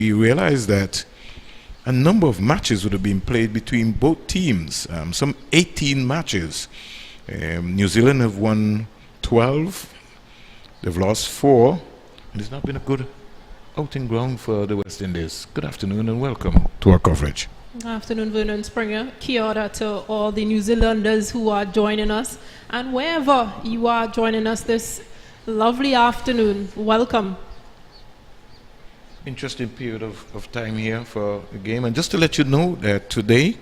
we realized that a number of matches would have been played between both teams, some 18 matches. New Zealand have won 12, they've lost 4, and it's not been a good outing ground for the West Indies. Good afternoon and welcome to our coverage. Good afternoon, Vernon Springer. Kia ora to all the New Zealanders who are joining us, and wherever you are joining us this lovely afternoon, welcome. Interesting period of time here for the game. And just to let you know that today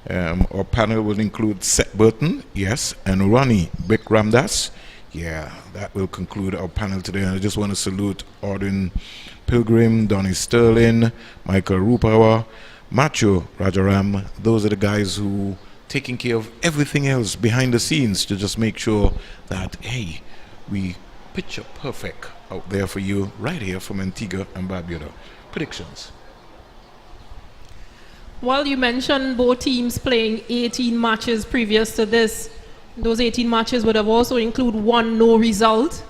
our panel will include Seth Burton, yes, and Ronnie Beck Ramdas. Yeah, that will conclude our panel today. And I just want to salute Auden Pilgrim, Donnie Sterling, Michael Rupawa, Macho Rajaram. Those are the guys who taking care of everything else behind the scenes to just make sure that, hey, we picture perfect out there for you right here from Antigua and Barbuda. Predictions. Well, you mentioned both teams playing 18 matches previous to this. Those 18 matches would have also included one no result.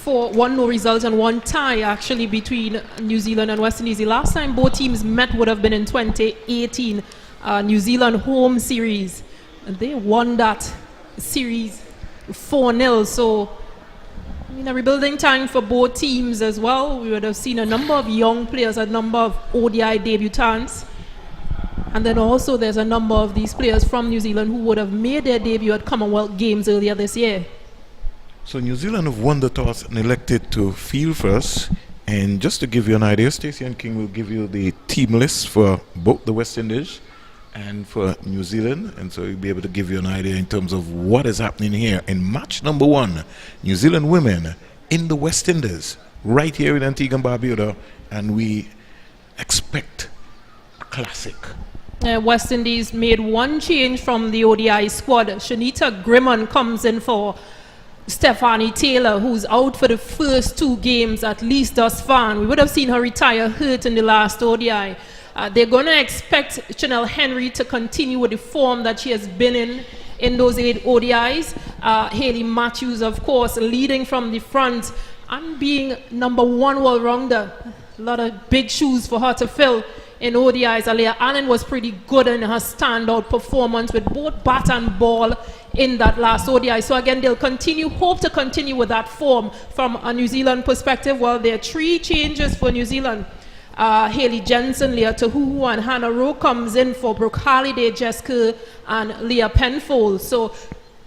One no result and one tie actually between New Zealand and West Indies. The last time both teams met would have been in 2018, New Zealand home series. And they won that series 4-0. So, I mean, a rebuilding time for both teams as well. We would have seen a number of young players, a number of ODI debutants. And then also there's a number of these players from New Zealand who would have made their debut at Commonwealth Games earlier this year. So New Zealand have won the toss and elected to field first. And just to give you an idea, Stacey and King will give you the team list for both the West Indies and for New Zealand, and so you'll be able to give you an idea in terms of what is happening here in match number 1. New Zealand women in the West Indies, right here in Antigua and Barbuda, and we expect a classic. West Indies made one change from the ODI squad. Shanita Grimman comes in for Stephanie Taylor, who's out for the first 2 games at least thus far. And we would have seen her retire hurt in the last ODI. They're going to expect Chanel Henry to continue with the form that she has been in those 8 ODIs. Hayley Matthews, of course, leading from the front and being number 1 all-rounder. A lot of big shoes for her to fill in ODIs. Aliyah Allen was pretty good in her standout performance with both bat and ball in that last ODI. So again, they'll hope to continue with that form from a New Zealand perspective. Well, there are 3 changes for New Zealand. Haley Jensen, Leah Tahuhu, and Hannah Rowe comes in for Brooke Halliday, Jessica, and Leah Penfold. So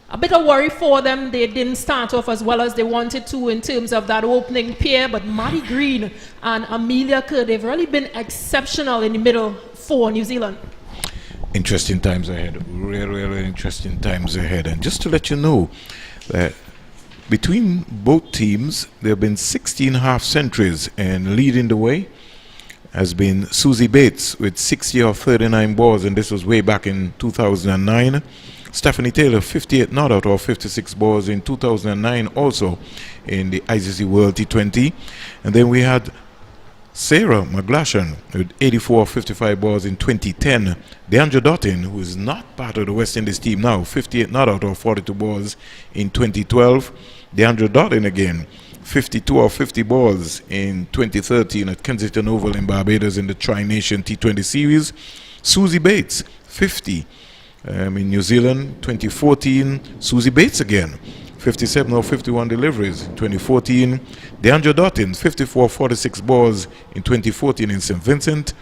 a bit of worry for them. They didn't start off as well as they wanted to in terms of that opening pair, but Maddie Green and Amelia Kerr, they've really been exceptional in the middle for New Zealand. Interesting times ahead, really interesting times ahead. And just to let you know that between both teams, there have been 16 half centuries, and leading the way has been Susie Bates with 60 of 39 balls, and this was way back in 2009. Stephanie Taylor, 58 not out of 56 balls in 2009, also in the ICC World T20. And then we had Sarah McGlashan with 84 of 55 balls in 2010. Deandra Dottin, who is not part of the West Indies team now, 58 not out of 42 balls in 2012. Deandra Dottin again, 52 of 50 balls in 2013 at Kensington Oval in Barbados in the Tri-Nation T20 series. Susie Bates, 50 in New Zealand, 2014. Susie Bates again, 57 of 51 deliveries in 2014. Deandra Dottin, 54 of 46 balls in 2014 in St. Vincent.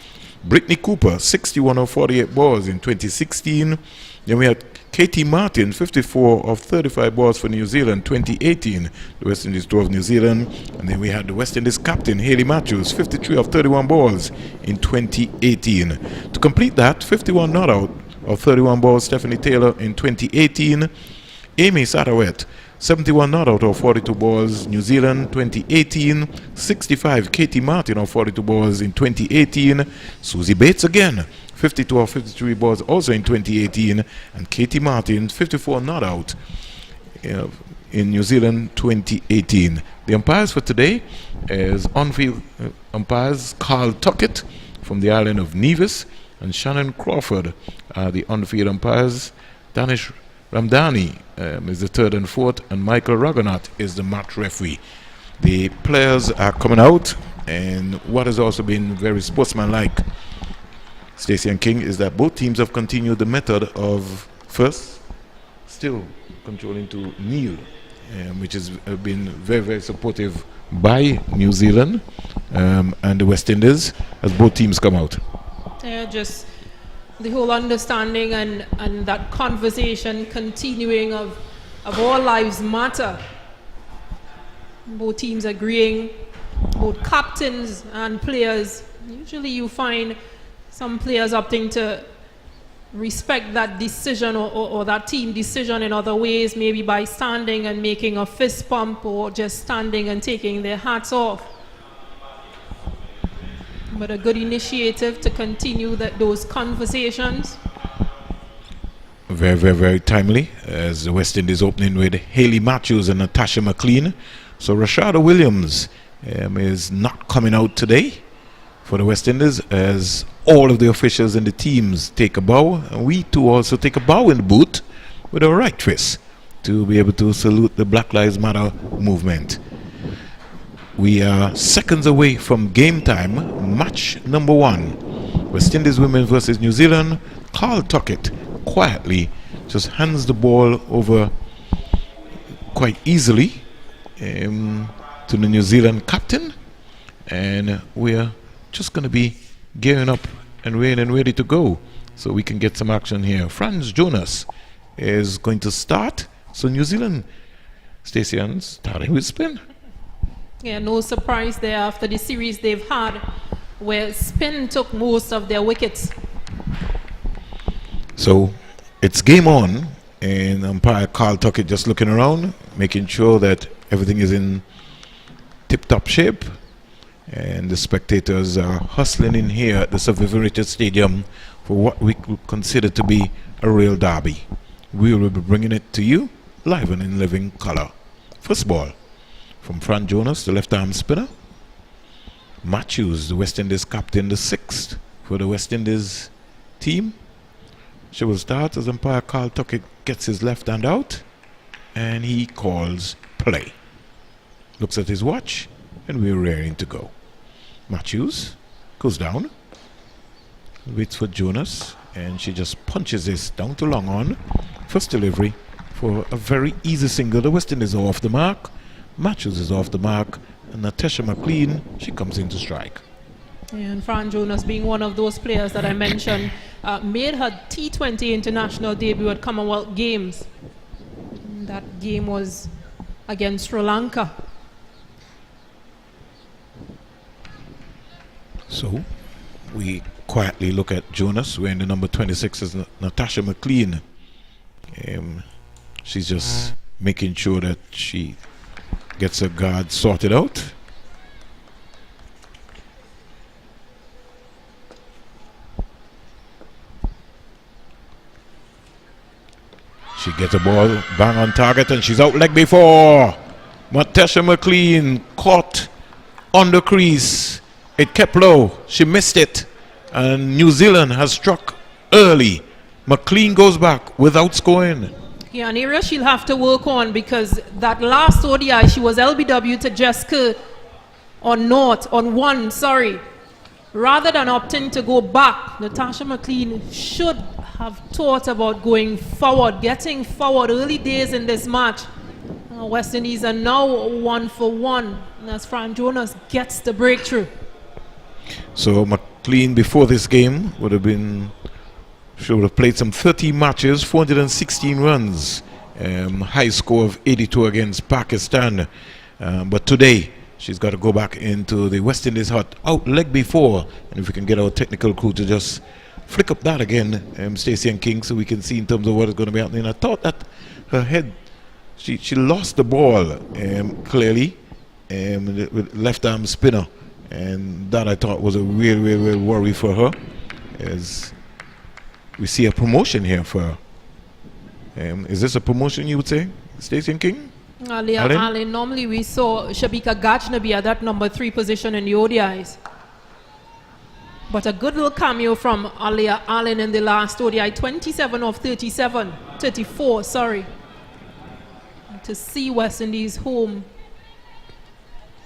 Brittany Cooper, 61 of 48 balls in 2016. Then we had Katie Martin, 54 of 35 balls for New Zealand, 2018. The West Indies tour of New Zealand. And then we had the West Indies captain, Hayley Matthews, 53 of 31 balls in 2018. To complete that, 51 not out of 31 balls, Stephanie Taylor in 2018. Amy Satterwhite, 71 not out of 42 balls, New Zealand, 2018. 65, Katie Martin of 42 balls in 2018. Susie Bates again, 52 of 53 balls also in 2018. And Katie Martin, 54 not out in New Zealand, 2018. The umpires for today is on-field umpires Carl Tuckett from the island of Nevis, and Shannon Crawford are the on-field umpires. Danish Ramdani is the third and fourth, and Michael Ragonat is the match referee. The players are coming out, And what has also been very sportsmanlike, Stacey and King, is that both teams have continued the method of first still controlling to kneel, which has been very, very supportive by New Zealand and the West Indies as both teams come out. Yeah, just the whole understanding and that conversation continuing of all lives matter. Both teams agreeing, both captains and players. Usually you find some players opting to respect that decision or that team decision in other ways, maybe by standing and making a fist pump or just standing and taking their hats off. But a good initiative to continue those conversations. Very, very, very timely as the West Indies opening with Hayley Matthews and Natasha McLean. So Rashada Williams is not coming out today for the West Indies as all of the officials and the teams take a bow, and we too also take a bow in the boot with our right fist to be able to salute the Black Lives Matter movement. We are seconds away from game time, match number 1. West Indies women versus New Zealand. Carl Tuckett quietly just hands the ball over quite easily to the New Zealand captain, and we're just going to be gearing up and ready to go so we can get some action here. Franz Jonas is going to start. So New Zealand, Stacey, starting with spin. Yeah, no surprise there after the series they've had where spin took most of their wickets. So it's game on, and umpire Carl Tuckett just looking around, making sure that everything is in tip-top shape. And the spectators are hustling in here at the Sir Vivian Richards Stadium for what we could consider to be a real derby. We will be bringing it to you live and in living color. First ball from Fran Jonas, the left-arm spinner. Matthews, the West Indies captain, the 6th for the West Indies team. She will start as umpire Carl Tuckett gets his left hand out, and he calls play. Looks at his watch, and we're raring to go. Matthews goes down, waits for Jonas, and she just punches this down to long on. First delivery for a very easy single. The West Indies are off the mark. Matthews is off the mark, and Natasha McLean, she comes in to strike. And Fran Jonas being one of those players that I mentioned, made her T20 international debut at Commonwealth Games. That game was against Sri Lanka. So we quietly look at Jonas, wearing the number 26 is Natasha McLean. She's just making sure that she gets her guard sorted out. She gets the ball bang on target, and she's out leg before. Natasha McLean caught on the crease. It kept low. She missed it. And New Zealand has struck early. McLean goes back without scoring. Yeah, an area she'll have to work on, because that last ODI, she was LBW to Jessica on one. Rather than opting to go back, Natasha McLean should have thought about going forward, getting forward early days in this match. West Indies are now 1-for-1 as Fran Jonas gets the breakthrough. So McLean before this game she would have played some 30 matches, 416 runs, high score of 82 against Pakistan. But today she's got to go back into the West Indies hut, out leg before. And if we can get our technical crew to just flick up that again, Stacey and King, so we can see in terms of what is going to be happening. I thought that her head, she lost the ball clearly with left arm spinner, and that I thought was a real worry for her, as we see a promotion here for her. Is this a promotion, you would say, Stacey and King? Alan, normally we saw Shabika Gajnabi at that number 3 position in the ODIs. But a good little cameo from Alia Allen in the last ODI, 27 of 34, sorry. To see West Indies home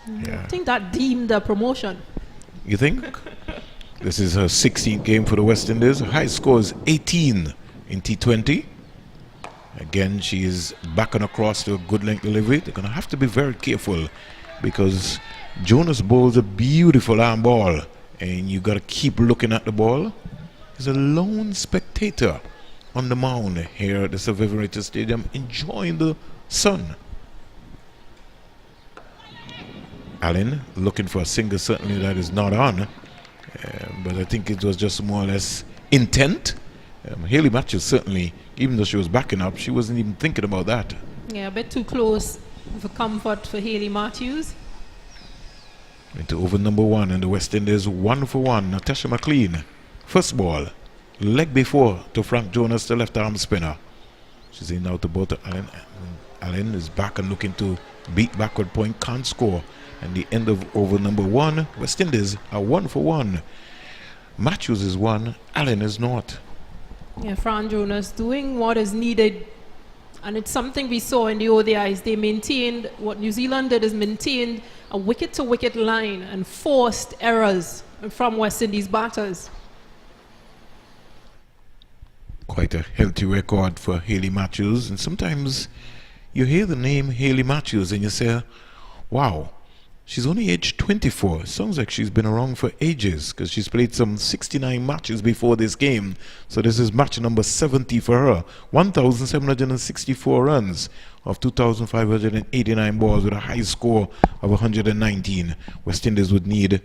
Yeah. I think that deemed a promotion. You think? This is her 16th game for the West Indies. Her high score is 18 in T20. Again, she is backing across to a good length delivery. They're going to have to be very careful because Jonas bowls a beautiful arm ball, and you got to keep looking at the ball. There's a lone spectator on the mound here at the Sir Vivian Richards Stadium enjoying the sun. Allen looking for a single, certainly that is not on, but I think it was just more or less intent. Hayley Matthews certainly, even though she was backing up, she wasn't even thinking about that. Yeah, a bit too close for comfort for Hayley Matthews. Into over number 1 and the West Indies 1 for 1. Natasha McLean, first ball, leg before to Frank Jonas, the left arm spinner. She's in now to both to Allen. Allen is back and looking to beat backward point, can't score. And the end of over number 1, West Indies are 1 for 1. Matthews is 1, Allen is not. Yeah, Fran Jonas doing what is needed, and it's something we saw in the ODIs. They maintained, what New Zealand did is maintained a wicket-to-wicket line and forced errors from West Indies batters. Quite a healthy record for Hayley Matthews, and sometimes you hear the name Hayley Matthews and you say, wow, she's only aged 24. It sounds like she's been around for ages because she's played some 69 matches before this game. So this is match number 70 for her. 1,764 runs of 2,589 balls with a high score of 119. West Indies would need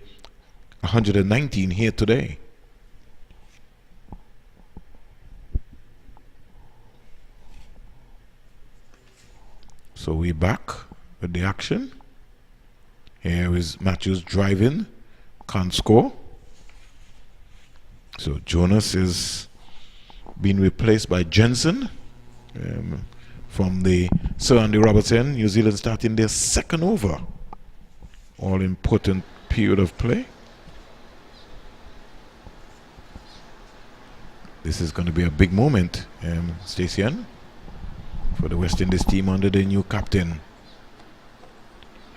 119 here today. So we're back with the action. Here is Matthews driving, can't score. So Jonas is being replaced by Jensen from the Sir Andy Robertson. New Zealand starting their second over. All important period of play. This is going to be a big moment, Stacey, for the West Indies team under the new captain.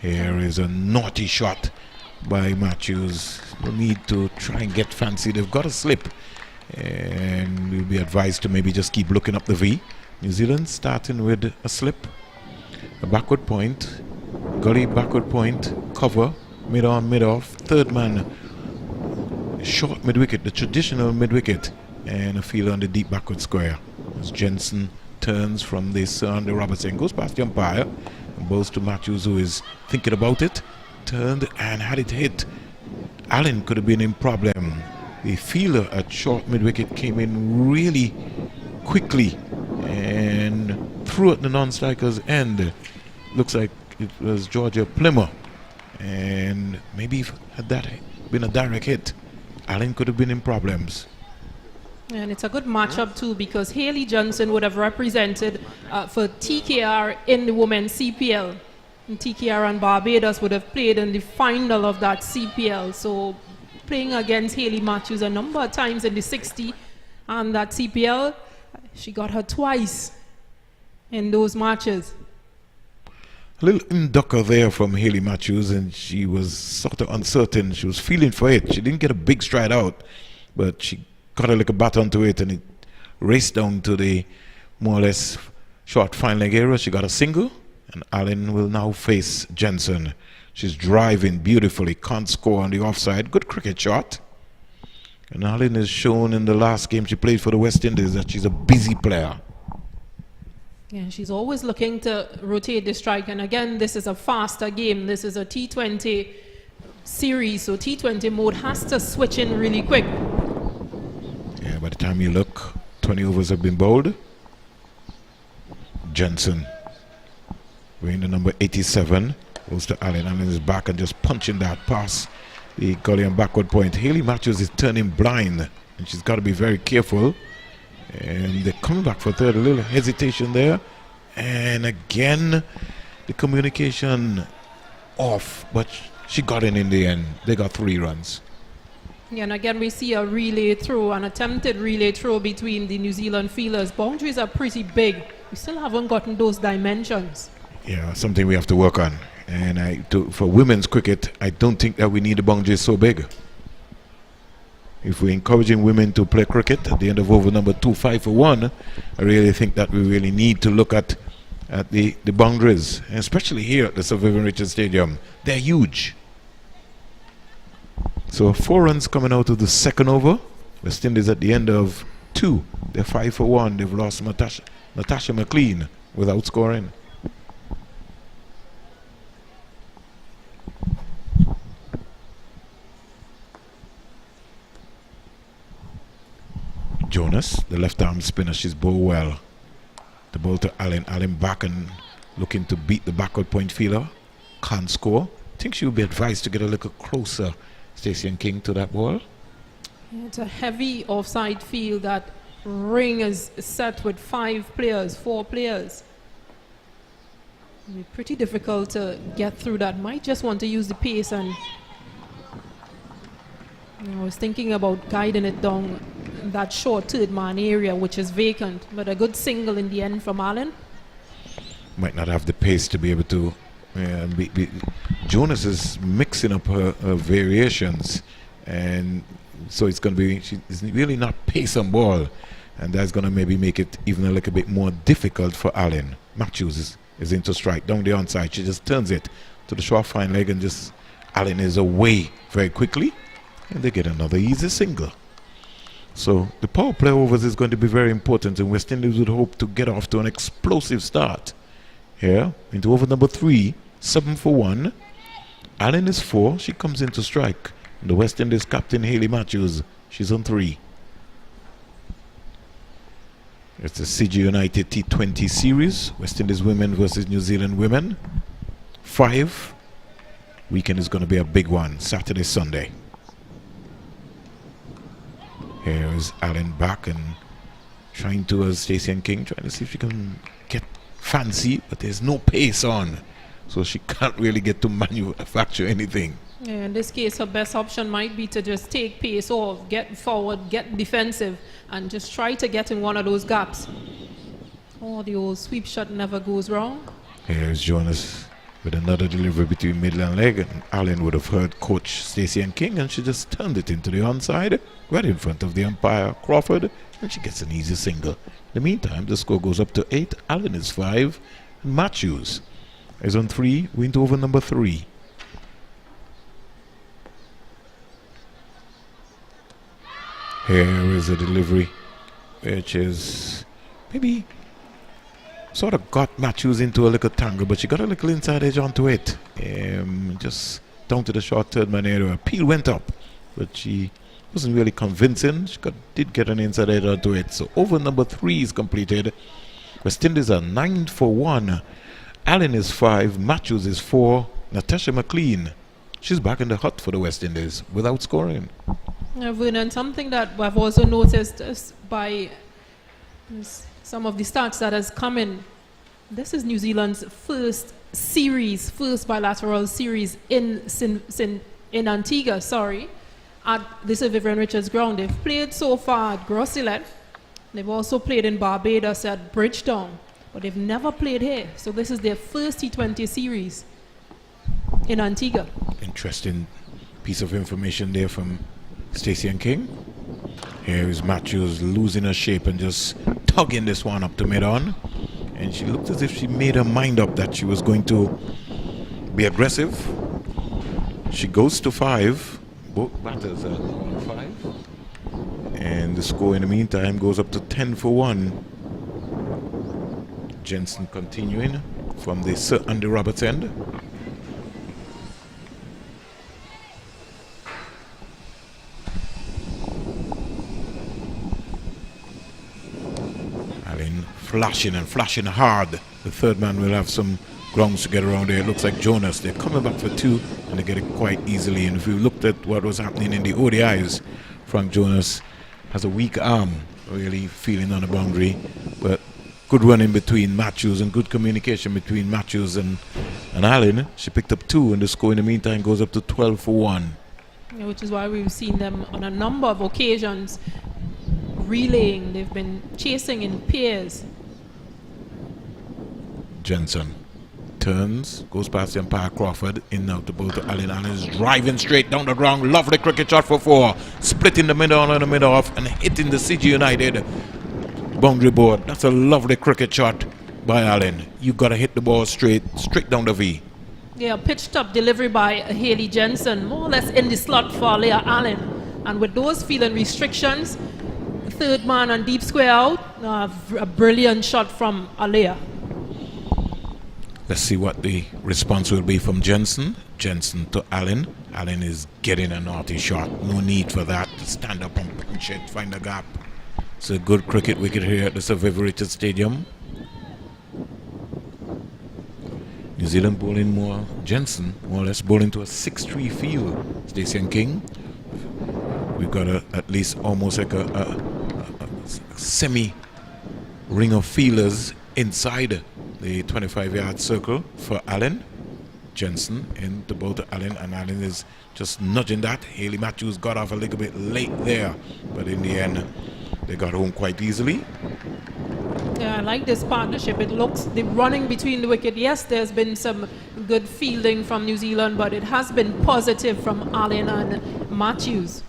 Here is a naughty shot by Matthews. No need to try and get fancy. They've got a slip. And we'll be advised to maybe just keep looking up the V. New Zealand starting with a slip. A backward point. Gully backward point. Cover. Mid on, mid off. Third man. Short mid wicket. The traditional mid wicket. And a fielder on the deep backward square. As Jensen turns from this Andy Robertson. Goes past the umpire. Bowls to Matthews, who is thinking about it, turned and had it hit. Allen could have been in problem. The fielder at short mid-wicket came in really quickly and threw at the non-striker's end. Looks like it was Georgia Plymouth, and maybe had that been a direct hit, Allen could have been in problems. And it's a good matchup too, because Hayley Johnson would have represented for TKR in the women's CPL. And TKR and Barbados would have played in the final of that CPL. So playing against Hayley Matthews a number of times in the 60 and that CPL, she got her twice in those matches. A little inducker there from Hayley Matthews, and she was sort of uncertain. She was feeling for it. She didn't get a big stride out, but she got a little bat onto it, and it raced down to the more or less short fine leg area. She got a single, and Allen will now face Jensen. She's driving beautifully, can't score on the offside. Good cricket shot. And Allen has shown in the last game she played for the West Indies that she's a busy player. Yeah, she's always looking to rotate the strike. And again, this is a faster game. This is a T20 series, so T20 mode has to switch in really quick. Yeah, by the time you look, 20 overs have been bowled. Jensen wearing the number 87 goes to Allen. Allen is back and just punching that past the gully and backward point. Hayley Matthews is turning blind, and she's got to be very careful. And they're coming back for third. A little hesitation there, and again the communication off, but she got in the end. They got 3 runs. Yeah, and again we see a relay throw, an attempted relay throw between the New Zealand fielders. Boundaries are pretty big. We still haven't gotten those dimensions. Yeah, something we have to work on. And for women's cricket, I don't think that we need the boundaries so big. If we're encouraging women to play cricket at the end of over number 2, 5 for 1, I really think that we really need to look at the boundaries, and especially here at the Sir Vivian Richards Stadium. They're huge. So 4 runs coming out of the second over. West Indies at the end of 2. They're 5 for 1. They've lost Natasha McLean without scoring. Jonas, the left arm spinner, she's bowled well. The ball to Allen. Allen back and looking to beat the backward point fielder. Can't score. I think she would be advised to get a little closer, Stacey and King, to that ball. Yeah, it's a heavy offside field. That ring is set with 4 players. It'll be pretty difficult to get through that. Might just want to use the pace, and I was thinking about guiding it down that short third man area, which is vacant, but a good single in the end from Allen. Might not have the pace to be able to. Jonas is mixing up her variations, and so it's going to be. She's really not pace on ball, and that's going to maybe make it even a little bit more difficult for Allen. Matthews is into strike down the onside. She just turns it to the short fine leg, and just Allen is away very quickly, and they get another easy single. So the power play overs is going to be very important, and West Indies would hope to get off to an explosive start. Here, into over number 3, 7 for 1. Allen is 4, she comes into strike. And the West Indies captain, Hayley Matthews, she's on 3. It's the CG United T20 series, West Indies women versus New Zealand women. 5. Weekend is going to be a big one, Saturday, Sunday. Here is Allen back and trying to, Stacey and King, trying to see if she can get fancy, but there's no pace on, so she can't really get to manufacture anything. Yeah, in this case, her best option might be to just take pace off, get forward, get defensive, and just try to get in one of those gaps. Oh, the old sweep shot never goes wrong. Here's Jonas with another delivery between middle and leg, and Allen would have heard Coach Stacey and King, and she just turned it into the onside, right in front of the umpire, Crawford, and she gets an easy single. In the meantime, the score goes up to 8. Allen is 5, and Matthews is on 3, went over number 3. Here is a delivery, which is maybe sort of got Matthews into a little tangle, but she got a little inside edge onto it. Just down to the short third man area. Peel went up, but she wasn't really convincing. She did get an inside edge onto it. So over number 3 is completed. West Indies are 9 for 1. Allen is 5. Matthews is 4. Natasha McLean, she's back in the hut for the West Indies without scoring. Vernon, something that I've also noticed is by some of the stats that has come in. This is New Zealand's first bilateral series in Antigua, at the Sir Vivian Richards ground. They've played so far at Grosselet. They've also played in Barbados at Bridgetown, but they've never played here. So this is their first T20 series in Antigua. Interesting piece of information there from Stacey and King. Here is Matthews losing her shape and just tugging this one up to mid-on. And she looked as if she made her mind up that she was going to be aggressive. She goes to 5. Both batters are on 5. And the score in the meantime goes up to 10 for 1. Jensen continuing from the Sir Andy Roberts end. Flashing hard. The third man will have some grounds to get around there. It looks like Jonas. They're coming back for 2, and they get it quite easily. And if you looked at what was happening in the ODIs, Frank Jonas has a weak arm, really feeling on the boundary. But good running between Matthews and good communication between Matthews and Allen. She picked up 2, and the score in the meantime goes up to 12 for 1. Yeah, which is why we've seen them on a number of occasions relaying. They've been chasing in pairs. Jensen Turns, goes past the umpire Crawford, in now to both to Allen. Allen is driving straight down the ground. Lovely cricket shot for 4. Splitting the middle on the middle off and hitting the CG United boundary board. That's a lovely cricket shot by Allen. You got to hit the ball straight down the V. Yeah, pitched up delivery by Haley Jensen, more or less in the slot for Leah Allen. And with those fielding restrictions, third man and deep square out, a brilliant shot from Alea. Let's see what the response will be from Jensen. Jensen to Allen. Allen is getting a naughty shot. No need for that. Stand up and punch it, find a gap. It's a good cricket wicket here at the Sir Vivian Richards Stadium. New Zealand bowling more. Jensen more or less bowling to a 6-3 field. Stacey and King. We've got at least almost like a semi ring of fielders inside the 25-yard circle for Allen. Jensen in the ball to Allen, and Allen is just nudging that. Haley Matthews got off a little bit late there, but in the end they got home quite easily. Yeah, I like this partnership. It looks, the running between the wicket, yes, there's been some good fielding from New Zealand, but it has been positive from Allen and Matthews.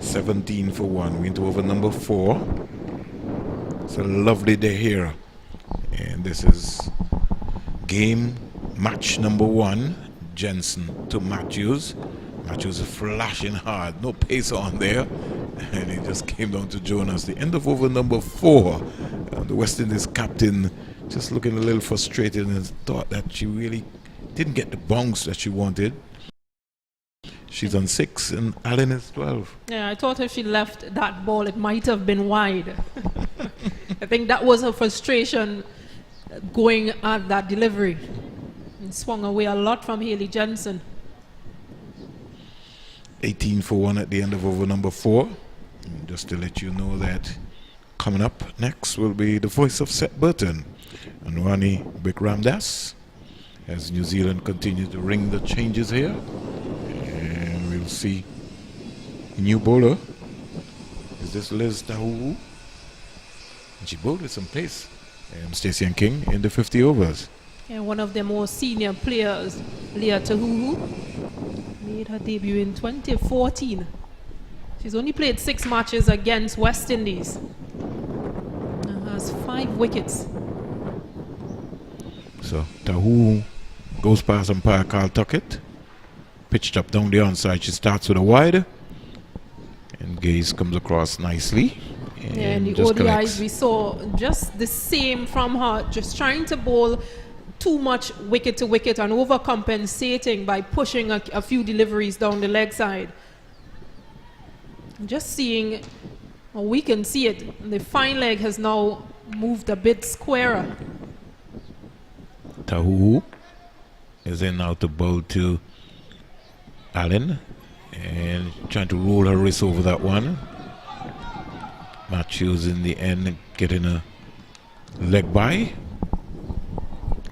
17 for 1. We're into over number 4. It's a lovely day here. And this is game match number 1. Jensen to Matthews. Matthews is flashing hard. No pace on there. And he just came down to Jonas. The end of over number 4. The West Indies captain just looking a little frustrated and thought that she really didn't get the bounce that she wanted. She's on 6 and Allen is 12. Yeah, I thought if she left that ball, it might have been wide. I think that was her frustration going at that delivery. And swung away a lot from Haley Jensen. 18 for 1 at the end of over number 4. And just to let you know that coming up next will be the voice of Seth Burton and Rani Bikramdas as New Zealand continue to ring the changes here. And we'll see new bowler. Is this Liz Tahu? And she bowled with some pace. Stacey and King in the 50 overs. Yeah, one of the more senior players, Leah Tahuhu, made her debut in 2014. She's only played 6 matches against West Indies and has 5 wickets. So Tahu goes past umpire Carl Tuckett. Pitched up down the onside. She starts with a wide. And Gaze comes across nicely. Yeah, in the ODIs we saw just the same from her, just trying to bowl too much wicket to wicket and overcompensating by pushing a few deliveries down the leg side. Just seeing, well, we can see it, the fine leg has now moved a bit squarer. Tahu is in now to bowl to Allen and trying to roll her wrist over that one. Matthews in the end getting a leg by.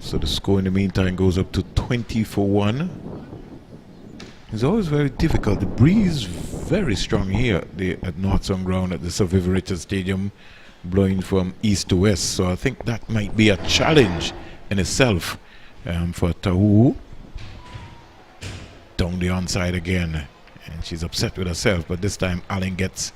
So the score in the meantime goes up to 20 for 1. It's always very difficult. The breeze very strong here at North Sun Ground at the Sir Vivian Richards Stadium, blowing from east to west. So I think that might be a challenge in itself for Tahu. Down the onside again. And she's upset with herself, but this time Allen gets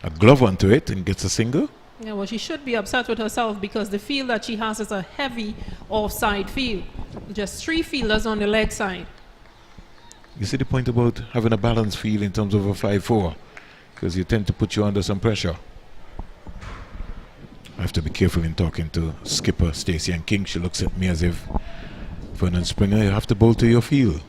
a glove onto it and gets a single. Yeah, well, she should be upset with herself because the field that she has is a heavy offside field. Just 3 fielders on the leg side. You see the point about having a balanced field in terms of a 5-4, because you tend to put you under some pressure. I have to be careful in talking to skipper Stacey and King. She looks at me as if, Vernon Springer, you have to bowl to your field.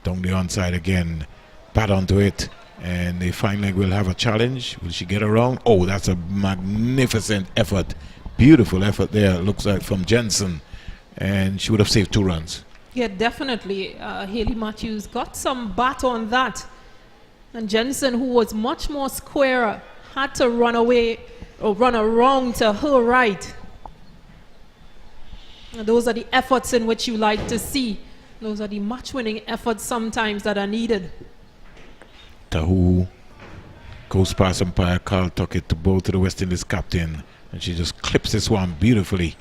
Down the onside again, pat onto it. And the fine leg will have a challenge. Will she get around? Oh, that's a magnificent effort. Beautiful effort there, looks like, from Jensen. And she would have saved 2 runs. Yeah, definitely. Haley Matthews got some bat on that. And Jensen, who was much more squarer, had to run away or run around to her right. And those are the efforts in which you like to see. Those are the match-winning efforts sometimes that are needed. Tahu goes past umpire Carl Tuckett to bowl to the West Indies captain, and she just clips this one beautifully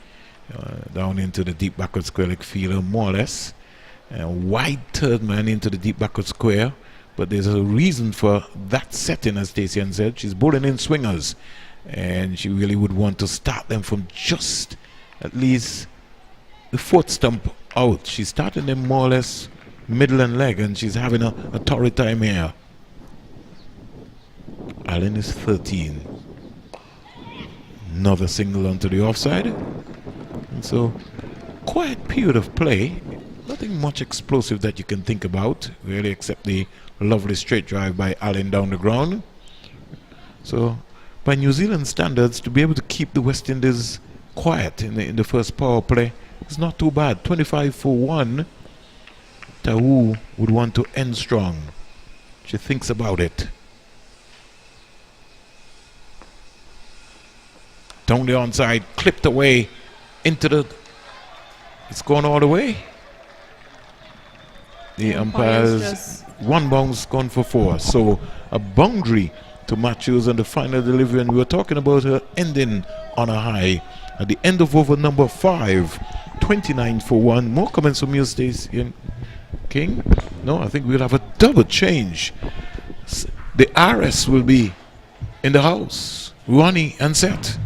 down into the deep backward square leg fielder, more or less. Wide third man into the deep backward square. But there's a reason for that setting, as Stacey said. She's bowling in swingers, and she really would want to start them from just at least the fourth stump out. She's starting them more or less middle and leg, and she's having a torrid time here. Allen is 13. Another single onto the offside. And so, quiet period of play. Nothing much explosive that you can think about, really, except the lovely straight drive by Allen down the ground. So, by New Zealand standards, to be able to keep the West Indies quiet in the first power play is not too bad. 25 for 1. Tahu would want to end strong. She thinks about it. Down the onside, clipped away into the... It's gone all the way. The umpires, one bounce gone for 4. So a boundary to Matthews on the final delivery, and we were talking about her ending on a high at the end of over number 5. 29 for 1. More comments from you, Stacey King? No, I think we'll have a double change. The RS will be in the house. Ronnie and set.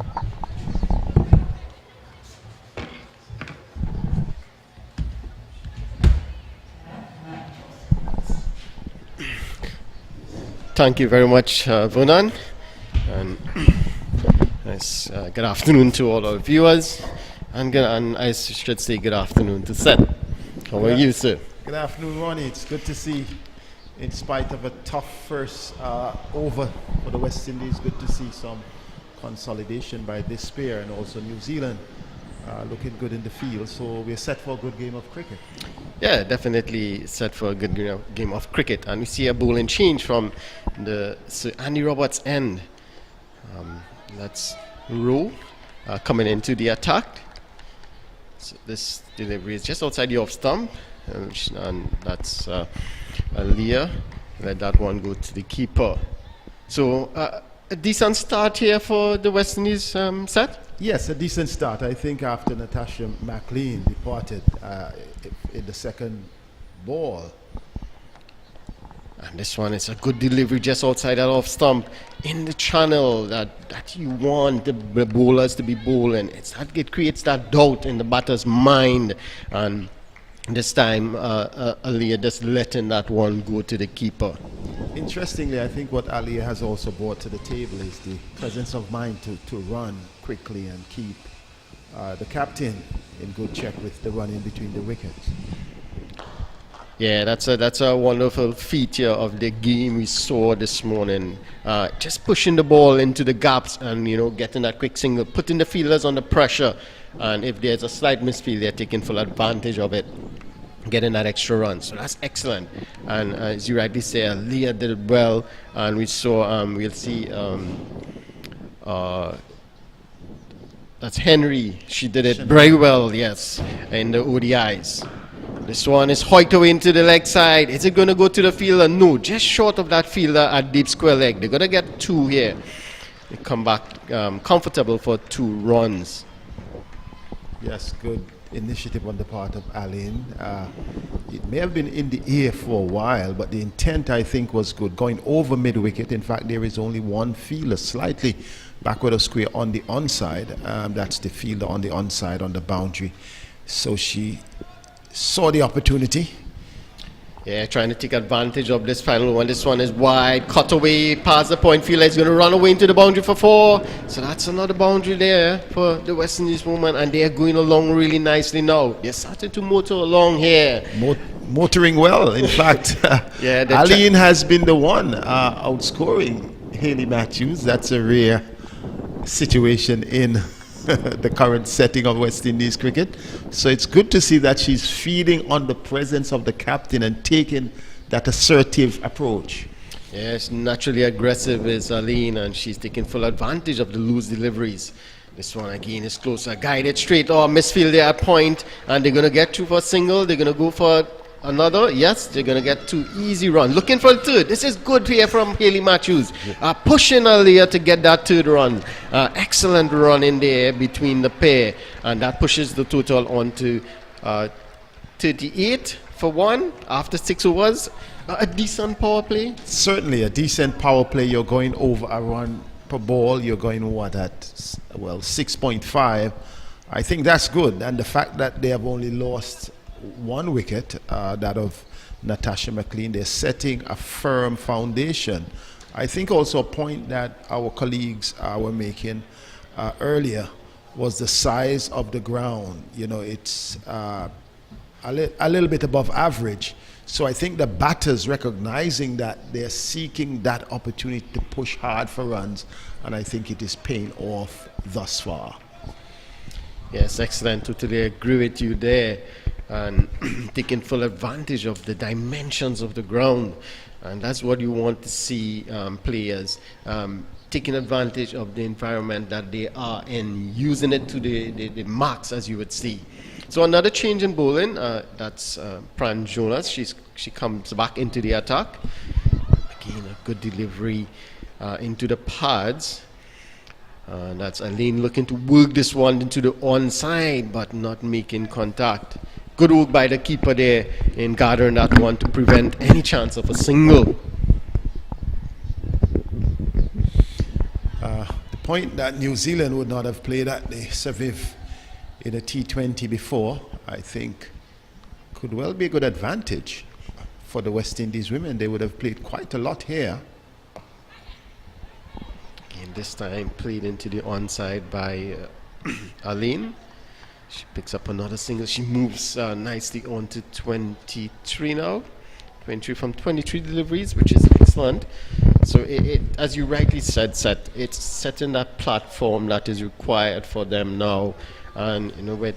Thank you very much, Vernon. And nice, good afternoon to all our viewers. And I should say good afternoon to Seth. How are you, sir? Good afternoon, Ronnie. It's good to see, in spite of a tough first over for the West Indies, good to see some consolidation by this pair, and also New Zealand looking good in the field. So we're set for a good game of cricket. Yeah, definitely set for a good game of cricket. And we see a bowling change from the Sir Andy Roberts end. That's Rowe coming into the attack. So this delivery is just outside the off stump. And that's Leah. Let that one go to the keeper. So a decent start here for the West Indies, Seth? Yes, a decent start. I think after Natasha McLean departed in the second ball. And this one is a good delivery just outside that off stump in the channel that you want the bowlers to be bowling. It creates that doubt in the batter's mind. And this time, Aliyah just letting that one go to the keeper. Interestingly, I think what Aliyah has also brought to the table is the presence of mind to run quickly and keep the captain in good check with the run in between the wickets. Yeah, that's a wonderful feature of the game we saw this morning. Just pushing the ball into the gaps and getting that quick single, putting the fielders under pressure, and if there's a slight misfield, they're taking full advantage of it, getting that extra run. So that's excellent. And as you rightly say, Leah did it well, and we saw we'll see that's Henry. She did it very well, yes, in the ODIs. This one is hoiked away into the leg side. Is it going to go to the fielder? No, just short of that fielder at deep square leg. They're going to get 2 here. They come back comfortable for 2 runs. Yes, good initiative on the part of Allen. It may have been in the air for a while, but the intent, I think, was good. Going over mid-wicket. In fact, there is only one fielder slightly backward of square on the onside. That's the fielder on the onside on the boundary. So she saw the opportunity. Yeah, trying to take advantage of this final one. This one is wide, cut away, past the point. Fielder is going to run away into the boundary for 4. So that's another boundary there for the West Indies woman, and they are going along really nicely now. They're starting to motor along here. Motoring well, in fact. Yeah, Allen has been the one outscoring Hayley Matthews. That's a rare situation in the current setting of West Indies cricket. So it's good to see that she's feeding on the presence of the captain and taking that assertive approach. Yes, naturally aggressive is Aline, and she's taking full advantage of the loose deliveries. This one again is closer, guided straight or misfield there at point, and they're going to get 2 for a single. They're going to go for another. Yes, they're going to get 2 easy runs. Looking for the third. This is good here from Haley Matthews. Pushing earlier to get that third run. Excellent run in there between the pair. And that pushes the total on to 38 for 1 after 6 overs. A decent power play. Certainly a decent power play. You're going over a run per ball. You're going what at, well, 6.5. I think that's good. And the fact that they have only lost 1 wicket, that of Natasha McLean, they're setting a firm foundation. I think also a point that our colleagues were making earlier was the size of the ground. You know, it's a little bit above average. So I think the batters recognizing that they're seeking that opportunity to push hard for runs, and I think it is paying off thus far. Yes, excellent. Totally agree with you there. And taking full advantage of the dimensions of the ground. And that's what you want to see players taking advantage of the environment that they are in, using it to the max, as you would see. So another change in bowling, that's Pran Jonas. She comes back into the attack. Again, a good delivery into the pads. That's Aline looking to work this one into the onside, but not making contact. Good work by the keeper there in gathering that one to prevent any chance of a single. The point that New Zealand would not have played at the Seviv in a T20 before, I think, could well be a good advantage for the West Indies women. They would have played quite a lot here. Again, this time played into the onside by Aline. She picks up another single. She moves nicely on to 23 now. 23 from 23 deliveries, which is excellent. So it as you rightly said, Seth, it's setting that platform that is required for them now. And with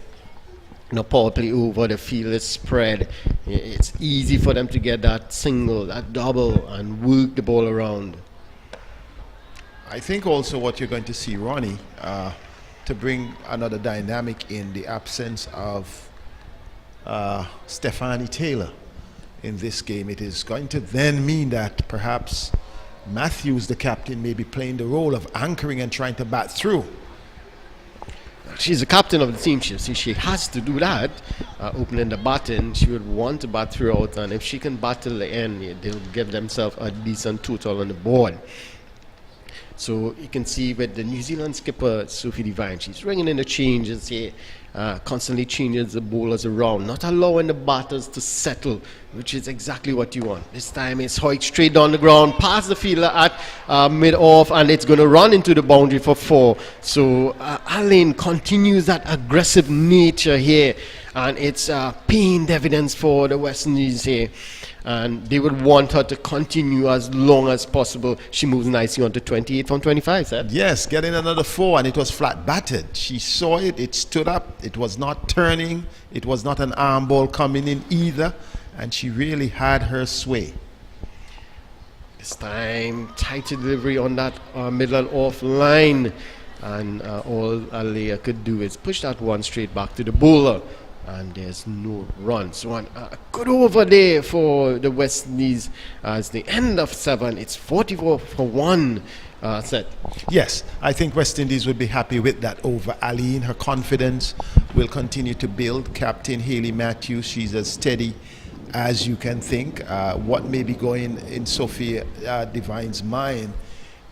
power play over, the field is spread. It's easy for them to get that single, that double, and work the ball around. I think also what you're going to see, Ronnie, to bring another dynamic in the absence of Stephanie Taylor in this game, it is going to then mean that perhaps Matthews, the captain, may be playing the role of anchoring and trying to bat through. She's the captain of the team. She has to do that. Opening the baton, she would want to bat throughout, and if she can bat till the end, they'll give themselves a decent total on the board. So you can see with the New Zealand skipper, Sophie Devine, she's ringing in the changes here, constantly changes the bowlers around, not allowing the batters to settle, which is exactly what you want. This time it's Hoyt straight down the ground, past the fielder at mid-off, and it's going to run into the boundary for 4. So Aline continues that aggressive nature here, and it's paying dividends for the West Indies here. And they would want her to continue as long as possible. She moves nicely on to 28 from 25, Seth. Yes, getting another 4, and it was flat batted. She saw it, it stood up, it was not turning, it was not an arm ball coming in either, and she really had her sway. This time, tighter delivery on that middle and off line, and all Alea could do is push that one straight back to the bowler. And there's no run. So a good over there for the West Indies as the end of 7. It's 44 for 1 set. Yes, I think West Indies would be happy with that over. Aline, her confidence will continue to build. Captain Haley Matthews, she's as steady as you can think. What may be going in Sophia Devine's mind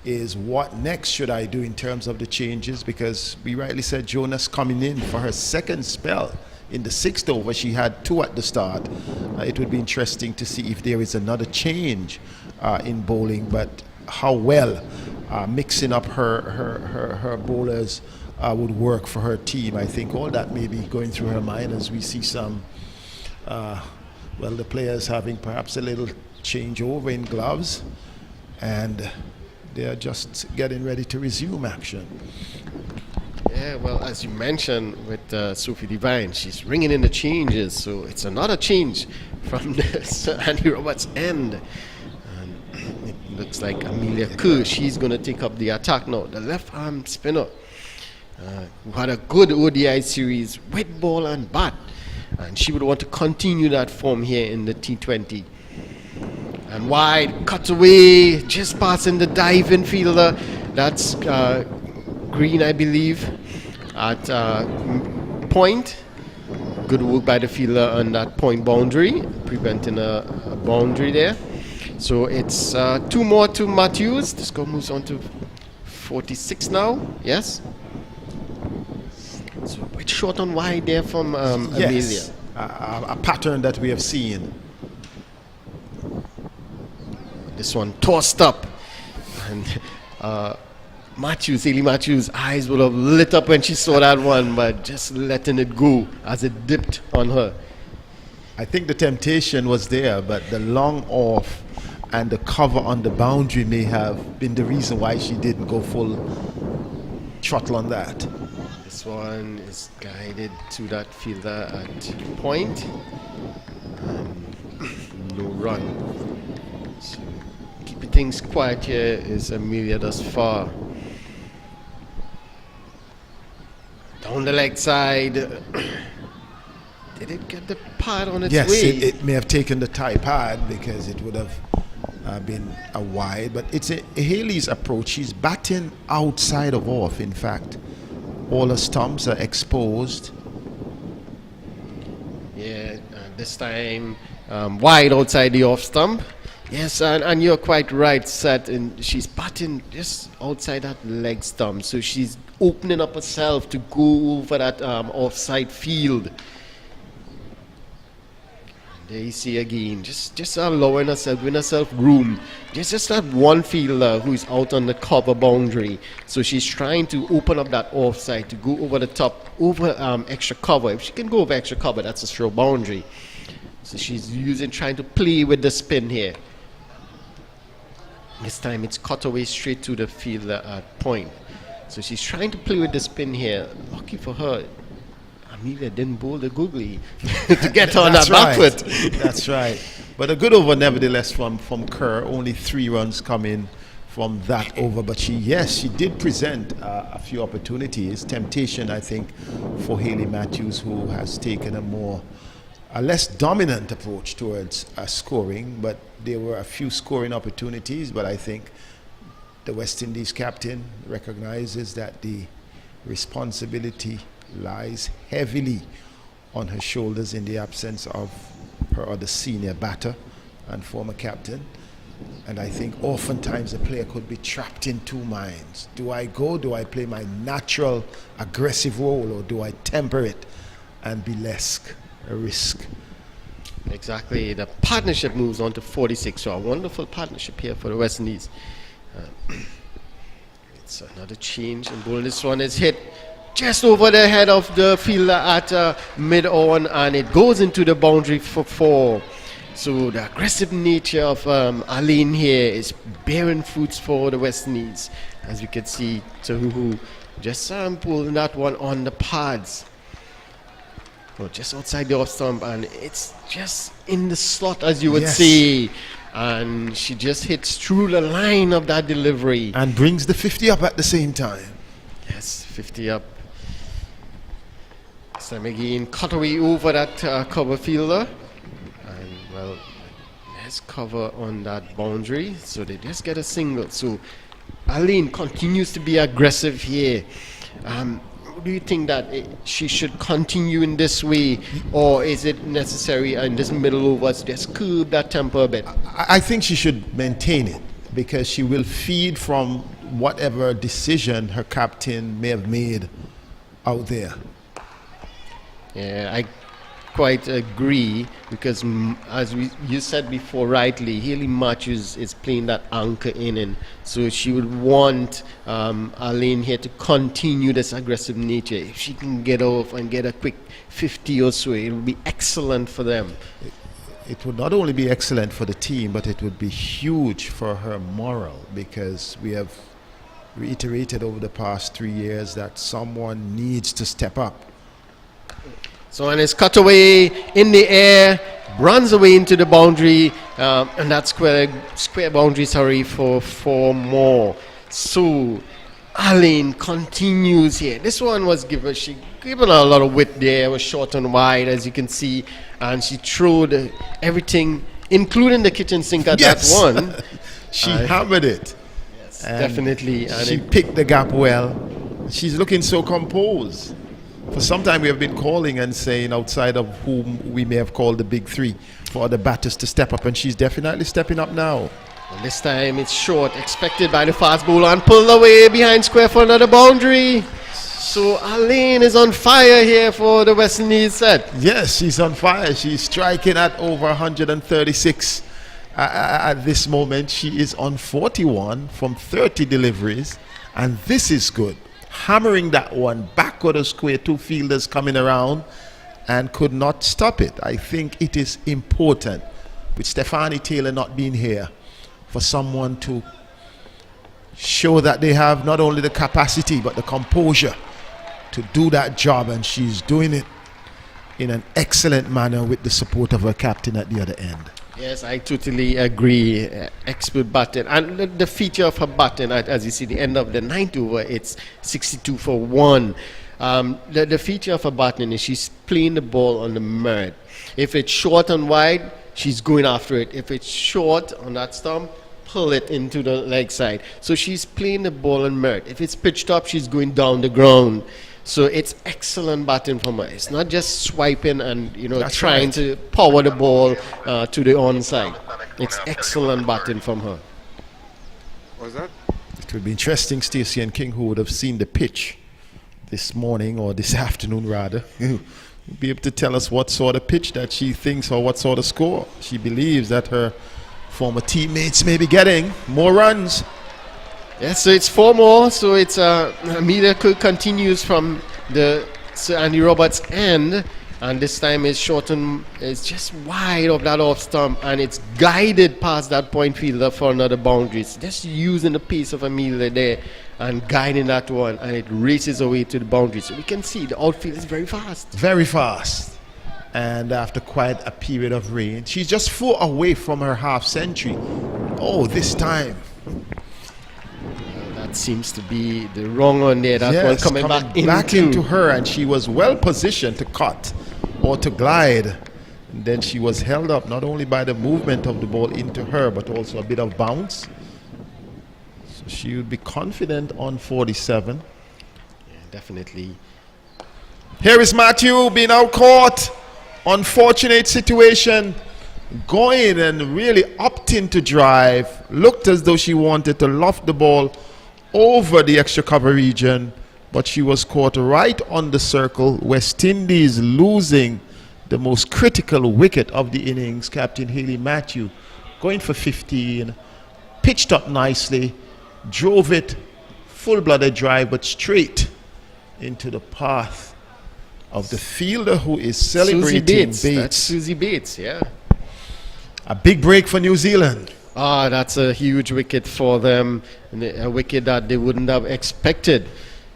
is what next should I do in terms of the changes, because we rightly said Jonas coming in for her second spell. In the 6th over, she had 2 at the start. It would be interesting to see if there is another change in bowling, but how well mixing up her bowlers would work for her team. I think all that may be going through her mind as we see some, the players having perhaps a little changeover in gloves, and they are just getting ready to resume action. Yeah, well, as you mentioned with Sophie Devine, she's ringing in the changes, so it's another change from the Sir Andy Roberts end. And it looks like Amelia Kerr, she's going to take up the attack now. The left-arm spinner who had a good ODI series with ball and bat. And she would want to continue that form here in the T20. And wide, cut away, just passing the diving fielder. That's Green, I believe, at point. Good work by the fielder on that point boundary, preventing a boundary there. So it's 2 more to Matthews. The score moves on to 46 now. Yes. So a bit short on wide there from Amelia. Yes, a pattern that we have seen. This one tossed up, and Haley Matthews' eyes would have lit up when she saw that one, but just letting it go as it dipped on her. I think the temptation was there, but the long off and the cover on the boundary may have been the reason why she didn't go full throttle on that. This one is guided to that fielder at point. No run. So keeping things quiet here is Amelia thus far. Down the leg side. Did it get the pad on its way? Yes, it may have taken the tie pad because it would have been a wide, but it's Haley's approach. She's batting outside of off, in fact. All her stumps are exposed. Yeah, this time wide outside the off stump. Yes, and you're quite right, Seth. And she's batting just outside that leg stump, so she's opening up herself to go over that offside field. There you see again, just allowing herself, giving herself room. Just that one fielder who's out on the cover boundary. So she's trying to open up that offside to go over the top, over extra cover. If she can go over extra cover, that's a short boundary. So she's trying to play with the spin here. This time it's cut away straight to the fielder at point. So she's trying to play with the spin here. Lucky for her, Amelia didn't bowl the googly to get on that back foot. That's right. But a good over nevertheless from Kerr. Only 3 runs come in from that over. But she did present a few opportunities. Temptation, I think, for Haley Matthews, who has taken a less dominant approach towards scoring. But there were a few scoring opportunities. But I think the West Indies captain recognizes that the responsibility lies heavily on her shoulders in the absence of her other senior batter and former captain. And I think oftentimes a player could be trapped in 2 minds. Do I play my natural aggressive role, or do I temper it and be less a risk? Exactly. The partnership moves on to 46. So a wonderful partnership here for the West Indies. It's another change in bowling. This one is hit just over the head of the fielder at mid-on, and it goes into the boundary for 4. So the aggressive nature of Aline here is bearing fruits for the West Indies. As you can see, Tahuhu just pulling that one on the pads. Well, just outside the off stump, and it's just in the slot, as you would say. And she just hits through the line of that delivery. And brings the 50 up at the same time. Yes, 50 up. Sam again cut away over that cover fielder. And, well, there's cover on that boundary. So they just get a single. So Aline continues to be aggressive here. Do you think that she should continue in this way, or is it necessary in this middle overs just curb that tempo a bit? I think she should maintain it, because she will feed from whatever decision her captain may have made out there. Yeah, I quite agree, because as you said before rightly, Haley Matthews is playing that anchor inning, so she would want Aline here to continue this aggressive nature. If she can get off and get a quick 50 or so, it will be excellent for them. It would not only be excellent for the team, but it would be huge for her moral, because we have reiterated over the past 3 years that someone needs to step up. So, and it's cut away in the air, runs away into the boundary, and that's square boundary, for 4 more. So Aline continues here. This one was given a lot of width there. Was short and wide, as you can see, and she threw everything, including the kitchen sink at that one. She hammered it. Yes, definitely. And she picked the gap well. She's looking so composed. For some time we have been calling and saying, outside of whom we may have called the big three, for the batters to step up, and she's definitely stepping up now. And this time it's short, expected by the fast bowler, and pulled away behind square for another boundary. So Aline is on fire here for the West Indies set. Yes, she's on fire. She's striking at over 136 at this moment. She is on 41 from 30 deliveries, and this is good. Hammering that one back of the square, two fielders coming around and could not stop it. I think it is important, with Stephanie Taylor not being here, for someone to show that they have not only the capacity but the composure to do that job, and she's doing it in an excellent manner with the support of her captain at the other end. Yes, I totally agree. Expert batting, and the feature of her batting, as you see, the end of the ninth over, it's 62 for 1. The feature of her batting is she's playing the ball on the merit. If it's short and wide, she's going after it. If it's short on that stump, pull it into the leg side. So she's playing the ball on merit. If it's pitched up, she's going down the ground. So it's excellent batting from her. It's not just swiping and trying to power the ball to the onside. It's excellent batting from her. Was that? It would be interesting, Stacey and King, who would have seen the pitch this morning, or this afternoon rather, would be able to tell us what sort of pitch that she thinks, or what sort of score she believes that her former teammates may be getting. More runs. Yes, so it's 4 more. So it's Amelia Cook continues from the Sir Andy Roberts end, and this time it's shortened. It's just wide of that off stump, and it's guided past that point fielder for another boundary. It's just using the pace of Amelia there and guiding that one, and it races away to the boundary. So we can see the outfield is very fast. Very fast. And after quite a period of rain, she's just 4 away from her half century. Oh, this time. That seems to be the wrong one there. That one coming back into her, and she was well positioned to cut or to glide. And then she was held up not only by the movement of the ball into her, but also a bit of bounce. So she would be confident on 47. Yeah, definitely. Here is Matthew being out caught. Unfortunate situation. Going and really opting to drive. Looked as though she wanted to loft the ball over the extra cover region, but she was caught right on the circle. West Indies losing the most critical wicket of the innings. Captain Haley Matthew going for 15, pitched up nicely, drove it, full-blooded drive, but straight into the path of the fielder who is celebrating Bates. That's Susie Bates, yeah. A big break for New Zealand. That's a huge wicket for them, a wicket that they wouldn't have expected.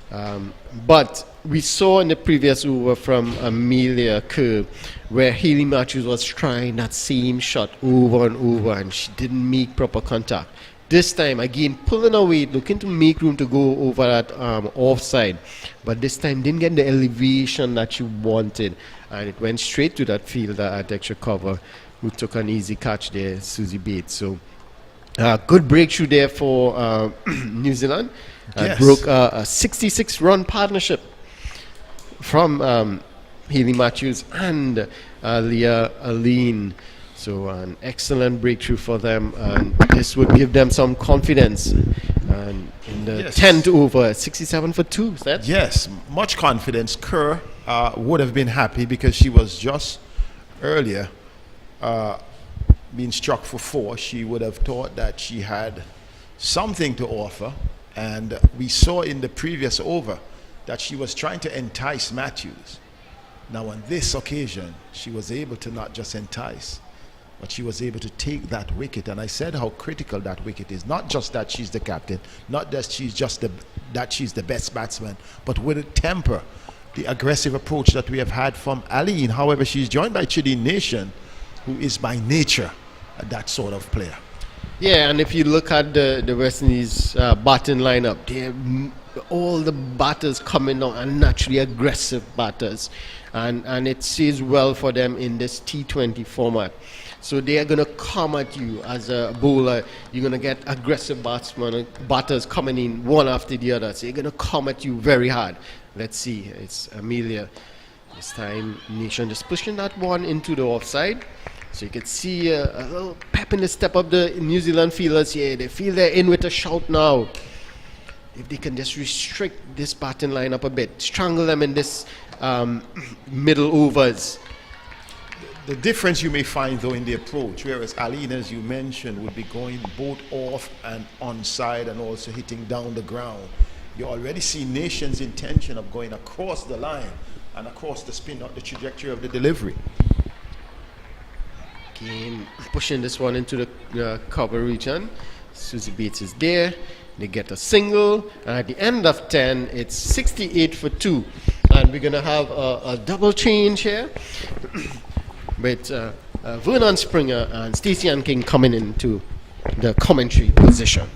But we saw in the previous over from Amelia Kerr where Haley Matthews was trying that same shot over and over, and she didn't make proper contact. This time, again, pulling away, looking to make room to go over that offside. But this time, didn't get the elevation that she wanted, and it went straight to that fielder at extra cover, who took an easy catch there, Susie Bates. So, good breakthrough there for New Zealand. Yes. Broke a 66-run partnership from Haley Matthews and Leah Aline. So an excellent breakthrough for them, and this would give them some confidence. And in the 10th over, 67 for 2. Is that? Yes, much confidence. Kerr would have been happy because she was just earlier being struck for 4. She would have thought that she had something to offer, and we saw in the previous over that she was trying to entice Matthews. Now on this occasion, she was able to not just entice, but she was able to take that wicket. And I said how critical that wicket is. Not just that she's the captain, not that she's just that she's the best batsman, but with a temper, the aggressive approach that we have had from Aline. However, she's joined by Chidi Nation, who is by nature that sort of player. Yeah, and if you look at the West Indies batting lineup, all the batters coming down are naturally aggressive batters, and it says well for them in this T20 format. So they are going to come at you as a bowler. You're going to get aggressive batters coming in one after the other. So they're going to come at you very hard. Let's see. It's Amelia. This time, Nation just pushing that one into the offside. So you can see a little pep in the step of the New Zealand fielders here. They feel they're in with a shout now. If they can just restrict this batting lineup a bit, strangle them in this middle overs. The difference you may find, though, in the approach, whereas Aline, as you mentioned, would be going both off and onside and also hitting down the ground. You already see Nation's intention of going across the line and across the spin, not the trajectory of the delivery. Again, pushing this one into the cover region. Susie Bates is there. They get a single, and at the end of 10, it's 68 for 2. And we're going to have a double change here with Vernon Springer and Stacey Ann King coming into the commentary position.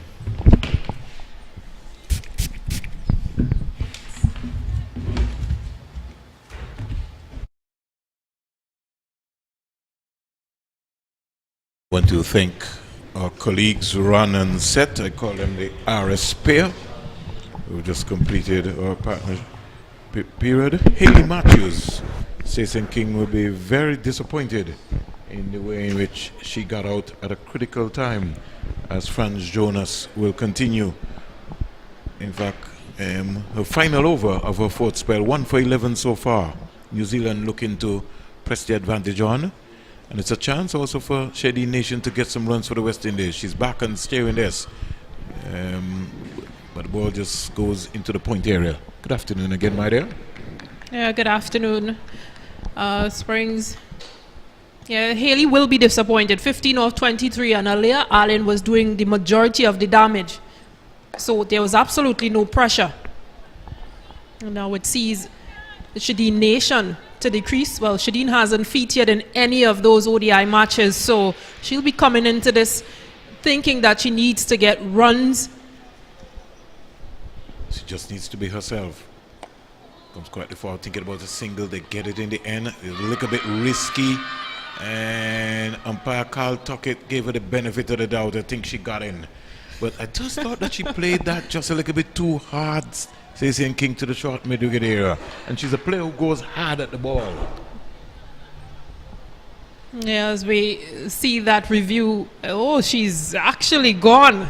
I want to thank our colleagues Ron and Seth. I call them the RS pair. We've just completed our partner period. Haley Matthews, Stacey King will be very disappointed in the way in which she got out at a critical time, as Franz Jonas will continue. In fact, her final over of her fourth spell, 1 for 11 so far. New Zealand looking to press the advantage on. And it's a chance also for Shady Nation to get some runs for the West Indies. She's back and steering this. But the ball just goes into the point area. Good afternoon again, my dear. Yeah, good afternoon, Springs. Yeah, Haley will be disappointed. 15 of 23, and earlier Allen was doing the majority of the damage. So there was absolutely no pressure. And now it sees the Shadeen Nation to decrease. Well, Shadeen hasn't featured in any of those ODI matches, so she'll be coming into this thinking that she needs to get runs. She just needs to be herself. Comes quite far thinking about a single. They get it in the end. It's a little bit risky. And umpire Carl Tuckett gave her the benefit of the doubt. I think she got in. But I just thought that she played that just a little bit too hard. Stacey King to the short mid-wicket area. And she's a player who goes hard at the ball. Yeah, as we see that review, oh, she's actually gone.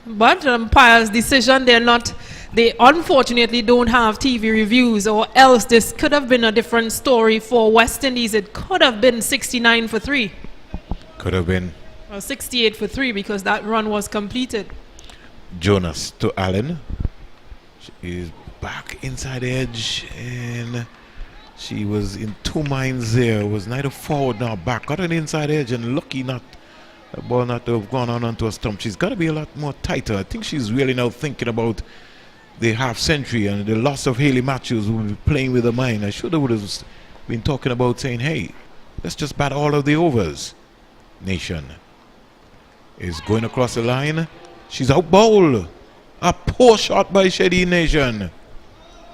But umpire's decision, they unfortunately don't have TV reviews, or else this could have been a different story for West Indies. It could have been 69 for 3. Could have been. Or 68 for 3, because that run was completed. Jonas to Allen. She is back inside the edge, and she was in two minds there. Was neither forward nor back. Got an inside edge, and lucky not the ball not to have gone on onto a stump. She's got to be a lot more tighter. I think she's really now thinking about the half century and the loss of Haley Matthews, who will be playing with her mind. I should have been talking about saying, hey, let's just bat all of the overs. Nation is going across the line. She's out bowled. A poor shot by Shady Nation.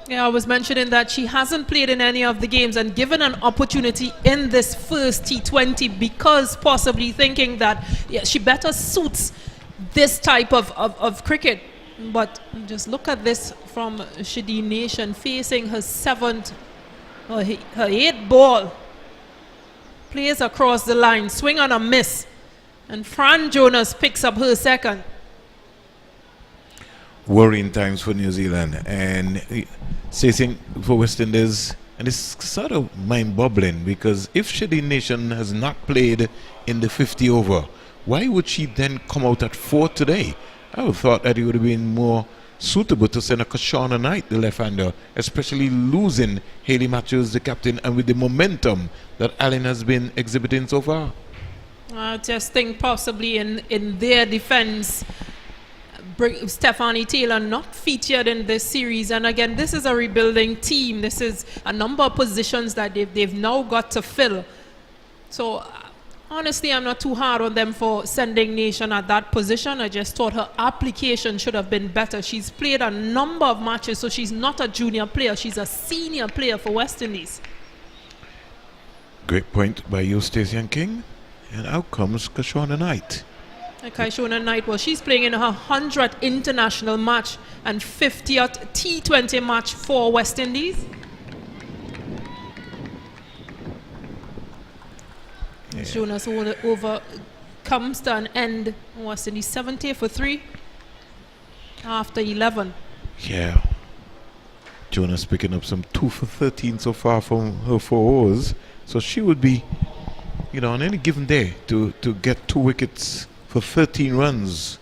Yeah, I was mentioning that she hasn't played in any of the games and given an opportunity in this first T20, because possibly thinking that she better suits this type of cricket. But just look at this from Shady Nation facing her her 8th ball. Plays across the line, swing on a miss. And Fran Jonas picks up her second. Worrying times for New Zealand, and chasing for West Indies, and it's sort of mind-boggling, because if Shady Nation has not played in the 50 over, why would she then come out at 4 today? I would have thought that it would have been more suitable to send a Kashana Knight, the left-hander, especially losing Haley Matthews, the captain, and with the momentum that Allen has been exhibiting so far. I just think possibly in their defense, Stephanie Taylor not featured in this series, and again, this is a rebuilding team. This is a number of positions that they've now got to fill. So Honestly, I'm not too hard on them for sending Nation at that position. I just thought her application should have been better. She's played a number of matches, so she's not a junior player. She's a senior player for West Indies. Great point by you, Stacey and King. And out comes Kashona Knight. Kaishona Knight, well, she's playing in her 100th international match and 50th T20 match for West Indies. Yeah. Jonas over comes to an end. West Indies 70 for 3 after 11. Yeah. Jonas picking up some 2 for 13 so far from her 4 overs. So she would be, on any given day to get 2 wickets for 13 runs.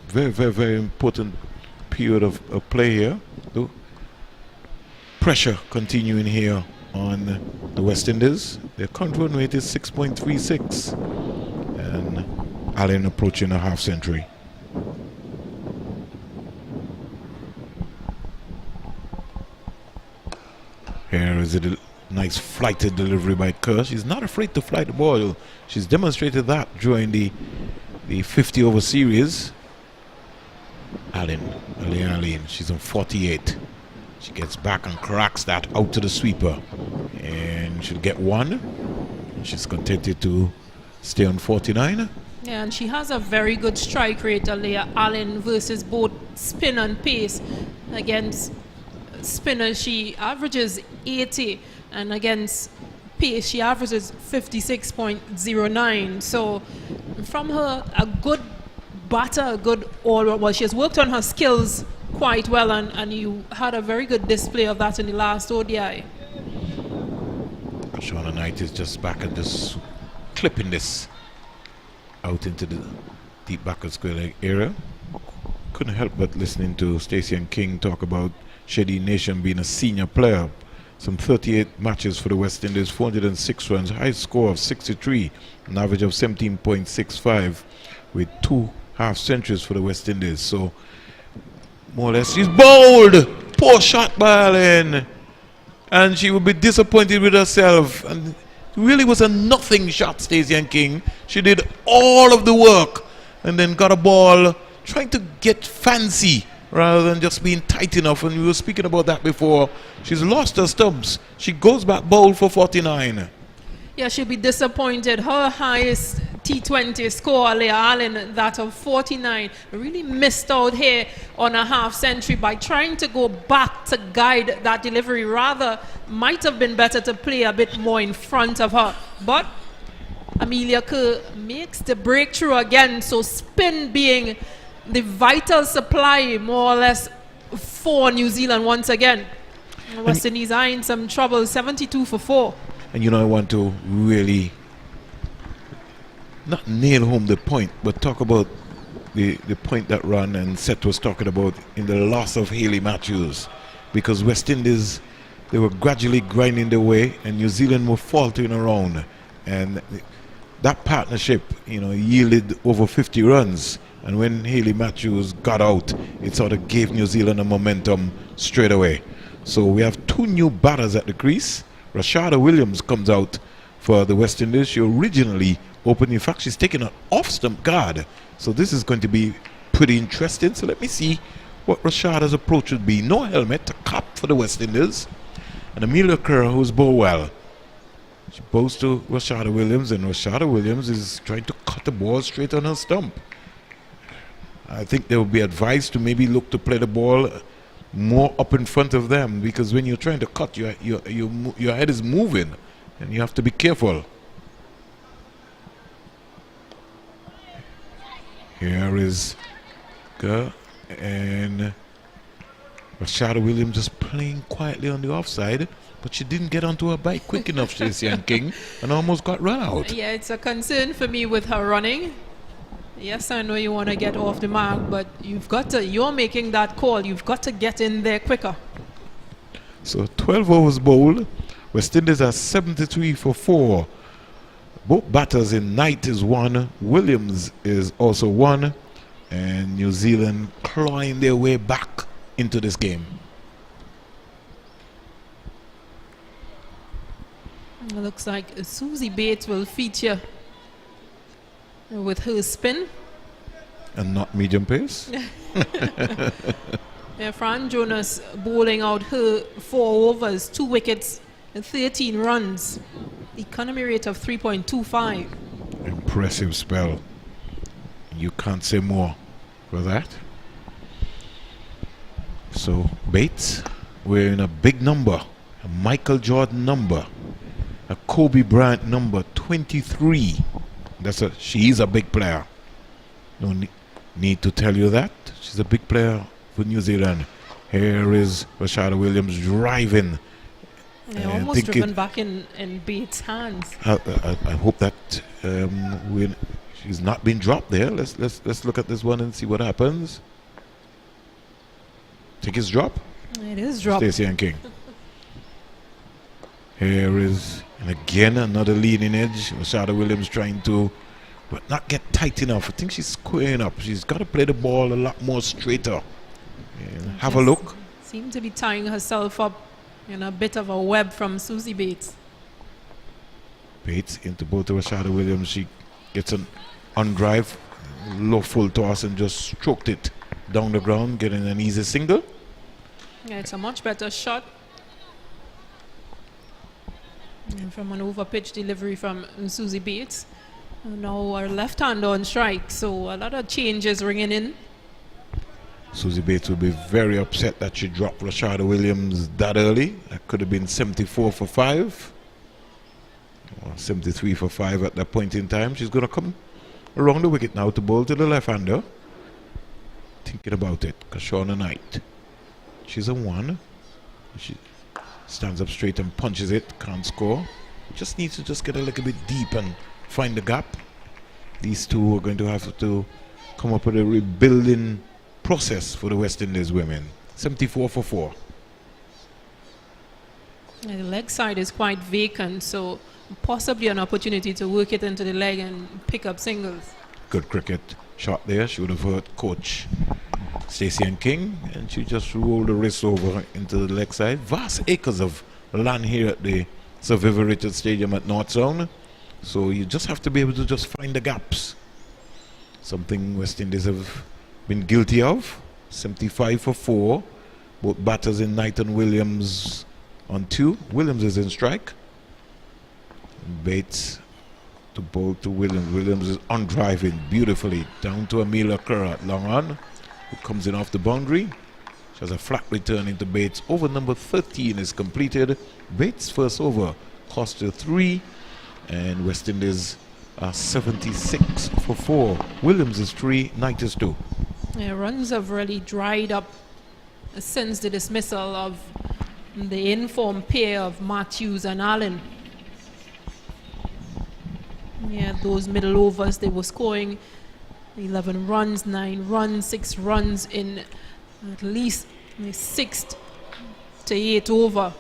Very, very, very important period of play here. The pressure continuing here on the West Indies. Their current run rate is 6.36. And Allen approaching a half century. Here is a nice flighted delivery by Kerr. She's not afraid to fly the ball. She's demonstrated that during the 50 over series. Allen, she's on 48. She gets back and cracks that out to the sweeper. And she'll get 1. And she's contented to stay on 49. Yeah, and she has a very good strike rate, Leah Allen, versus both spin and pace. Against spinner, she averages 80. And against pace, she averages 56.09. So from her, a good batter, a good all-round. Well, she has worked on her skills quite well, and you had a very good display of that in the last ODI. Shauna Knight is just back and just clipping this out into the deep back of square leg area. Couldn't help but listening to Stacey and King talk about Shady Nation being a senior player. Some 38 matches for the West Indies, 406 runs, high score of 63, an average of 17.65 with 2 half centuries for the West Indies. So more or less she's bowled. Poor shot by Allen. And she would be disappointed with herself. And it really was a nothing shot, Stacey and King. She did all of the work and then got a ball trying to get fancy rather than just being tight enough. And we were speaking about that before. She's lost her stumps. She goes back bowl for 49. Yeah, she'll be disappointed. Her highest T20 score, Leah Allen, that of 49, really missed out here on a half century by trying to go back to guide that delivery. Rather, might have been better to play a bit more in front of her. But Amelia Kerr makes the breakthrough again. So spin being the vital supply, more or less, for New Zealand once again. West Indies are in some trouble, 72 for 4. And I want to really not nail home the point, but talk about the point that Ron and Seth was talking about in the loss of Hayley Matthews. Because West Indies, they were gradually grinding their way and New Zealand were faltering around. And that partnership, yielded over 50 runs. And when Hayley Matthews got out, it sort of gave New Zealand a momentum straight away. So we have 2 new batters at the crease. Rashada Williams comes out for the West Indies. She originally opened. In fact, she's taken an off-stump guard. So this is going to be pretty interesting. So let me see what Rashada's approach would be. No helmet, a cap for the West Indies. And Amelia Kerr, who's bowled well. She bows to Rashada Williams, and Rashada Williams is trying to cut the ball straight on her stump. I think they would be advised to maybe look to play the ball more up in front of them, because when you're trying to cut, your head is moving and you have to be careful. Here is Kerr, and Rashada Williams just playing quietly on the offside, but she didn't get onto her bike quick enough, Stacey and King, and almost got run out. Yeah, it's a concern for me with her running. Yes, I know you want to get off the mark, but you're making that call. You've got to get in there quicker. So 12 overs bowled. West Indies are 73 for 4. Both batters in Knight is 1. Williams is also 1. And New Zealand clawing their way back into this game. It looks like Susie Bates will feature with her spin. And not medium pace. Yeah, Fran Jonas bowling out her 4 overs, 2 wickets, and 13 runs. Economy rate of 3.25. Impressive spell. You can't say more for that. So Bates, we're in a big number, a Michael Jordan number, a Kobe Bryant number 23. She's a big player. No need to tell you that. She's a big player for New Zealand. Here is Rashada Williams driving. Yeah, almost driven back in Bates' hands. I hope that she's not been dropped there. Let's look at this one and see what happens. Think it's drop? It is drop. Stacey and King. Here is, and again another leading edge. Rashada Williams trying to, but not get tight enough. I think she's squaring up. She's got to play the ball a lot more straighter. Yeah, have a look. Seemed to be tying herself up in a bit of a web from Susie Bates. Bates into both of Rashada Williams. She gets an on drive, low full toss, and just stroked it down the ground, getting an easy single. Yeah, it's a much better shot. And from an over pitch delivery from Susie Bates. And now our left hand on strike, so a lot of changes ringing in. Susie Bates will be very upset that she dropped Rashada Williams that early. That could have been 74 for 5. Or 73 for 5 at that point in time. She's going to come around the wicket now to bowl to the left-hander. Thinking about it, Kashona Knight. She's a 1. She stands up straight and punches it. Can't score. Just needs to just get a little bit deep and find the gap. These two are going to have to come up with a rebuilding process for the West Indies women. 74 for 4. Yeah, the leg side is quite vacant, so possibly an opportunity to work it into the leg and pick up singles. Good cricket shot there. She would have hurt coach Stacey and King, and she just rolled the wrist over into the leg side. Vast acres of land here at the Sir Vivian Richards Stadium at North Zone, so you just have to be able to just find the gaps. Something West Indies have been guilty of. 75 for 4. Both batters in Knight and Williams on 2. Williams is in strike. Bates to bowl to Williams. Williams is on driving beautifully down to Amelia Kerr at long on, who comes in off the boundary. She has a flat return into Bates. Over number 13 is completed. Bates' first over cost her 3, and West Indies are 76 for 4. Williams is 3, Knight is 2. Yeah, runs have really dried up since the dismissal of the informed pair of Matthews and Allen. Yeah, those middle overs, they were scoring 11 runs, 9 runs, 6 runs in at least the 6th to 8th over.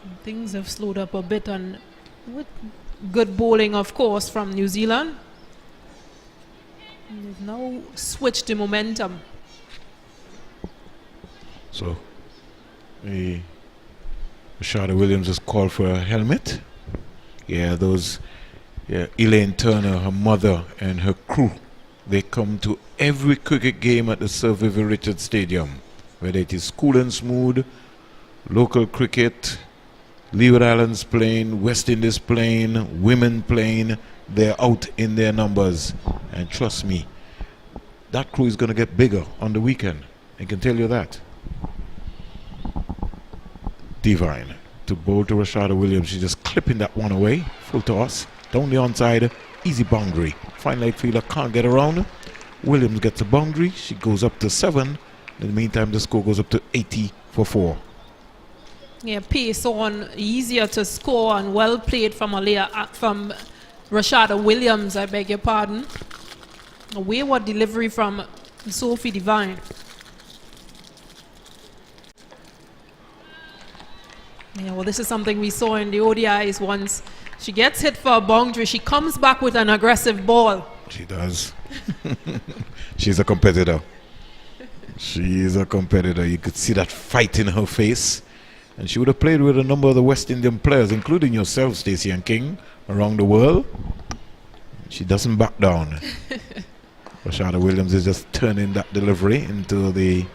And things have slowed up a bit, and with good bowling, of course, from New Zealand. And they've now switched the momentum. So, Rashada Williams has called for a helmet. Yeah, Elaine Turner, her mother, and her crew, they come to every cricket game at the Sir Vivian Richards Stadium, whether it is Cool and Smooth, local cricket, Leeward Islands playing, West Indies playing, women playing. They're out in their numbers, and trust me, that crew is going to get bigger on the weekend. I can tell you that. Divine to bowl to Rashada Williams. She's just clipping that one away. Full toss down the onside, easy boundary. Fine leg fielder can't get around. Williams gets a boundary. She goes up to 7. In the meantime, the score goes up to 80 for 4. Yeah, pace on, easier to score, and well played from from Rashada Williams, I beg your pardon. A wayward delivery from Sophie Divine. Yeah, well, this is something we saw in the ODIs once. She gets hit for a boundary. She comes back with an aggressive ball. She does. She's a competitor. She is a competitor. You could see that fight in her face. And she would have played with a number of the West Indian players, including yourself, Stacey and King, around the world. She doesn't back down. Rashada Williams is just turning that delivery into the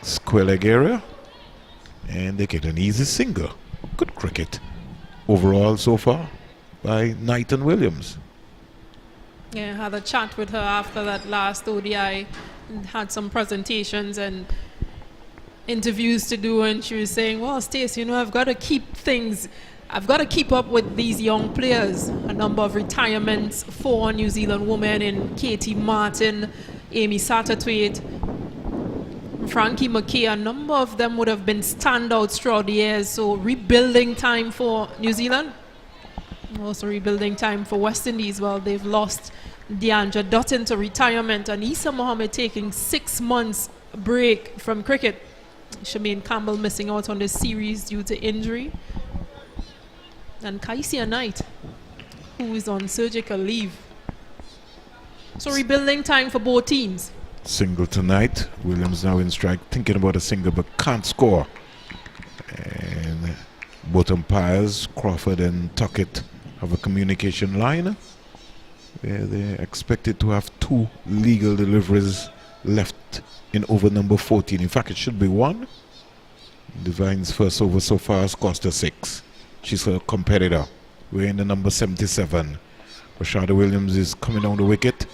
square leg area. And they get an easy single. Good cricket overall so far by Knight and Williams. Yeah, I had a chat with her after that last ODI. Had some presentations and interviews to do, and she was saying, well, Stacey, I've got to keep up with these young players. A number of retirements, 4 New Zealand women in Katie Martin, Amy Satterthwaite, Frankie McKay. A number of them would have been standouts throughout the years. So rebuilding time for New Zealand, also rebuilding time for West Indies. Well, they've lost Deandra Dutton to retirement, and Isa Mohammed taking 6 months break from cricket. Shemaine Campbell missing out on this series due to injury. And Kaisia Knight, who is on surgical leave. So rebuilding time for both teams. Single tonight. Williams now in strike, thinking about a single but can't score. And both umpires, Crawford and Tuckett, have a communication line where they're expected to have 2 legal deliveries left in over number 14. In fact, it should be 1. Divine's first over so far has cost her 6. She's a competitor. We're in the number 77. Rashada Williams is coming down the wicket,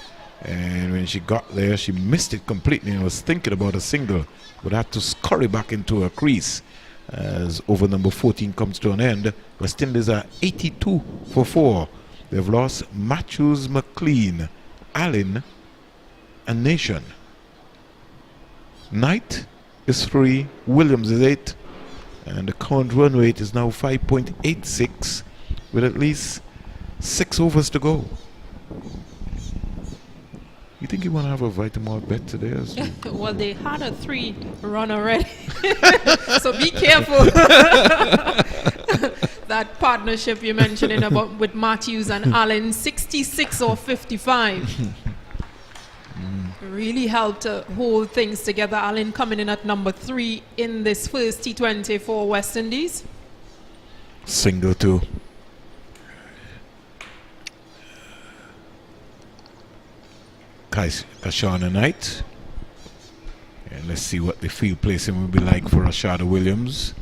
and when she got there, she missed it completely and was thinking about a single, but had to scurry back into her crease as over number 14 comes to an end. West Indies are 82 for 4. They've lost Matthews, McLean, Allen, and Nation. Knight is 3, Williams is 8, and the current run rate is now 5.86 with at least 6 overs to go. You think you want to have a Vitamalt bet today? Well, they had a 3 run already, so be careful. That partnership you're mentioning about with Matthews and Allen, 66 or 55. Really helped to hold things together. Allen coming in at number 3 in this first T20 for West Indies. Single 2. Kashana Knight. And let's see what the field placing will be like for Rashada Williams,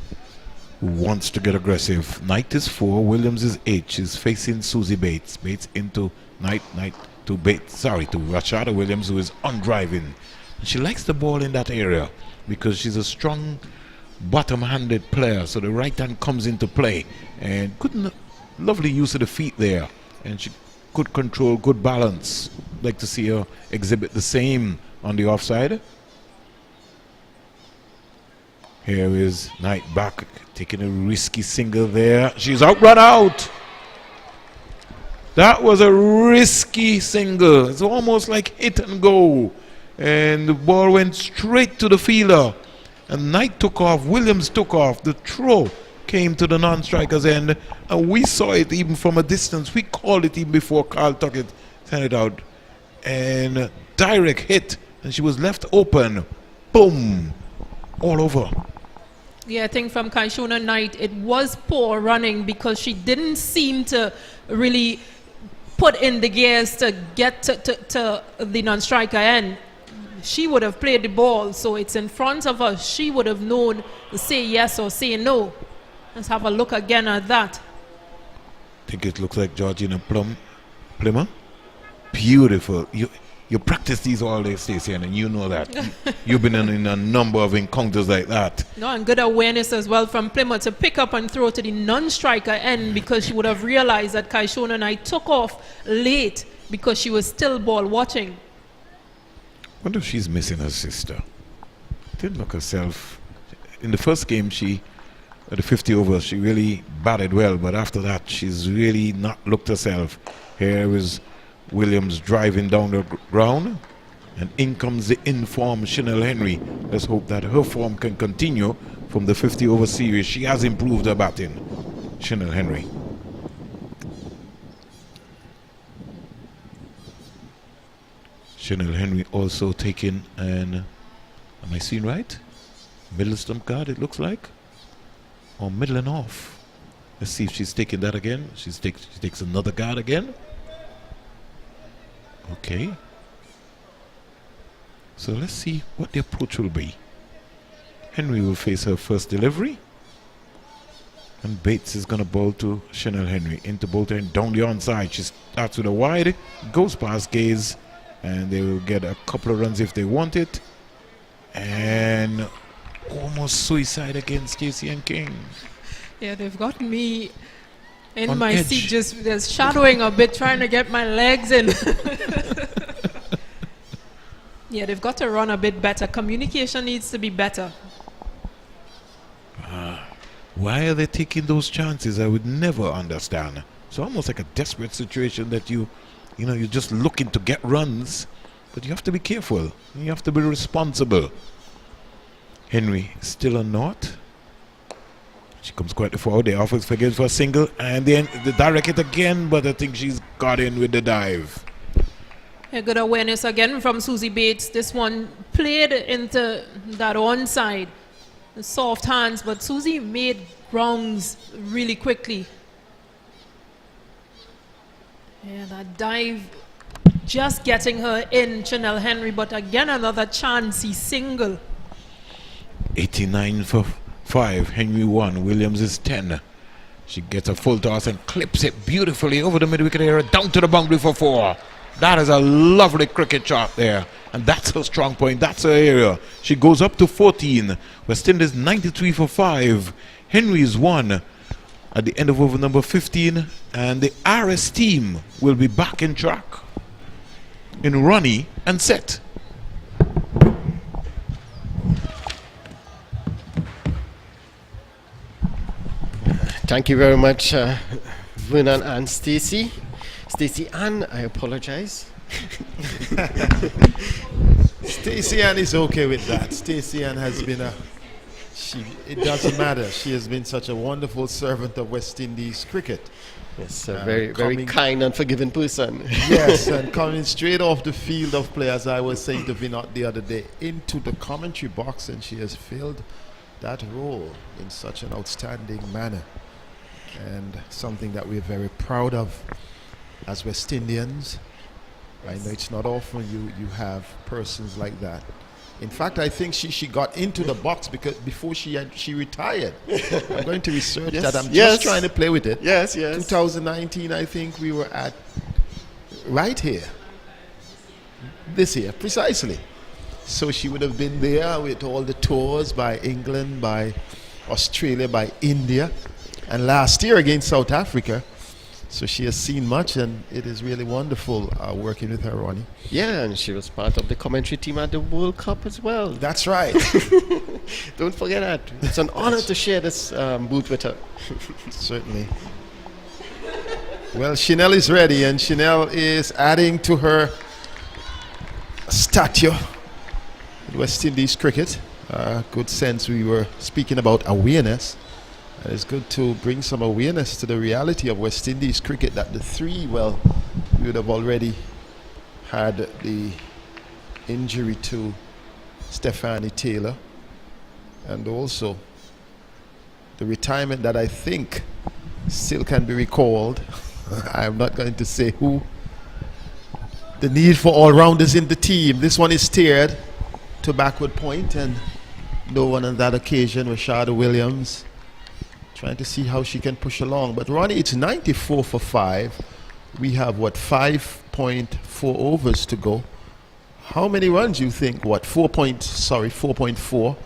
who wants to get aggressive. Knight is 4, Williams is 8. She's facing Susie Bates. Bates into Knight, Knight to Bates, to Rashada Williams, who is on driving. And she likes the ball in that area because she's a strong bottom-handed player, so the right hand comes into play. And lovely use of the feet there. And she could control, good balance. Like to see her exhibit the same on the offside. Here is Knight back, taking a risky single there. She's run out. That was a risky single. It's almost like hit and go. And the ball went straight to the fielder. And Knight took off, Williams took off. The throw came to the non-striker's end. And we saw it even from a distance. We called it even before Carl Tuckett sent it out. And direct hit. And she was left open. Boom. All over. Yeah, I think from Kaishona Knight, it was poor running because she didn't seem to really put in the gears to get to the non-striker end. She would have played the ball, so it's in front of her. She would have known to say yes or say no. Let's have a look again at that. I think it looks like Georgina Plummer. Beautiful. You practice these all day, Stacey, and you know that. You've been in a number of encounters like that. No, and good awareness as well from Plymouth to pick up and throw to the non-striker end, because she would have realized that Kaishona and I took off late because she was still ball watching. I wonder if she's missing her sister. Didn't look herself. In the first game, at the 50 overs, she really batted well, but after that, she's really not looked herself. Here is Williams driving down the ground, and in comes the informed Chanel Henry. Let's hope that her form can continue from the 50 over series. She has improved her batting, Chanel Henry. Chanel Henry also taking an, am I seeing right? Middle stump card, it looks like. or middling off. Let's see if she's taking that again. She takes another guard again. Okay. So let's see what the approach will be. Henry will face her first delivery. And Bates is going to bowl to Chanel Henry. Into Bolter and down the onside. She starts with a wide, goes past Gaze, and they will get a couple of runs if they want it. And almost suicide against Stacey and King. Yeah, they've got me in On my edge. seat, just shadowing a bit, trying to get my legs in. Yeah, they've got to run a bit better. Communication needs to be better. Why are they taking those chances? I would never understand. It's almost like a desperate situation that you're just looking to get runs, but you have to be careful. You have to be responsible. Henry still a naught. She comes quite forward. They offers forgives for a single, and then the direct it again, but I think she's got in with the dive. A good awareness again from Susie Bates. This one played into that onside. Soft hands, but Susie made grounds really quickly. Yeah, that dive just getting her in, Chanel Henry, but again another chancey single. 89 for 5. Henry 1. Williams is 10. She gets a full toss and clips it beautifully over the mid-wicket area down to the boundary for 4. That is a lovely cricket shot there. And that's her strong point. That's her area. She goes up to 14. West Indies 93 for 5. Henry is 1 at the end of over number 15. And the RS team will be back in track in Ronnie and set. Thank you very much, Vernon and Stacey. Stacey Ann, I apologize. Stacey Ann is okay with that. Stacey Ann has been it doesn't matter. She has been such a wonderful servant of West Indies cricket. Yes, a very kind and forgiving person. Yes, and coming straight off the field of play, as I was saying to Vinod the other day, into the commentary box, and she has filled that role in such an outstanding manner. And something that we're very proud of as West Indians. I know it's not often you have persons like that. In fact, I think she got into the box because before she retired. I'm going to research that. I'm just trying to play with it. Yes. 2019, I think we were at right here. This year, precisely. So she would have been there with all the tours by England, by Australia, by India, and last year against South Africa. So she has seen much, and it is really wonderful working with her, Ronnie. Yeah, and she was part of the commentary team at the World Cup as well. That's right. Don't forget that. It's an honor to share this booth with her. Certainly. Well, Chanel is ready, and Chanel is adding to her stature in West Indies cricket. Good sense. We were speaking about awareness. It's good to bring some awareness to the reality of West Indies cricket, that the three, well, we would have already had the injury to Stephanie Taylor, and also the retirement that I think still can be recalled. I'm not going to say who. The need for all-rounders in the team. This one is steered to backward point, and no one on that occasion was Shada Williams. Trying to see how she can push along. But Ronnie, it's 94 for 5. We have, 5.4 overs to go. How many runs you think? 4.4.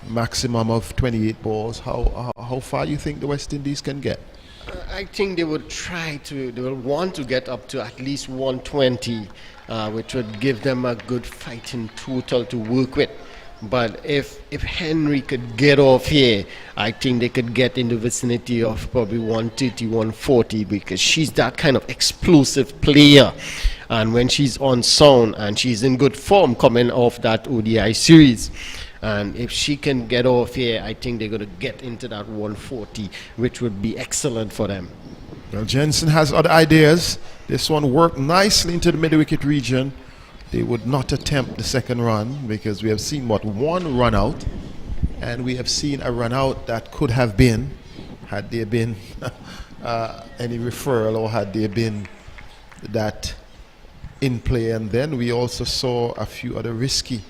Maximum of 28 balls. How far you think the West Indies can get? I think they will want to get up to at least 120, which would give them a good fighting total to work with. But if Henry could get off here, I think they could get in the vicinity of probably 130, 140, because she's that kind of explosive player. And when she's on sound and she's in good form coming off that ODI series, and if she can get off here, I think they're going to get into that 140, which would be excellent for them. Well, Jensen has other ideas. This one worked nicely into the mid-wicket region. They would not attempt the second run because we have seen one run out, and we have seen a run out that could have been, had there been any referral, or had there been that in play. And then we also saw a few other risky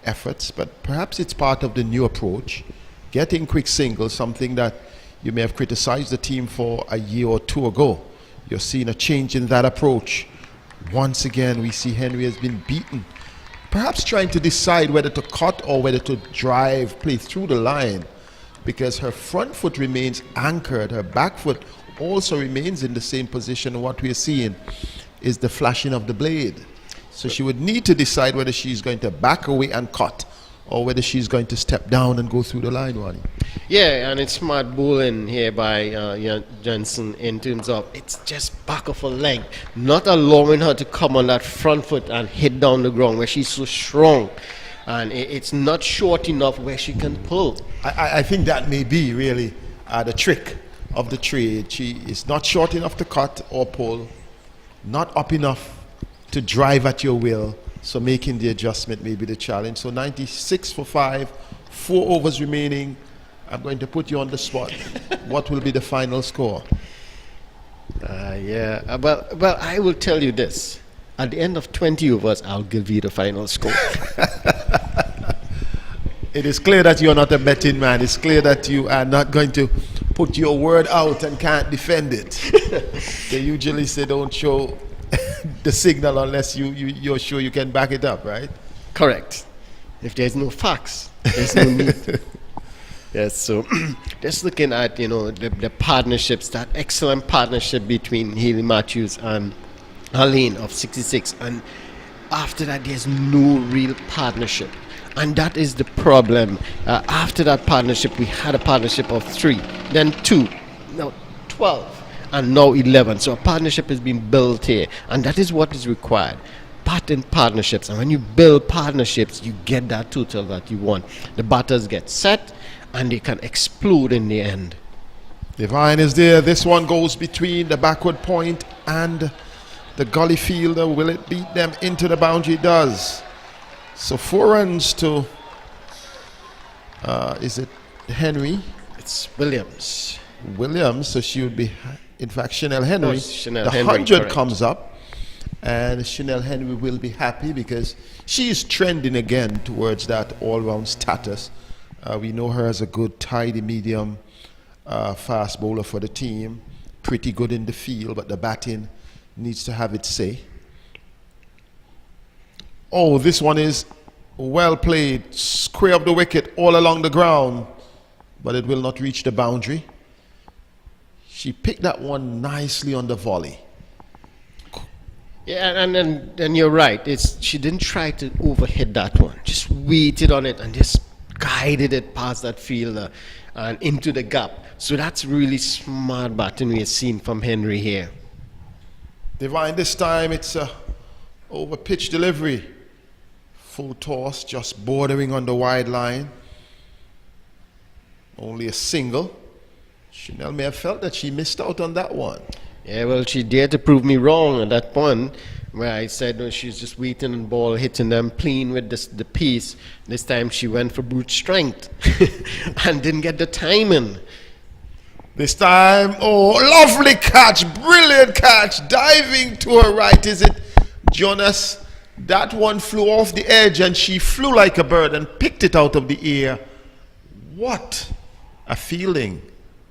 efforts, but perhaps it's part of the new approach, getting quick singles, something that you may have criticized the team for a year or two ago. You're seeing a change in that approach. Once again, we see Henry has been beaten, perhaps trying to decide whether to cut or whether to drive, play through the line, because her front foot remains anchored, her back foot also remains in the same position. What we're seeing is the flashing of the blade. So she would need to decide whether she's going to back away and cut, or whether she's going to step down and go through the line, Ronnie. Yeah, and it's smart bowling here by Jensen in terms of it's just back of her leg, not allowing her to come on that front foot and hit down the ground where she's so strong. And it's not short enough where she can pull. I think that may be really the trick of the trade. She is not short enough to cut or pull, not up enough to drive at your will, so making the adjustment may be the challenge. So 96 for 5, 4 overs remaining. I'm going to put you on the spot. What will be the final score? Well, I will tell you this. At the end of 20 overs, I'll give you the final score. It is clear that you're not a betting man. It's clear that you are not going to put your word out and can't defend it. They usually say don't show the signal unless you're sure you can back it up, right? Correct. If there's no facts, there's no need. Yes, so just looking at, the partnerships, that excellent partnership between Haley Matthews and Aline of 66. And after that, there's no real partnership. And that is the problem. After that partnership, we had a partnership of 3, then 2, now 12. And now 11. So a partnership has been built here, and that is what is required. Batting partnerships, and when you build partnerships, you get that total that you want. The batters get set, and they can explode in the end. Divine is there. This one goes between the backward point and the gully fielder. Will it beat them into the boundary? It does. So 4 runs to is it Henry? It's Williams. So she would be, in fact, Chanel Henry. Oh, Chanel the Henry, 100 correct. comes up, and Chanel Henry will be happy because she is trending again towards that all-round status. We know her as a good, tidy, medium, fast bowler for the team. Pretty good in the field, but the batting needs to have its say. Oh, this one is well played. Square of the wicket all along the ground, but it will not reach the boundary. She picked that one nicely on the volley. Yeah, and you're right. She didn't try to overhit that one. Just waited on it and just guided it past that fielder and into the gap. So that's really smart batting we have seen from Henry here. Divine, this time it's a over pitch delivery. Full toss, just bordering on the wide line. Only a single. Chanel may have felt that she missed out on that one. Yeah, well, she dared to prove me wrong at that point where I said no, she's just waiting on ball, hitting them, playing with the piece. This time she went for brute strength and didn't get the timing. This time, oh, lovely catch, brilliant catch, diving to her right. Is it Jonas? That one flew off the edge and she flew like a bird and picked it out of the air. What a feeling,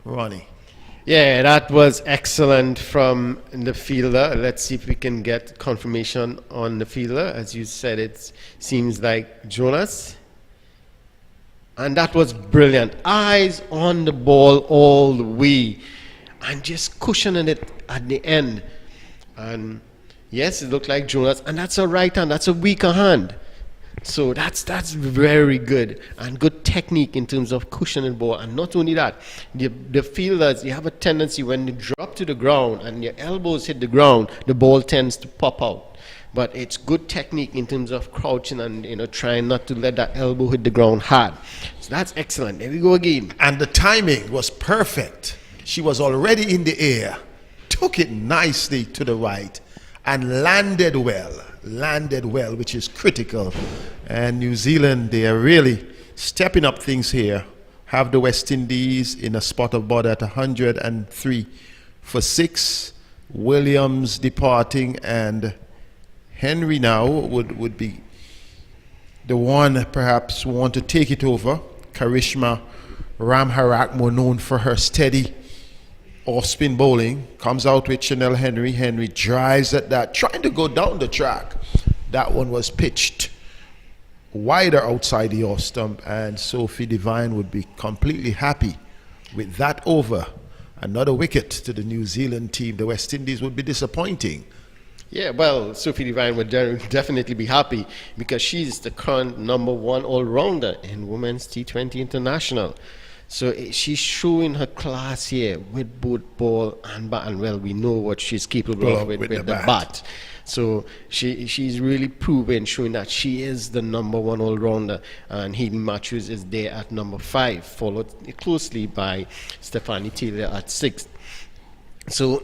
Ronnie. Yeah, that was excellent from the fielder. Let's see if we can get confirmation on the fielder. As you said, it seems like Jonas. And that was brilliant. Eyes on the ball all the way. And just cushioning it at the end. And yes, it looked like Jonas. And that's a right hand. That's a weaker hand. So that's very good. And good technique in terms of cushioning the ball. And not only that, the fielders, you have a tendency when you drop to the ground and your elbows hit the ground, the ball tends to pop out. But it's good technique in terms of crouching and trying not to let that elbow hit the ground hard. So that's excellent. There we go again. And the timing was perfect. She was already in the air, took it nicely to the right, and landed well, which is critical. And New Zealand, they are really stepping up things here. Have the West Indies in a spot of bother at 103 for 6. Williams departing, and Henry now would be the one perhaps want to take it over. Karishma Ramharak, more known for her steady off-spin bowling, comes out with Chanel Henry. Henry drives at that, trying to go down the track. That one was pitched wider outside the off stump, and Sophie Devine would be completely happy with that over. Another wicket to the New Zealand team. The West Indies would be disappointing. Yeah, well, Sophie Devine would definitely be happy because she's the current #1 all-rounder in Women's T20 International. So she's showing her class here with both ball and bat, and well, we know what she's capable of with the bat. So she's really proven, showing that she is the #1 all-rounder, and Hayden Matthews is there at #5, followed closely by Stephanie Taylor at 6. So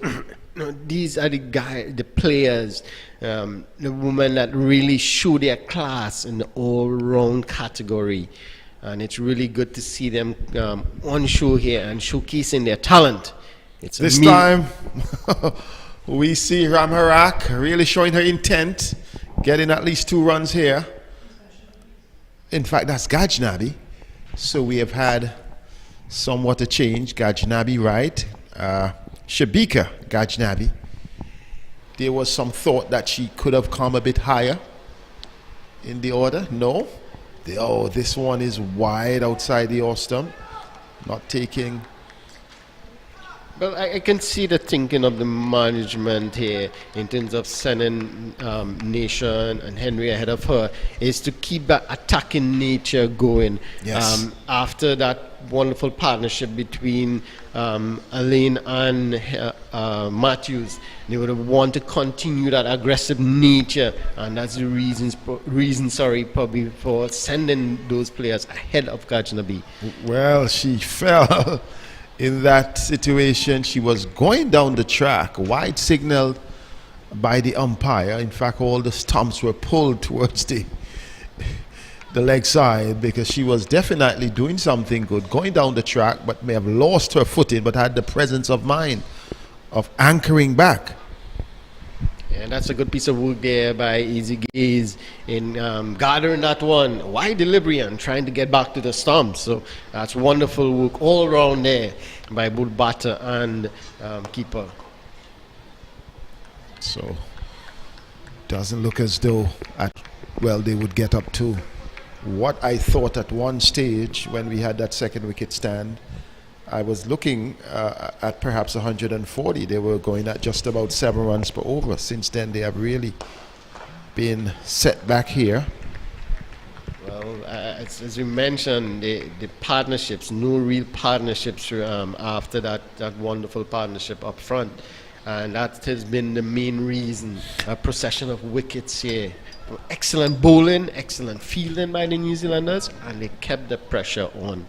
these are the players, the women that really show their class in the all-round category. And it's really good to see them on show here and showcasing their talent. It's this time, we see Ramharak really showing her intent, getting at least 2 runs here. In fact, that's Gajnabi. So we have had somewhat a change. Gajnabi right. Shabika Gajnabi. There was some thought that she could have come a bit higher in the order. No. Oh, this one is wide outside the off stump. Not taking. Well, I can see the thinking of the management here in terms of sending Nation and Henry ahead of her is to keep that attacking nature going. Yes. After that wonderful partnership between Elaine and Matthews, they would want to continue that aggressive nature, and that's the reason probably for sending those players ahead of Gajnabi. Well, she fell in that situation. She was going down the track, wide signaled by the umpire. In fact, all the stumps were pulled towards the leg side because she was definitely doing something good, going down the track, but may have lost her footing, but had the presence of mind of anchoring back. And that's a good piece of work there by Easy Gaze in gathering that one wide delivery and trying to get back to the stump. So that's wonderful work all around there by both batter and keeper. So doesn't look as though they would get up to what I thought at one stage when we had that second wicket stand. I was looking at perhaps 140. They were going at just about 7 runs per over. Since then, they have really been set back here. Well, as you mentioned, the partnerships, no real partnerships after that wonderful partnership up front. And that has been the main reason, a procession of wickets here. Excellent bowling, excellent fielding by the New Zealanders, and they kept the pressure on.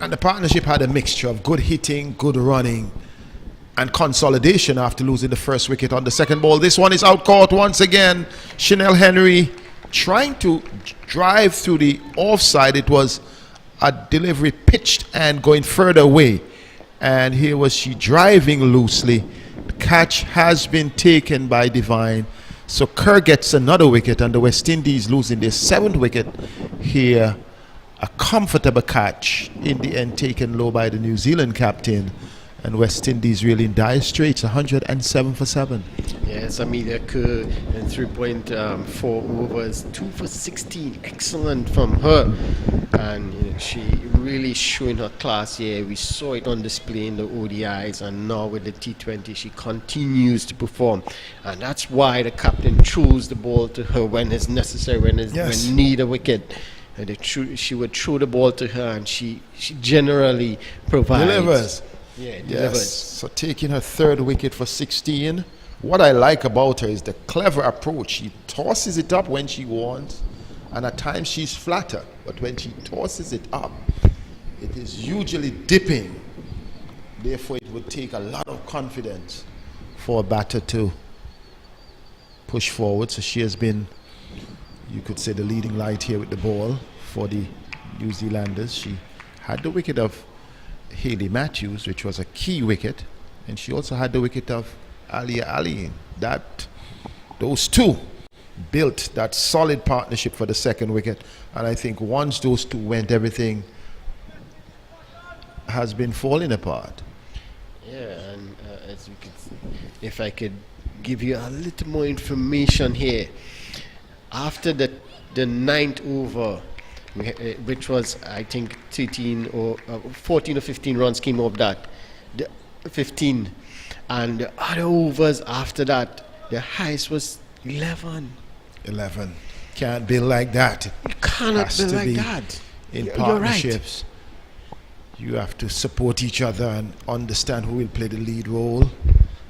And the partnership had a mixture of good hitting, good running, and consolidation after losing the first wicket on the second ball. This one is out caught once again. Chanel Henry trying to drive through the offside. It was a delivery pitched and going further away. And here was she driving loosely. The catch has been taken by Devine. So Kerr gets another wicket, and the West Indies losing their 7th wicket here. A comfortable catch in the end, taken low by the New Zealand captain, and West Indies really in dire straits. 107 for 7. Yes, Amelia Kerr in 3.4 overs, 2 for 16. Excellent from her, and she really showing her class here. We saw it on display in the ODIs, and now with the T20 she continues to perform, and that's why the captain throws the ball to her when it's necessary, when need a wicket. She would throw the ball to her, and she generally provides. Delivers. Yeah, delivers. Yes. So taking her 3rd wicket for 16. What I like about her is the clever approach. She tosses it up when she wants, and at times she's flatter. But when she tosses it up, it is usually dipping. Therefore, it would take a lot of confidence for a batter to push forward. So she has been, you could say, the leading light here with the ball for the New Zealanders. She had the wicket of Hayley Matthews, which was a key wicket, and she also had the wicket of Alia Ali. Those two built that solid partnership for the second wicket, and I think once those two went, everything has been falling apart. Yeah, and as we could see, if I could give you a little more information here, after the ninth over, which was I think 13 or 14 or 15 runs came off that, the 15, and the other overs after that, the highest was 11. 11. Can't build like that. You cannot Has build to like be that. In You're partnerships, you have to support each other and understand who will play the lead role,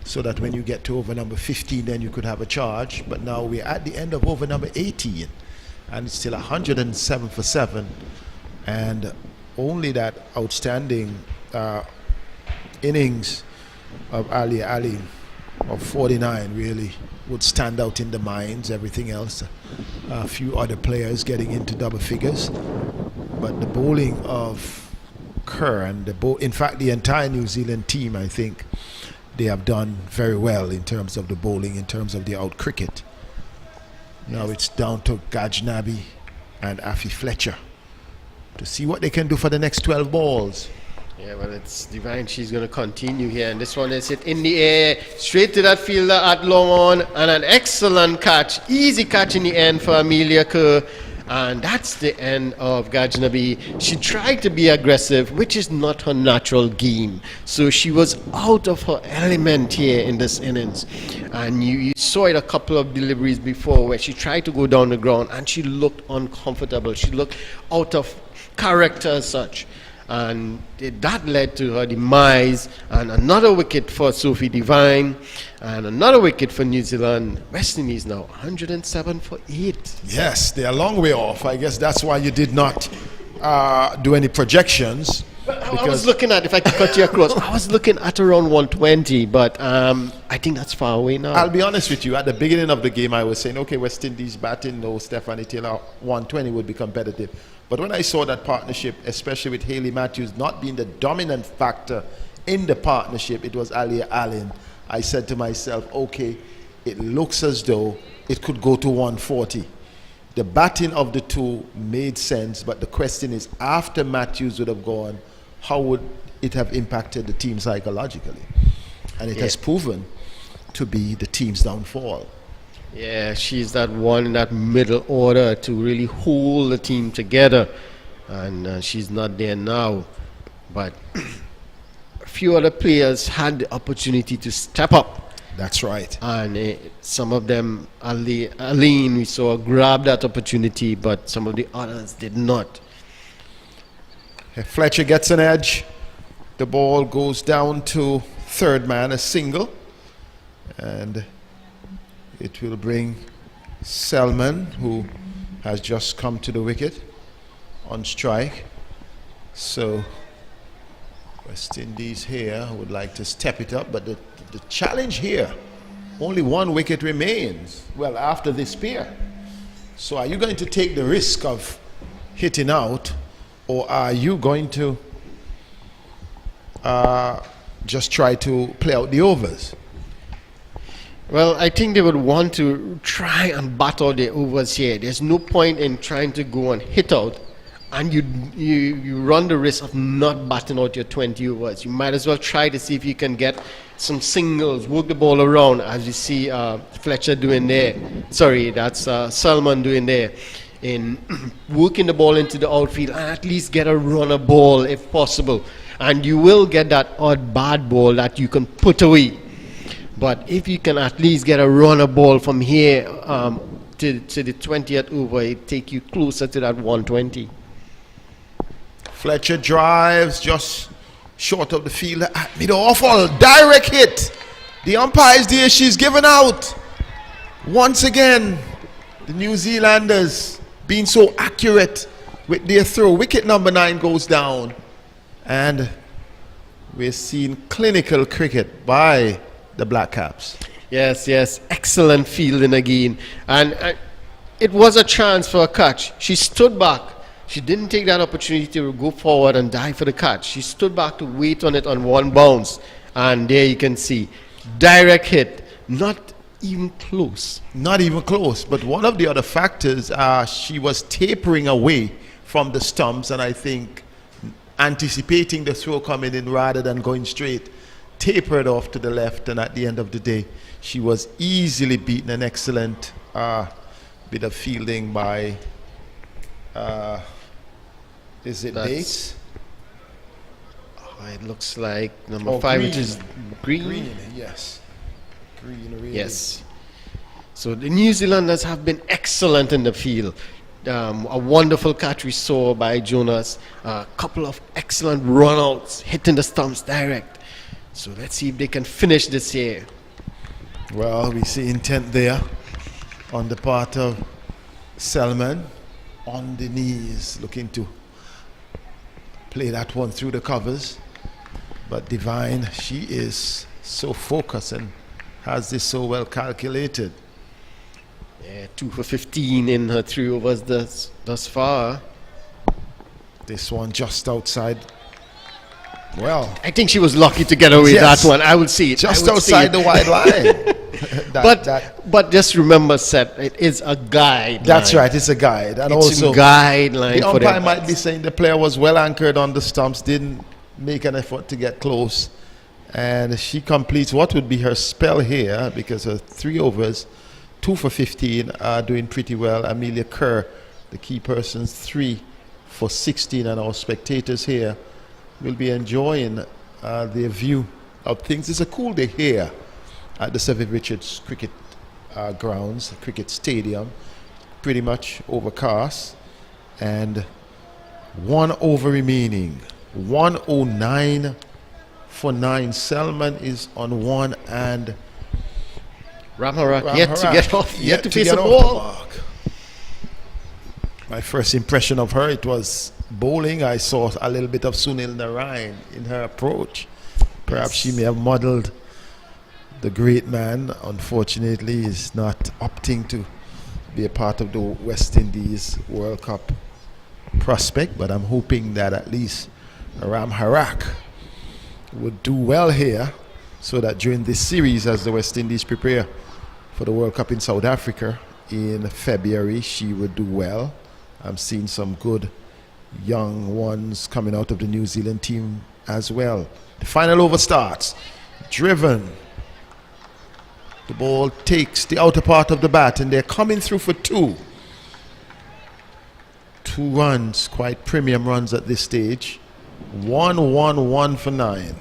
so that when you get to over number 15, then you could have a charge. But now we're at the end of over number 18, and it's still 107 for 7, and only that outstanding innings of Ali of 49 really would stand out in the minds. Everything else, a few other players getting into double figures, but the bowling of Kerr and in fact the entire New Zealand team, I think they have done very well in terms of the bowling, in terms of the out cricket. Now it's down to Gajnabi and Afi Fletcher to see what they can do for the next 12 balls. Yeah, well, it's Divine. She's going to continue here. And this one is hit in the air, straight to that fielder at long on. And an excellent catch. Easy catch in the end for Amelia Kerr. And that's the end of Gajnabi. She tried to be aggressive, which is not her natural game. So she was out of her element here in this innings. And you saw it a couple of deliveries before where she tried to go down the ground and she looked uncomfortable. She looked out of character as such. And that led to her demise, and another wicket for Sophie Devine, and another wicket for New Zealand. West Indies now 107 for 8. Yes, they're a long way off. I guess that's why you did not do any projections. I was looking at, if I could cut you across, I was looking at around 120, but I think that's far away now. I'll be honest with you, at the beginning of the game I was saying, okay, West Indies batting, no Stephanie Taylor, 120 would be competitive. But when I saw that partnership, especially with Hayley Matthews not being the dominant factor in the partnership, it was Alia Allen, I said to myself, okay, it looks as though it could go to 140. The batting of the two made sense, but the question is, after Matthews would have gone, how would it have impacted the team psychologically? And it has proven to be the team's downfall. Yeah, she's that one in that middle order to really hold the team together, and she's not there now. But a few other players had the opportunity to step up. That's right. And some of them, Aline, we saw grab that opportunity, but some of the others did not. Fletcher gets an edge. The ball goes down to third man, a single. And it will bring Selman, who has just come to the wicket, on strike. So West Indies here would like to step it up, but the challenge here, only one wicket remains, well, after this pair. So are you going to take the risk of hitting out, or are you going to just try to play out the overs? Well, I think they would want to try and battle the overs here. There's no point in trying to go and hit out, and you run the risk of not batting out your 20 overs. You might as well try to see if you can get some singles, work the ball around, as you see Fletcher doing there. Sorry, that's Salman doing there, in working the ball into the outfield and at least get a runner ball if possible. And you will get that odd bad ball that you can put away. But if you can at least get a runner ball from here to the 20th over, it take you closer to that 120. Fletcher drives just short of the field at mid-awful, direct hit. The umpire's there, she's given out. Once again, the New Zealanders being so accurate with their throw. Wicket number 9 goes down. And we're seeing clinical cricket by the Black Caps. Yes, excellent fielding again. And it was a chance for a catch. She stood back. she didn't take that opportunity to go forward and dive for the catch. She stood back to wait on it on one bounce. And there you can see, direct hit, not even close. Not even close. But one of the other factors, she was tapering away from the stumps, and I think anticipating the throw coming in rather than going straight, tapered off to the left, and at the end of the day, she was easily beaten. An excellent bit of fielding by, is it Bates? Oh, it looks like number 5, which is Green. Yes. Green, really. Yes. So the New Zealanders have been excellent in the field. A wonderful catch we saw by Jonas. A couple of excellent runouts, hitting the stumps direct. So let's see if they can finish this here. Well, we see intent there on the part of Selman, on the knees, looking to play that one through the covers. But Divine, she is so focused and has this so well calculated. Yeah, 2 for 15 in her 3 overs thus far. This one just outside. Well, I think she was lucky to get away yes, that one. I would see it. just outside the wide line. But just remember, Seth, it is a guide. That's right, it's a guide. And it's also a guideline the for umpire them. might be saying the player was well anchored on the stumps, didn't make an effort to get close. And she completes what would be her spell here, because her 3 overs, 2 for 15, are doing pretty well. Amelia Kerr, the key person's 3 for 16, and our spectators here will be enjoying their view of things. It's a cool day here at the St. Richards Cricket Grounds, Cricket Stadium. Pretty much overcast, and 1 over remaining. 109 for 9. Selman is on 1, and Ramharak yet to get off, yet to face get the off ball. the mark. My first impression of her, it was bowling. I saw a little bit of Sunil Narayan in her approach. Perhaps she may have modeled the great man. Unfortunately, is not opting to be a part of the West Indies World Cup prospect, but I'm hoping that at least Ramharak would do well here, so that during this series, as the West Indies prepare for the World Cup in South Africa in February, she would do well. I'm seeing some good young ones coming out of the New Zealand team as well. The final over starts. Driven. The ball takes the outer part of the bat, and they're coming through for 2. 2 runs, quite premium runs at this stage. 1-1-1 for 9.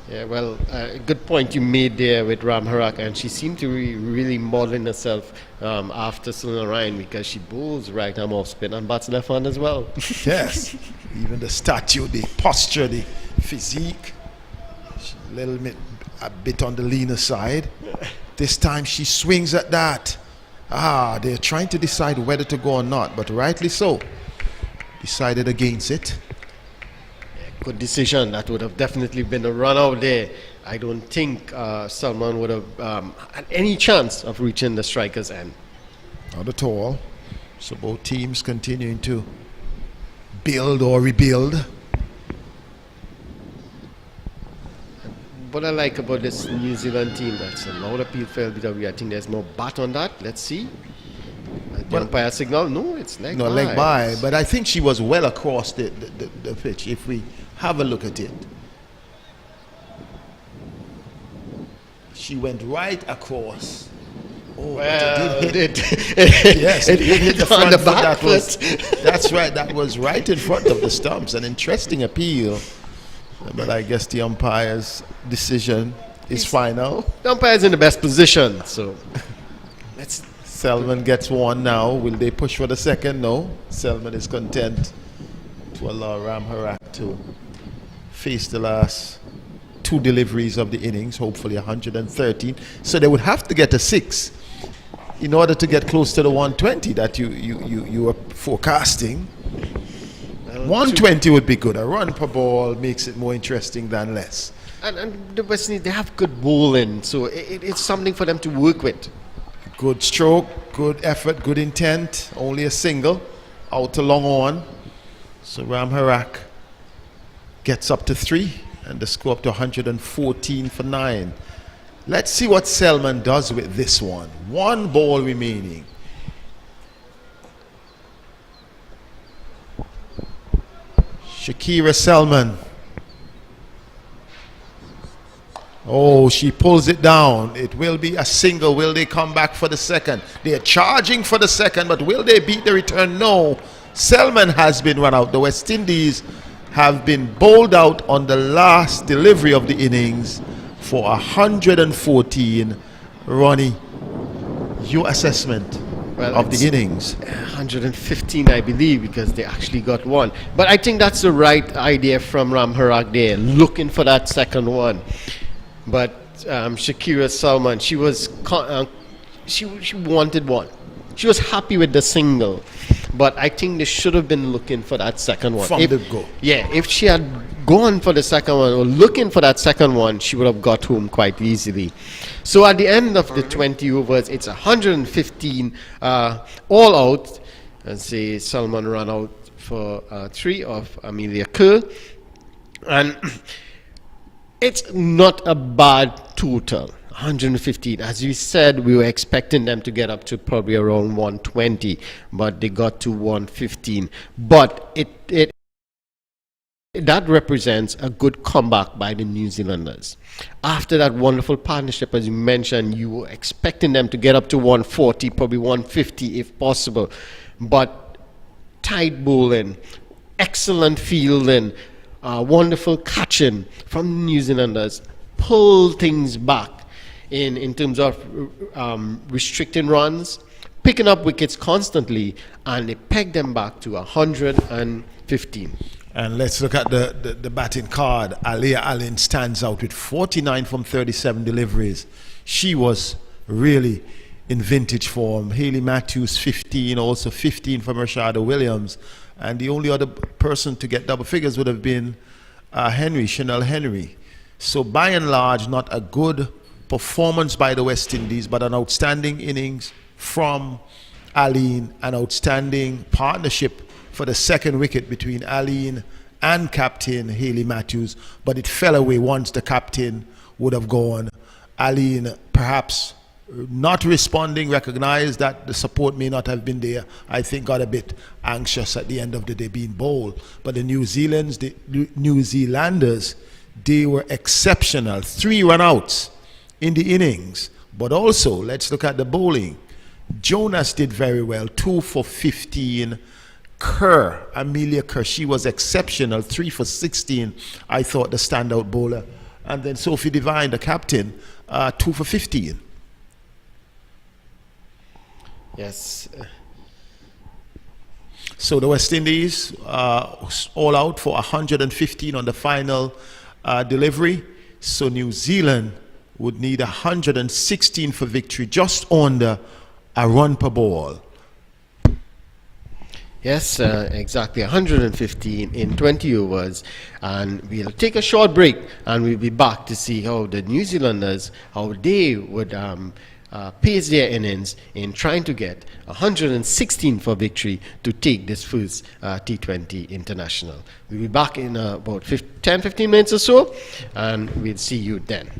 Yeah, well, a good point you made there with Ramharak, and she seemed to be really modeling herself after Sunil Ryan, because she bowls right arm off spin and bats left hand as well. Yes, even the statue, the posture, the physique, a bit on the leaner side. This time she swings at that. They're trying to decide whether to go or not, but rightly so. Decided against it. Good decision. That would have definitely been a run out there. I don't think Salman would have had any chance of reaching the striker's end. Not at all. So both teams continuing to build or rebuild. What I like about this New Zealand team, that's a lot of people felt I think there's more bat on that. Let's see. The umpire signal, no, it's leg by. Leg by. But I think she was well across the pitch. If we have a look at it, she went right across. Well, it did. Yes, it hit the front on the back foot. That's right. That was right in front of the stumps. An interesting appeal, but I guess the umpire's decision is final. The umpire's in the best position, so let's. Selman gets 1 now. Will they push for the second? No. Selman is content to allow Ramharak to face the last 2 deliveries of the innings, hopefully 113. So they would have to get a 6 in order to get close to the 120 that you were forecasting. 120 would be good. A run per ball makes it more interesting than less. And the West Indies, they have good bowling, so it's something for them to work with. Good stroke, good effort, good intent. Only a single. out to long on. So Ram Harak gets up to 3 and the score up to 114 for 9. Let's see what Selman does with this one. 1 ball remaining. Shakira Selman. Oh, she pulls it down. It will be a single. Will they come back for the second? They are charging for the second, but will they beat the return? No. Selman has been run out. The West Indies have been bowled out on the last delivery of the innings for 114. Ronnie, your assessment of the innings? 115, I believe, because they actually got one. But I think that's the right idea from Ram Harak there, looking for that second one. But Shakira Salman, she was she wanted one. She was happy with the single, but I think they should have been looking for that second one. From the go. Yeah, if she had gone for the second one or looking for that second one, she would have got home quite easily. So at the end of the 20 overs, it's 115 all out. And say Salman ran out for 3 of Amelia Kerr. And it's not a bad total, 115. As you said, we were expecting them to get up to probably around 120, but they got to 115. But that represents a good comeback by the New Zealanders. After that wonderful partnership, as you mentioned, you were expecting them to get up to 140, probably 150 if possible. But tight bowling, excellent fielding, wonderful catching from the New Zealanders, pull things back in terms of restricting runs, picking up wickets constantly, and they pegged them back to 115. And let's look at the batting card. Aliyah Allen stands out with 49 from 37 deliveries. She was really in vintage form. Hayley Matthews 15, also 15 from Rashada Williams. And the only other person to get double figures would have been Chanel Henry. So by and large, not a good performance by the West Indies, but an outstanding innings from Aline, an outstanding partnership for the second wicket between Aline and captain Hayley Matthews, but it fell away once the captain would have gone. Aline perhaps not responding, recognized that the support may not have been there. I think got a bit anxious at the end of the day being bowled. But the New Zealanders, they were exceptional. 3 run-outs in the innings. But also, let's look at the bowling. Jonas did very well, 2 for 15. Amelia Kerr, she was exceptional, 3 for 16. I thought the standout bowler. And then Sophie Devine, the captain, 2 for 15. Yes. So the West Indies all out for 115 on the final delivery. So New Zealand would need 116 for victory, just under a run per ball. Yes, exactly. 115 in 20 overs. And we'll take a short break and we'll be back to see how the New Zealanders, how they would pace their innings in trying to get 116 for victory to take this first T20 international. We'll be back in about 10-15 minutes or so, and we'll see you then.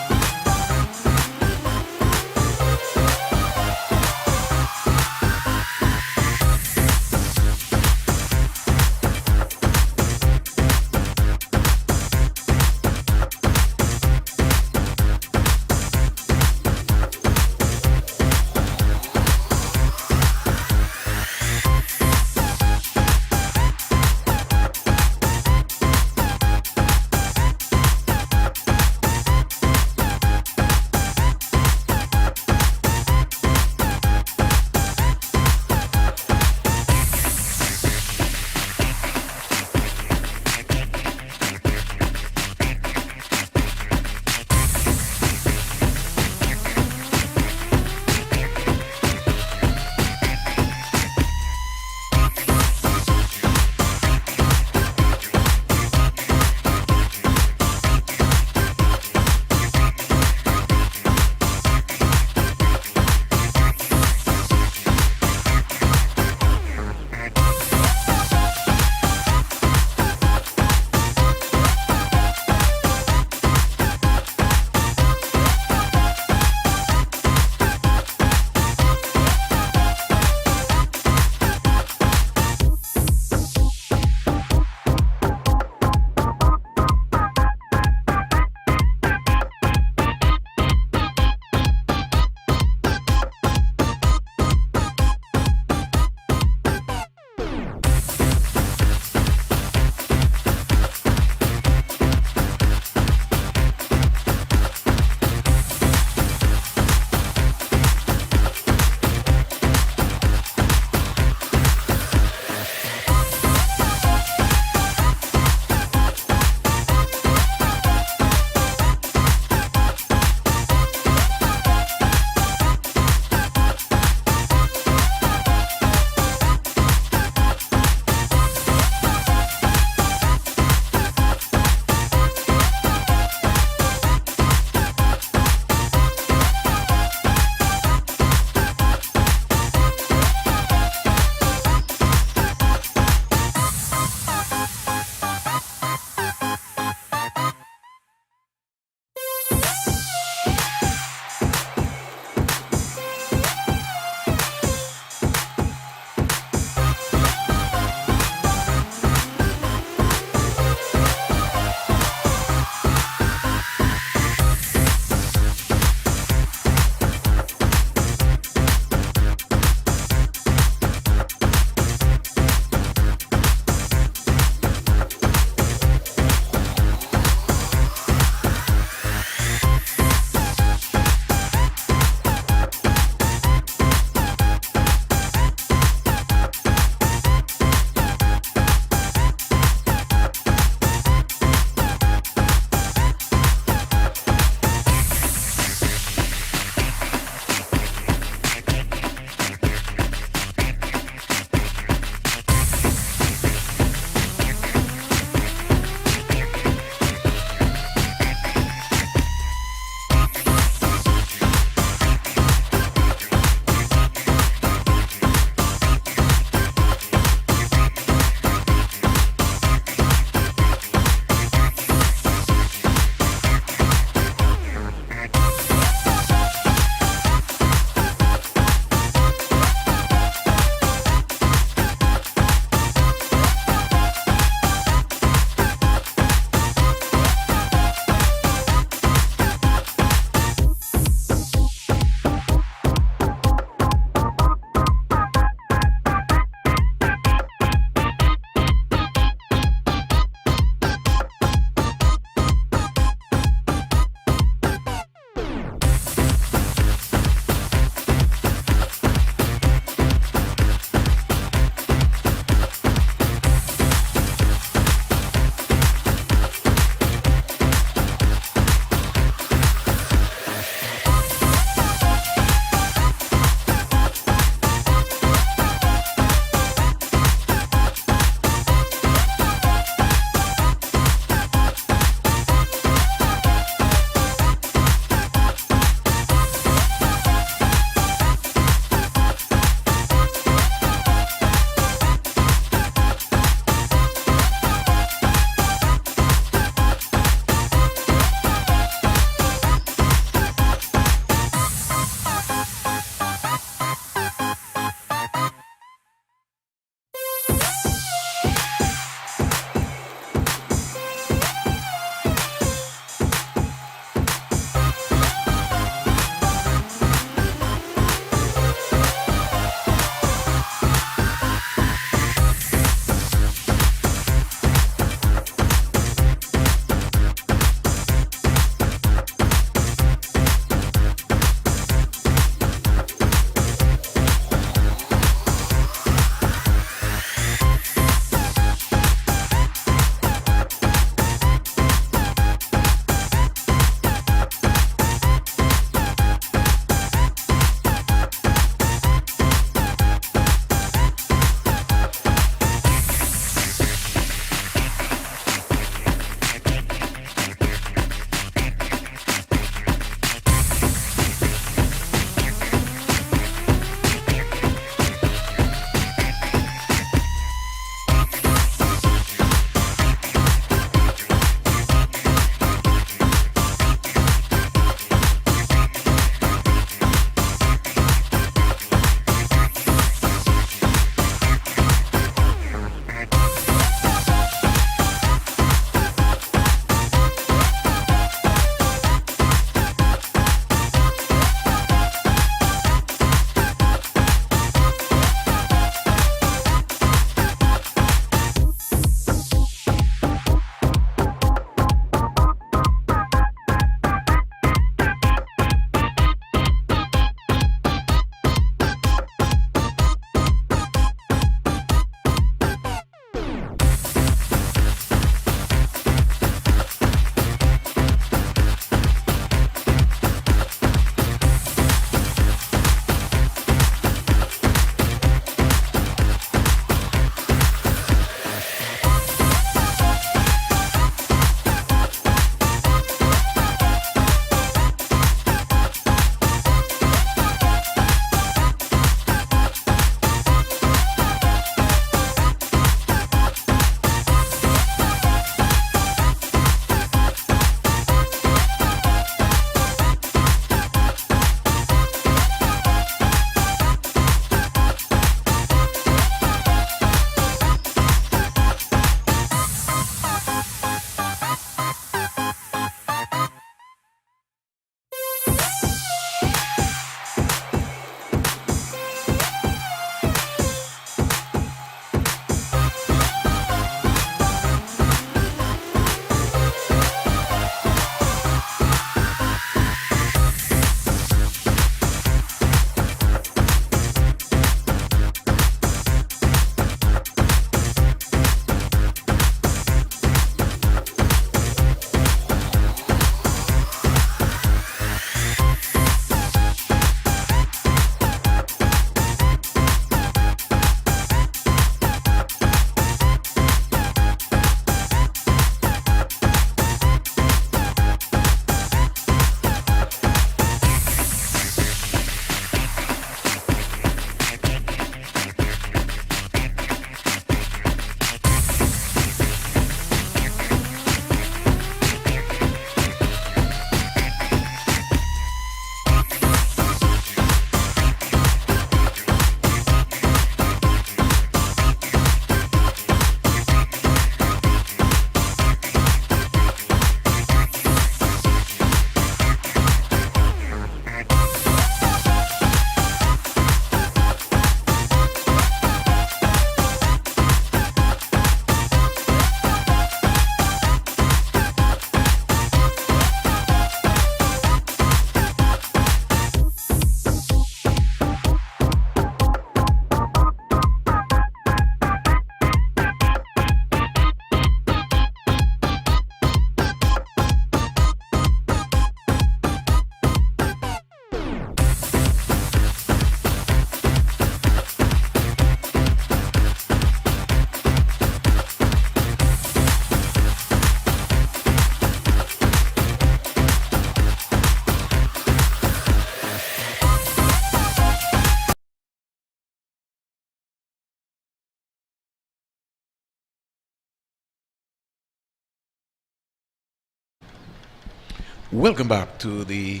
Welcome back to the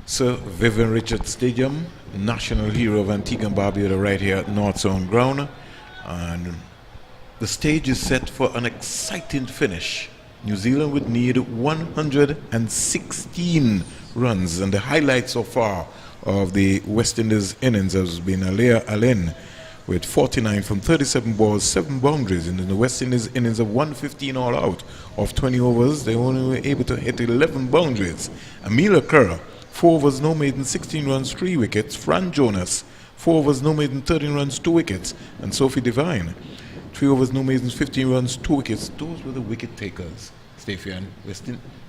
Sir Vivian Richards Stadium, national hero of Antigua and Barbuda, right here at North Zone Ground. And the stage is set for an exciting finish. New Zealand would need 116 runs, and the highlight so far of the West Indies innings has been Alea Allen with 49 from 37 balls, 7 boundaries. And in the West Indies innings of 115 all out of 20 overs, they only were able to hit 11 boundaries. Amelia Kerr, 4 overs, no maiden, 16 runs, 3 wickets. Fran Jonas, 4 overs, no maiden, 13 runs, 2 wickets. And Sophie Devine, 3 overs, no maidens, 15 runs, 2 wickets. Those were the wicket takers. Steffi, and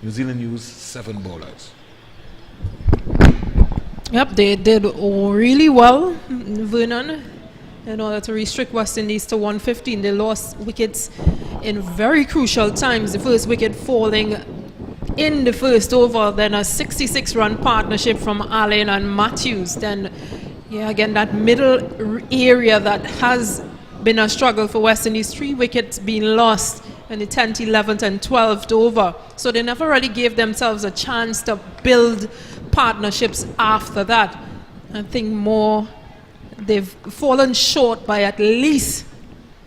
New Zealand used 7 bowlers. Yep, they did really well, Vernon, in order to restrict West Indies to 115. They lost wickets in very crucial times. The first wicket falling in the first over, then a 66-run partnership from Allen and Matthews. Then, yeah, again, that middle area that has been a struggle for West Indies. 3 wickets being lost in the 10th, 11th, and 12th over. So they never really gave themselves a chance to build partnerships after that. I think more, they've fallen short by at least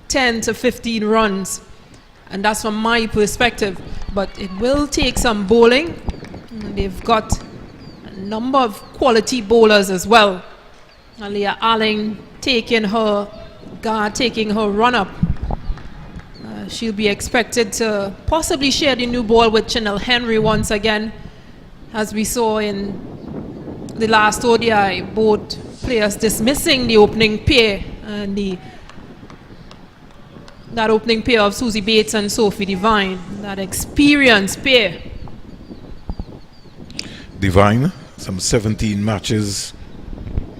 10 to 15 runs. And that's from my perspective. But it will take some bowling. They've got a number of quality bowlers as well. Alea Allen taking her run-up. She'll be expected to possibly share the new ball with Chanel Henry once again, as we saw in the last ODI, both players dismissing the opening pair, and that opening pair of Susie Bates and Sophie Devine, that experienced pair. Devine, some 17 matches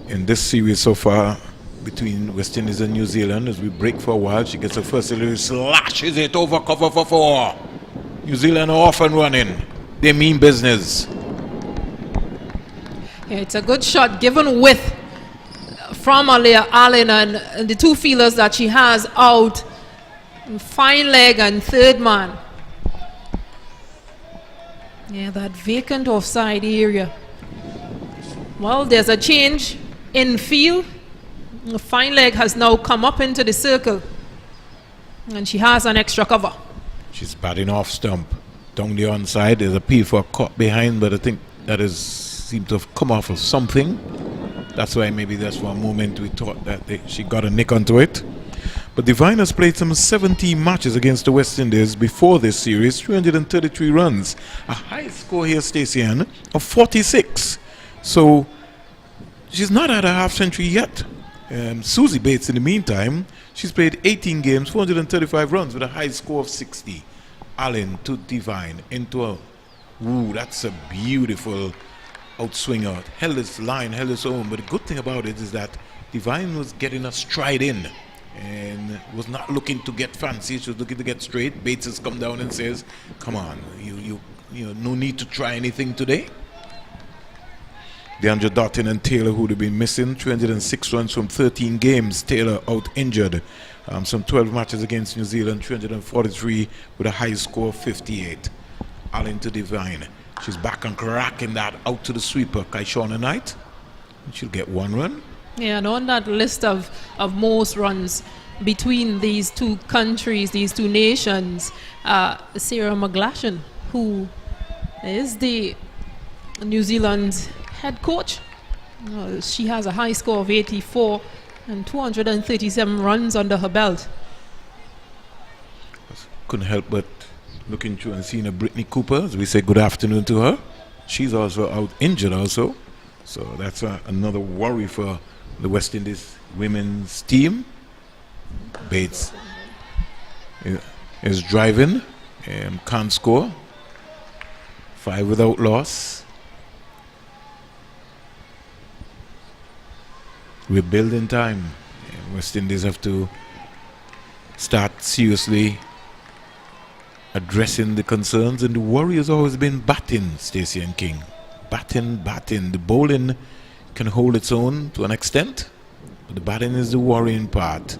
in this series so far between West Indies and New Zealand. As we break for a while, she gets her first delivery, slashes it over cover for 4. New Zealand are off and running. They mean business. Yeah, it's a good shot given width from Alea Allen, and the 2 fielders that she has out, fine leg and third man. Yeah, that vacant offside area. Well, there's a change in field. The fine leg has now come up into the circle, and she has an extra cover. She's batting off stump. Down the onside, there's a appeal for a caught behind, but I think that seemed to have come off of something. That's why maybe that's for a moment we thought that she got a nick onto it. But Devine has played some 17 matches against the West Indies before this series, 333 runs. A high score here, Stacey Ann, of 46. So she's not at a half century yet. Susie Bates, in the meantime, she's played 18 games, 435 runs with a high score of 60. Allen to Devine into a... Ooh, that's a beautiful outswinger. Held its line, held its own. But the good thing about it is that Devine was getting a stride in and was not looking to get fancy. She was looking to get straight. Bates has come down and says, come on, you know, no need to try anything today. DeAndre Dottin and Taylor, who'd have been missing, 306 runs from 13 games. Taylor out injured. Some 12 matches against New Zealand, 343 with a high score of 58. Allen to Devine. She's back and cracking that out to the sweeper, Kaishona Knight. She'll get 1 run. Yeah, and on that list of most runs between these 2 countries, these 2 nations, Sarah McGlashan, who is the New Zealand head coach, she has a high score of 84 and 237 runs under her belt. Couldn't help but looking through and seeing a Brittany Cooper, as we say good afternoon to her. She's also out injured also. So that's another worry for the West Indies women's team. Bates is driving, can't score. 5 without loss. We're building time. West Indies have to start seriously addressing the concerns, and the worry has always been batting, Stacey and King. Batting. The bowling can hold its own to an extent, but the batting is the worrying part.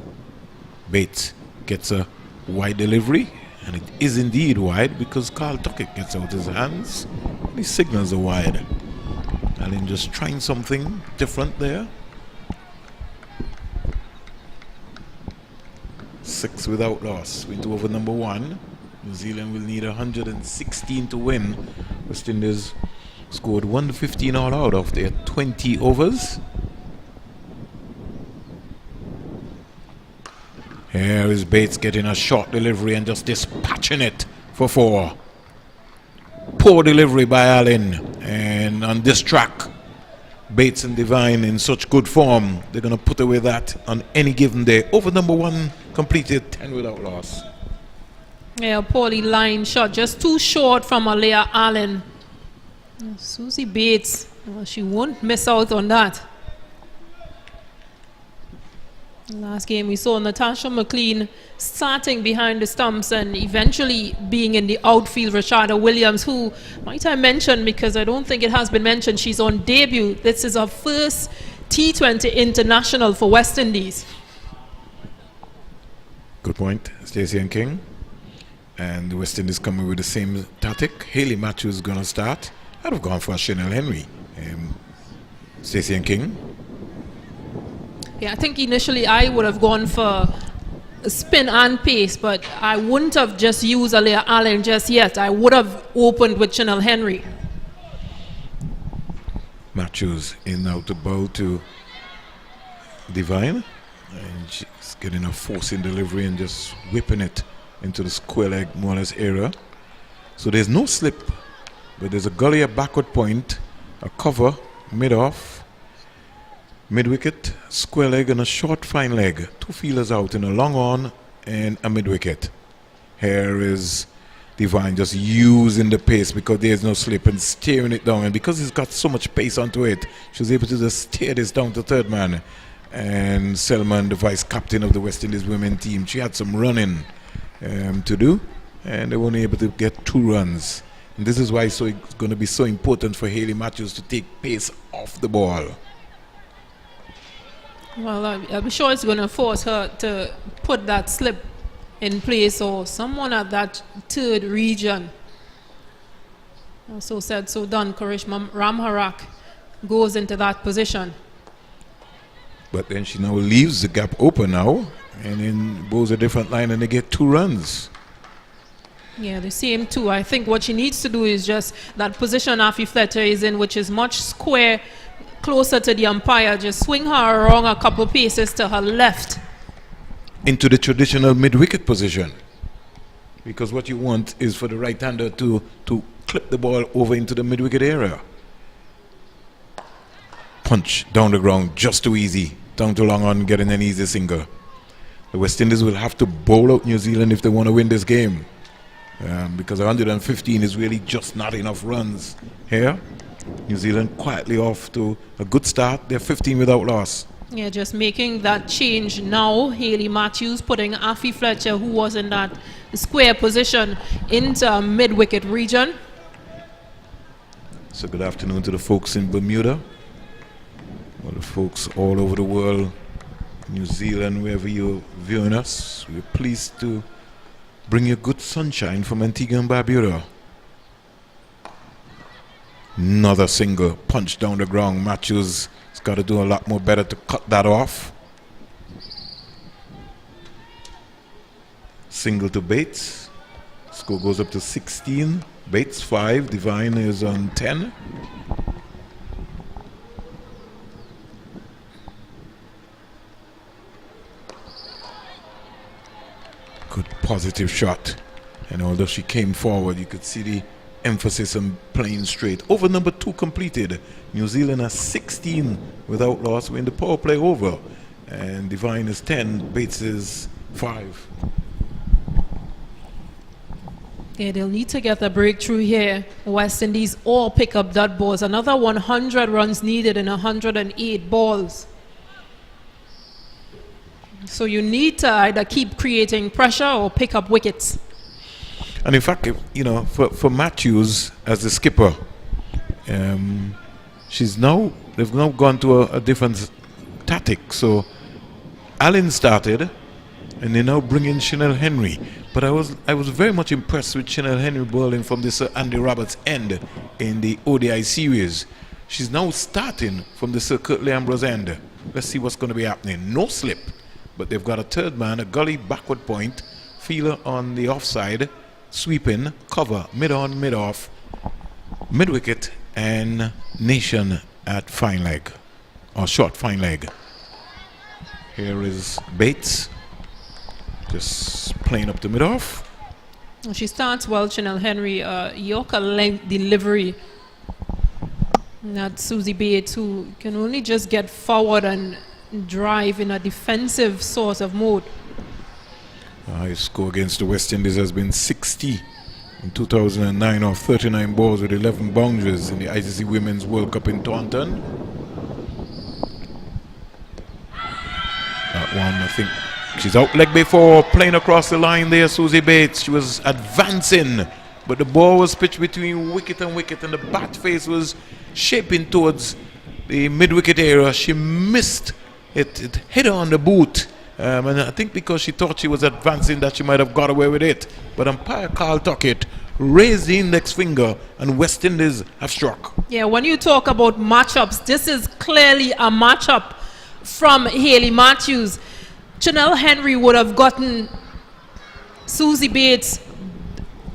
Bates gets a wide delivery, and it is indeed wide because Carl Tuckett gets out his hands. These signals are wide. Allen just trying something different there. 6 without loss. Into over number 1. New Zealand will need 116 to win. West Indies scored 115 all out of their 20 overs. Here is Bates getting a short delivery and just dispatching it for 4. Poor delivery by Allen. And on this track, Bates and Divine in such good form. They're going to put away that on any given day. Over number 1 completed 10 without loss. Yeah, poorly lined shot, just too short from Alea Allen. Susie Bates, well, she won't miss out on that. Last game we saw Natasha McLean starting behind the stumps and eventually being in the outfield. Rashada Williams, who might I mention, because I don't think it has been mentioned, she's on debut. This is her first T20 international for West Indies. Good point, Stacey and King. And the West Indies coming with the same tactic. Hayley Matthews is going to start. I'd have gone for Chanel Henry. Stacey and King. Yeah, I think initially I would have gone for spin and pace, but I wouldn't have just used Alea Allen just yet. I would have opened with Chanel Henry. Matthews in now to bow to Divine. And she's getting a forcing delivery and just whipping it into the square leg more or less area. So there's no slip, but there's a gully at backward point, a cover, mid-off, mid-wicket, square leg and a short fine leg. 2 fielders out in a long on and a mid-wicket. Here is Divine just using the pace because there's no slip and steering it down. And because he's got so much pace onto it, she was able to just steer this down to third man. And Selman, the vice captain of the West Indies women team, she had some running to do, and they weren't able to get 2 runs. And this is why it's going to be so important for Hayley Matthews to take pace off the ball. Well, I'm sure it's going to force her to put that slip in place, or someone at that third region. So said, so done. Karishma Ramharak goes into that position. But then she now leaves the gap open now, and then goes a different line and they get 2 runs. Yeah, the same 2. I think what she needs to do is just that position Afi Fletcher is in, which is much square, closer to the umpire. Just swing her around a couple paces to her left. Into the traditional mid-wicket position. Because what you want is for the right-hander to clip the ball over into the mid-wicket area. Punch down the ground, just too easy. Down to long on, getting an easy single. The West Indies will have to bowl out New Zealand if they want to win this game. Because 115 is really just not enough runs here. New Zealand quietly off to a good start. They're 15 without loss. Yeah, just making that change now. Hayley Matthews putting Afi Fletcher, who was in that square position, into mid-wicket region. So good afternoon to the folks in Bermuda. All the folks all over the world, New Zealand, wherever you're viewing us. We're pleased to bring you good sunshine from Antigua and Barbuda. Another single, punch down the ground. Matthews has got to do a lot more better to cut that off. Single to Bates. Score goes up to 16. Bates 5, Divine is on 10. Good positive shot. And although she came forward, you could see the emphasis on playing straight. Over number 2 completed. New Zealand has 16 without loss. We're in the power play over. And Divine is 10. Bates is 5. Yeah, they'll need to get a breakthrough here. West Indies all pick up dot balls. Another 100 runs needed in 108 balls. So you need to either keep creating pressure or pick up wickets. And in fact, for Matthews as the skipper, they've now gone to a different tactic. So Allen started, And they now bring in Chanel Henry. But I was very much impressed with Chanel Henry bowling from the Sir Andy Roberts end in the ODI series. She's now starting from the Sir Curtly Ambrose end. Let's see what's going to be happening. No slip, but they've got a third man, a gully backward point, fielder on the offside, sweeping, cover, mid-on, mid-off, mid-wicket, and Nation at fine leg, or short fine leg. Here is Bates, just playing up the mid-off. She starts well, Chanel Henry. Yorker length delivery. Not Susie Bates, who can only just get forward and drive in a defensive sort of mode. His score against the West Indies has been 60 in 2009 off 39 balls with 11 boundaries in the ICC Women's World Cup in Taunton. That one, I think she's out leg before, playing across the line there, Susie Bates. She was advancing, but the ball was pitched between wicket, and the bat face was shaping towards the mid-wicket area. She missed it. It hit her on the boot. And I think because she thought she was advancing that she might have got away with it. But umpire Carl Tuckett raised the index finger and West Indies have struck. Yeah, when you talk about matchups, this is clearly a matchup from Hayley Matthews. Chanel Henry would have gotten Susie Bates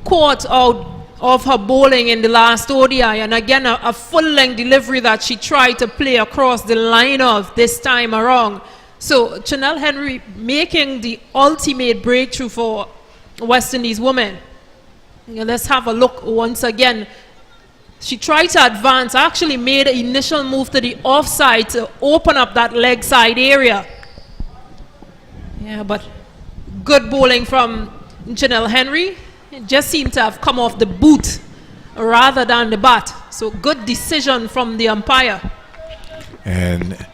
caught out of her bowling in the last ODI, and again a full-length delivery that she tried to play across the line of this time around. So Chanel Henry making the ultimate breakthrough for West Indies women. Yeah, let's have a look once again. She tried to advance, actually made an initial move to the offside to open up that leg side area. Yeah, but good bowling from Chanel Henry. It just seemed to have come off the boot rather than the bat. So good decision from the umpire. And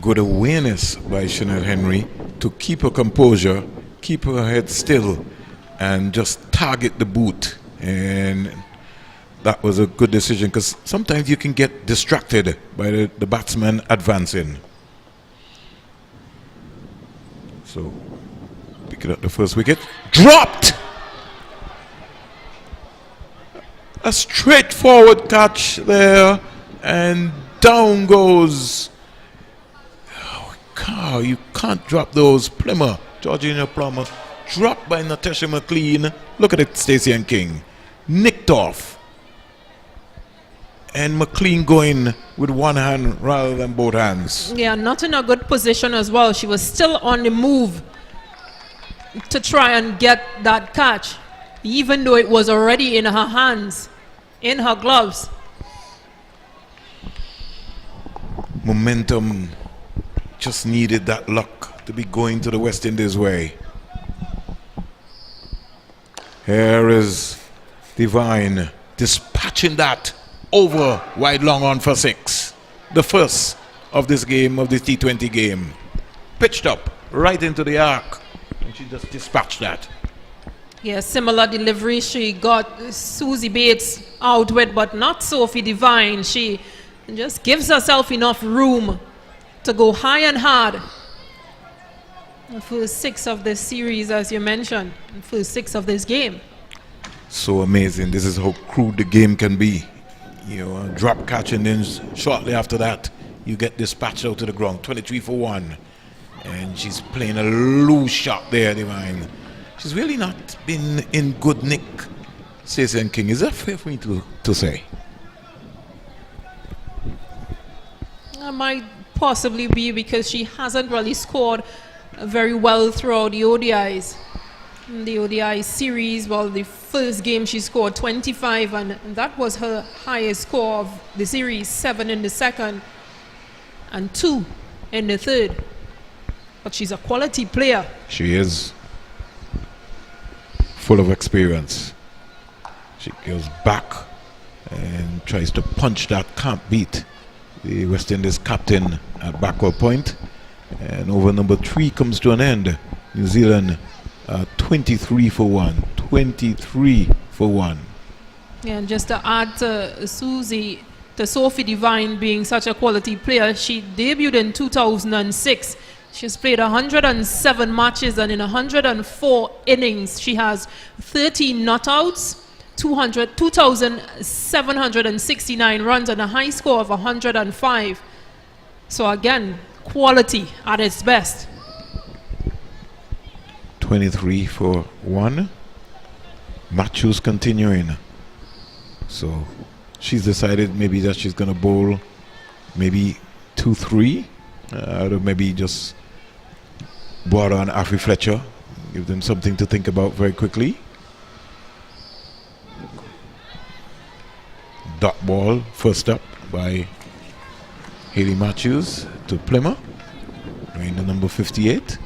good awareness by Chanel Henry to keep her composure, keep her head still, and just target the boot. And that was a good decision, because sometimes you can get distracted by the batsman advancing. So, picking up the first wicket. Dropped! A straightforward catch there, and down goes. Oh, you can't drop those. Plummer, Georgina Plummer, dropped by Natasha McLean. Look at it, Stacey and King. Nicked off. And McLean going with one hand rather than both hands. Yeah, not in a good position as well. She was still on the move to try and get that catch, even though it was already in her hands, in her gloves. Momentum just needed that luck to be going to the West Indies way. Here is Divine dispatching that over wide long on for 6. The first of this game, of this T20 game. Pitched up right into the arc, and she just dispatched that. Yeah, similar delivery she got Susie Bates out with, but not Sophie Divine. She just gives herself enough room to go high and hard. The first 6 of this series, as you mentioned, the first 6 of this game. So amazing. This is how crude the game can be. You know, a drop catch, and then shortly after that, you get dispatched out to the ground. 23 for 1. And she's playing a loose shot there, Divine. She's really not been in good nick, Stacey and King. Is that fair for me to say? That might possibly be because she hasn't really scored very well throughout the ODIs. In the ODI series, well, the first game she scored 25, and that was her highest score of the series, 7 in the second and 2 in the third. But she's a quality player. She is full of experience. She goes back and tries to punch that, can't beat the West Indies captain at backward point. And over number 3 comes to an end. New Zealand 23 for 1. 23 for 1. Yeah, and just to add to Sophie Divine being such a quality player, she debuted in 2006 She's played 107 matches, and in 104 innings, she has 13 notouts, 2,769 runs, and a high score of 105. So again, quality at its best. 23 for 1. Matthews continuing. So she's decided maybe that she's going to bowl maybe 2-3. Or maybe just borrow on Afi Fletcher. Give them something to think about very quickly. Dot ball first up by Hayley Matthews to Plymmer. Wearing the number 58.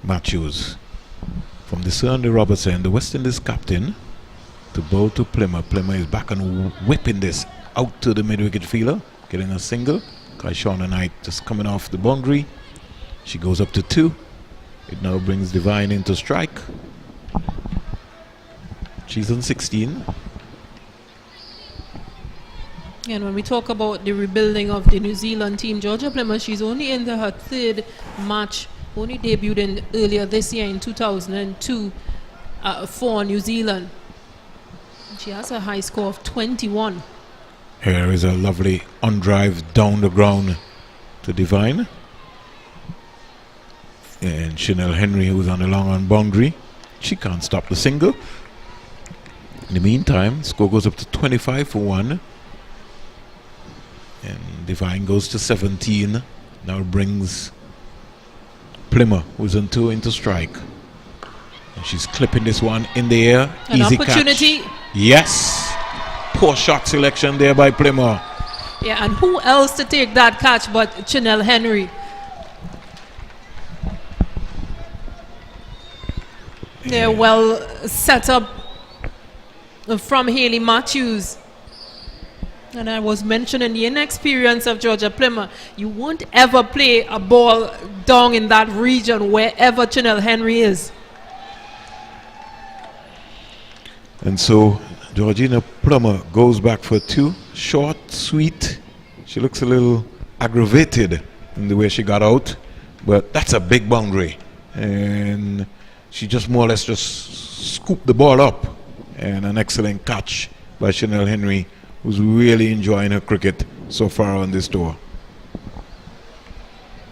Matthews from the Sir Andy Robertson, the West Indies captain, to bowl to Plymmer. Plymmer is back and whipping this out to the mid-wicket fielder, getting a single. Shauna Knight just coming off the boundary. She goes up to 2. It now brings Divine into strike. She's on 16. And when we talk about the rebuilding of the New Zealand team, Georgia Plymmer, she's only into her 3rd match, only debuted in earlier this year in 2002 for New Zealand. She has a high score of 21. Here is a lovely on-drive down the ground to Divine. And Chanel Henry, who's on the long on boundary, she can't stop the single. In the meantime, score goes up to 25 for 1. And Divine goes to 17. Now brings Plymmer, who's on 2, into strike. And she's clipping this one in the air. An Easy opportunity. catch. Yes. Poor shot selection there by Plymmer. Yeah, and who else to take that catch but Chanel Henry? Yeah, well set up from Hayley Matthews. And I was mentioning the inexperience of Georgia Plymmer. You won't ever play a ball down in that region wherever Chanel Henry is. And so Georgina Plummer goes back for 2. Short, sweet. She looks a little aggravated in the way she got out, but that's a big boundary. And she just more or less just scooped the ball up. And an excellent catch by Chanel Henry, who's really enjoying her cricket so far on this tour.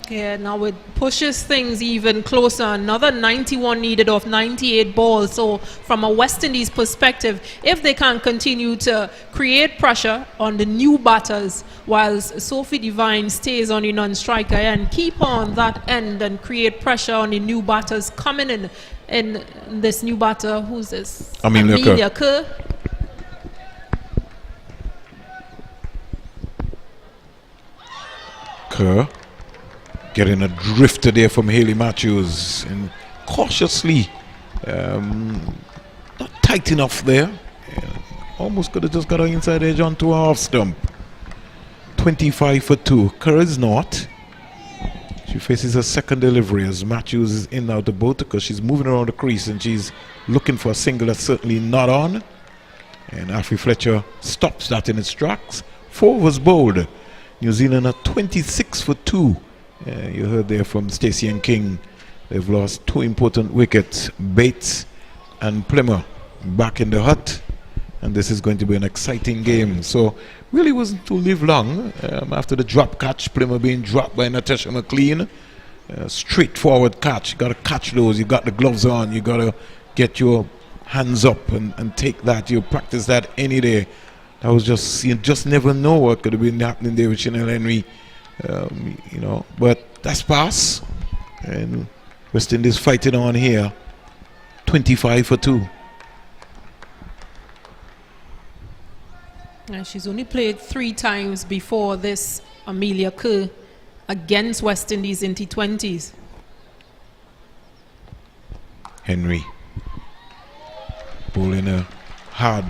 Yeah, now it pushes things even closer. Another 91 needed off 98 balls. So from a West Indies perspective, if they can continue to create pressure on the new batters, whilst Sophie Divine stays on the non-striker and keep on that end and create pressure on the new batters coming in this new batter, who's this? Amelia Kerr. Kerr getting a drifter there from Hayley Matthews, and cautiously not tight enough there. Almost could have just got her inside edge onto a half stump. 25 for 2. Kerr is not. She faces a second delivery as Matthews is in now to both, because she's moving around the crease and she's looking for a single that's certainly not on. And Afi Fletcher stops that in its tracks. 4 was bowled. New Zealand are 26 for 2. You heard there from Stacey and King. They've lost 2 important wickets. Bates and Plymmer back in the hut. And this is going to be an exciting game. So really wasn't to live long after the drop catch. Plymmer being dropped by Natasha McLean. Straightforward catch. You got to catch those. You got the gloves on. You got to get your hands up and take that. You practice that any day. That was just, you just never know what could have been happening there with Chanel Henry. But that's pass. And West Indies fighting on here. 25 for 2. And she's only played 3 times before this, Amelia Kerr, against West Indies in T20s. Henry bowling a hard,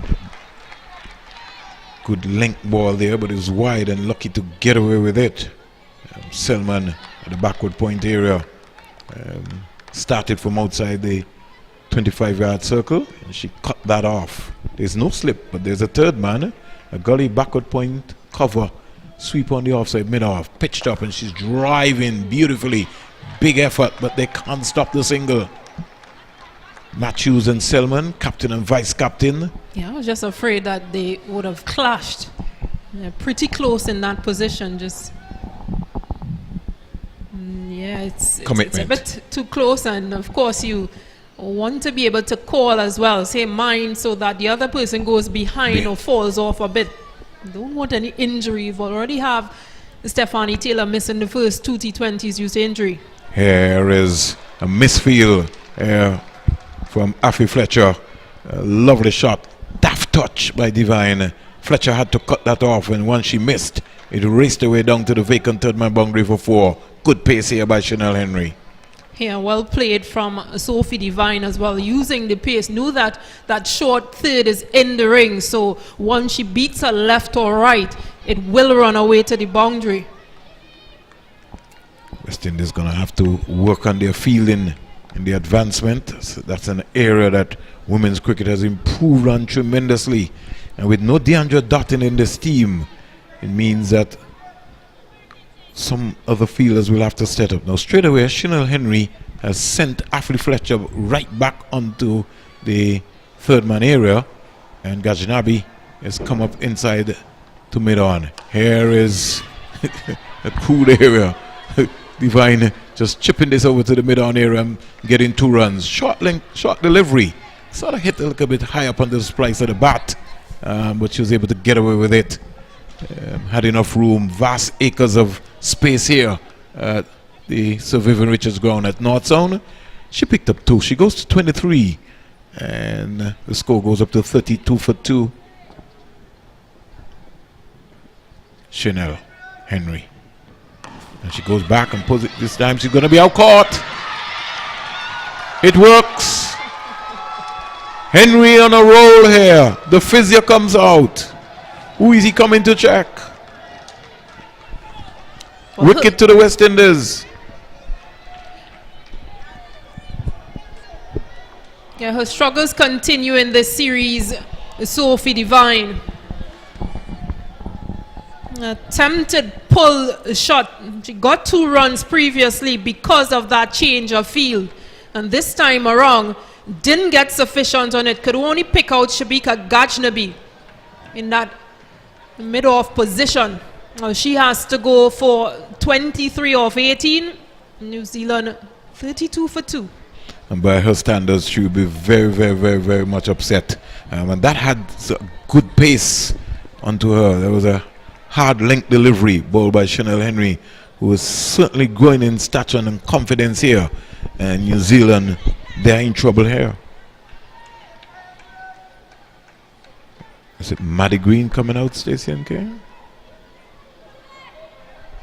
good length ball there, but it was wide and lucky to get away with it. Selman at the backward point area started from outside the 25-yard circle, and she cut that off. There's no slip, but there's a third man. A gully backward point cover, sweep on the offside, mid-off, pitched up, and she's driving beautifully. Big effort, but they can't stop the single. Matthews and Selman, captain and vice captain. Yeah, I was just afraid that they would have clashed. They're pretty close in that position. Just yeah, it's a bit too close, and of course you want to be able to call as well, say mine, so that the other person goes behind or falls off a bit. Don't want any injury. You've already have Stephanie Taylor missing the first 2 T20s due to injury. Here is a misfield from Afi Fletcher. A lovely shot, daft touch by Divine. Fletcher had to cut that off, and once she missed, it raced away down to the vacant third man boundary for 4. Good pace here by Chanel Henry. Yeah, well played from Sophie Divine as well, using the pace. Knew that that short third is in the ring, so once she beats her left or right, it will run away to the boundary. West Indies going to have to work on their fielding in the advancement. So that's an area that women's cricket has improved on tremendously. And with no Deandra Dottin in this team, it means that some other fielders will have to step up. Now straight away, Chanel Henry has sent Ashley Fletcher right back onto the third man area, and Gajnabi has come up inside to mid-on. Here is a crude area. Divine just chipping this over to the mid-on area and getting 2 runs. Short length, short delivery. Sort of hit a little bit high up on the splice of the bat, but she was able to get away with it. Had enough room, vast acres of space here at the Sir Vivian Richards ground at North Sound. She picked up 2. She goes to 23, and the score goes up to 32 for 2. Chanel Henry. And she goes back and pulls it. This time she's going to be out caught. It works. Henry on a roll here. The physio comes out. Who is he coming to check? Wicket to the West Indies. Yeah, her struggles continue in this series. Sophie Divine. Attempted pull shot. She got 2 runs previously because of that change of field. And this time around, didn't get sufficient on it. Could only pick out Shabika Gajnabi in that mid-off position. She has to go for 23 off 18. New Zealand 32 for 2. And by her standards, she will be very, very, very, very much upset. And that had a good pace onto her. There was a hard length delivery ball by Chanel Henry, who was certainly growing in stature and confidence here. And New Zealand, they're in trouble here. Is it Maddie Green coming out, Stacey and Kay?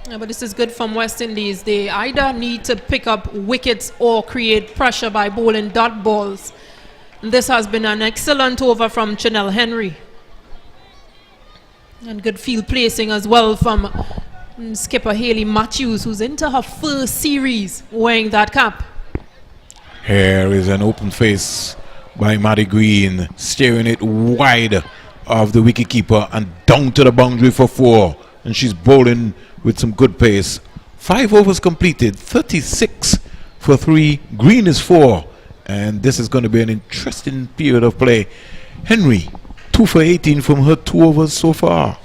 Yeah, but this is good from West Indies. They either need to pick up wickets or create pressure by bowling dot balls. And this has been an excellent over from Chanel Henry. And good field placing as well from skipper Hayley Matthews, who's into her first series wearing that cap. Here is an open face by Maddie Green, steering it wide of the wicketkeeper and down to the boundary for 4. And she's bowling with some good pace. 5 overs completed, 36 for 3. Green is 4. And this is going to be an interesting period of play. Henry, 2 for 18 from her 2 overs so far.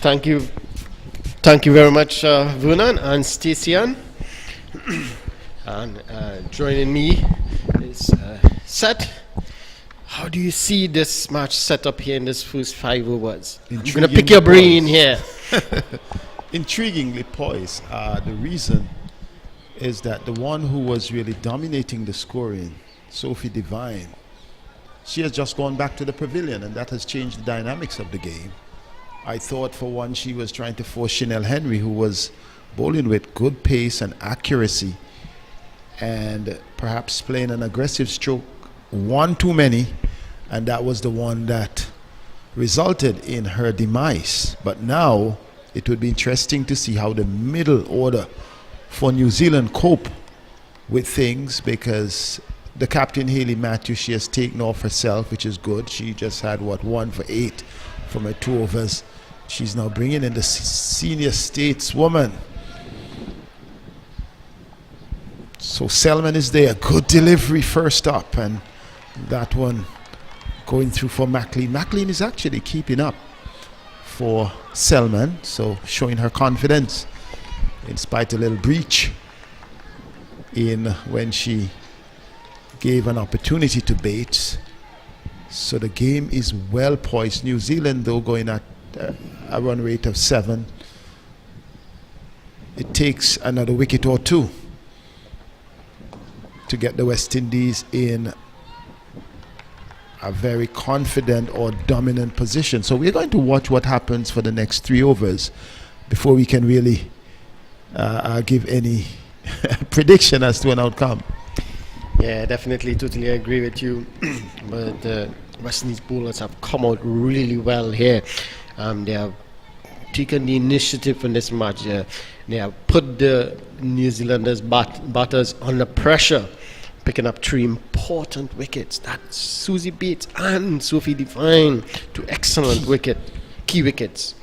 Thank you very much, Vernon and Stacey-Ann. And joining me is Seth. How do you see this match set up here in this first 5 overs? I'm going to pick your brain here. Intriguingly poised. The reason is that the one who was really dominating the scoring, Sophie Divine, she has just gone back to the pavilion, and that has changed the dynamics of the game. I thought for one she was trying to force Chanel Henry, who was bowling with good pace and accuracy, and perhaps playing an aggressive stroke, one too many, and that was the one that resulted in her demise. But now it would be interesting to see how the middle order for New Zealand cope with things, because the captain Hayley Matthews, she has taken off herself, which is good. She just had 1 for 8 from her 2 overs. She's now bringing in the senior stateswoman. So Selman is there. Good delivery first up, and that one going through for McLean. McLean is actually keeping up for Selman, so showing her confidence in spite of a little breach in when she gave an opportunity to Bates. So the game is well poised. New Zealand, though, going at a run rate of 7. It takes another wicket or 2 to get the West Indies in a very confident or dominant position. So we're going to watch what happens for the next 3 overs before we can really give any prediction as to an outcome. Yeah, definitely, totally agree with you. But the West Indies bowlers have come out really well here. They have taken the initiative in this match. They have put the New Zealanders batters under pressure, picking up 3 important wickets. That's Susie Bates and Sophie Devine, 2 excellent key wickets.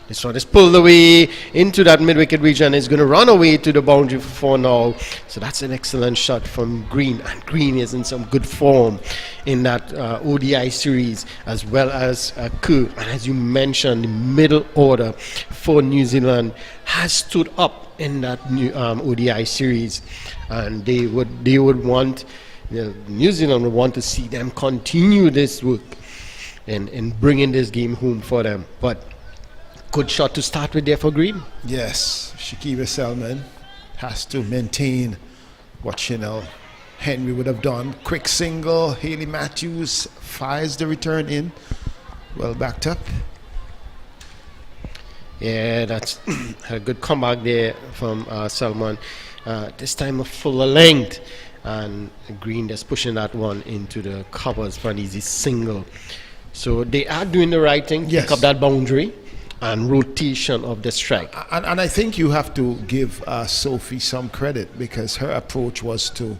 This one is pulled away into that mid-wicket region. It's going to run away to the boundary for 4 now. So that's an excellent shot from Green. And Green is in some good form in that ODI series, as well as Kerr. And as you mentioned, the middle order for New Zealand has stood up in that new ODI series. And they would want, New Zealand would want to see them continue this work and bringing this game home for them. But good shot to start with there for Green. Yes, Shakira Selman has to maintain what Chanel Henry would have done. Quick single, Hayley Matthews fires the return in. Well backed up. Yeah, that's a good comeback there from Selman. This time a fuller length, and Green just pushing that one into the covers for an easy single. So they are doing the right thing, yes. Pick up that boundary and rotation of the strike. And I think you have to give Sophie some credit, because her approach was to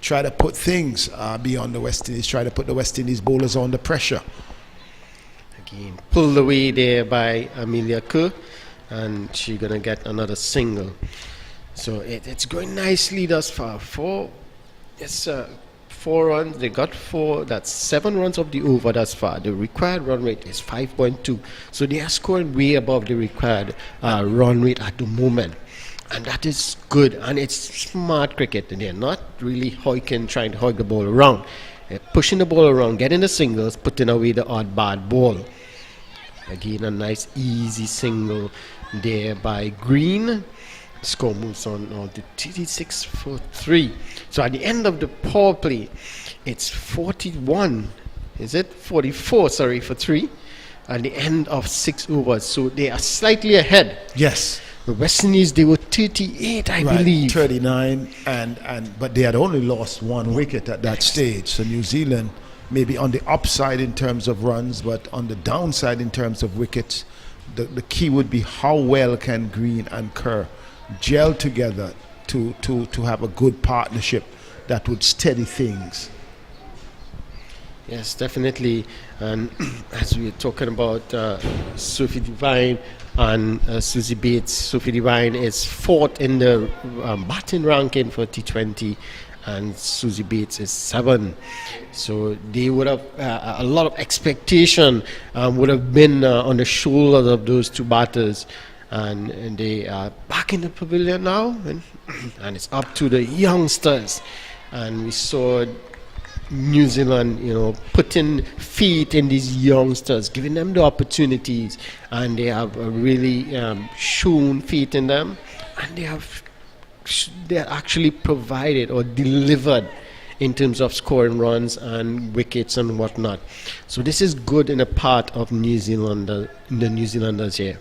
try to put things beyond the West Indies, try to put the West Indies bowlers under pressure. Again, pulled away there by Amelia Kerr, and she's going to get another single. So it's going nicely thus far. 4 runs, they got 4, that's 7 runs of the over thus far. The required run rate is 5.2. So they are scoring way above the required run rate at the moment. And that is good, and it's smart cricket. And they're not really trying to hog the ball around. They're pushing the ball around, getting the singles, putting away the odd bad ball. Again, a nice easy single there by Green. Score moves on to 36 for 3. So at the end of the power play, it's 41. Is it 44? Sorry, for 3. At the end of 6 overs, so they are slightly ahead. Yes. The West Indies, they were 38, I believe. 39, but they had only lost 1 wicket at that stage. So New Zealand maybe on the upside in terms of runs, but on the downside in terms of wickets. The key would be how well can Green and Kerr gel together to have a good partnership that would steady things. Yes, definitely. And as we were talking about Sophie Devine and Susie Bates, Sophie Devine is 4th in the batting ranking for T20, and Susie Bates is 7. So they would have a lot of expectation would have been on the shoulders of those 2 batters. And they are back in the pavilion now, and it's up to the youngsters. And we saw New Zealand, putting feet in these youngsters, giving them the opportunities, and they have really shown feet in them, and they actually provided or delivered in terms of scoring runs and wickets and whatnot. So this is good in a part of the New Zealanders here.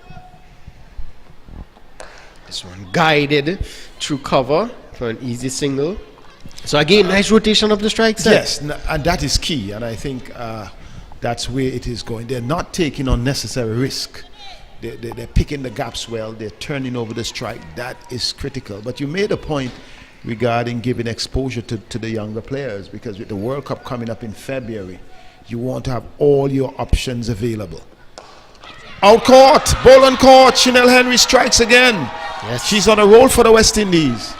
This one guided through cover for an easy single. So again, nice rotation of the strikes. Yes, and that is key, and I think that's where it is going. They're not taking unnecessary risk. they're picking the gaps well. They're turning over the strike. That is critical. But you made a point regarding giving exposure to the younger players, because with the World Cup coming up in February, you want to have all your options available. Out court, ball on court. Chanel Henry strikes again. Yes. She's on a roll for the West Indies.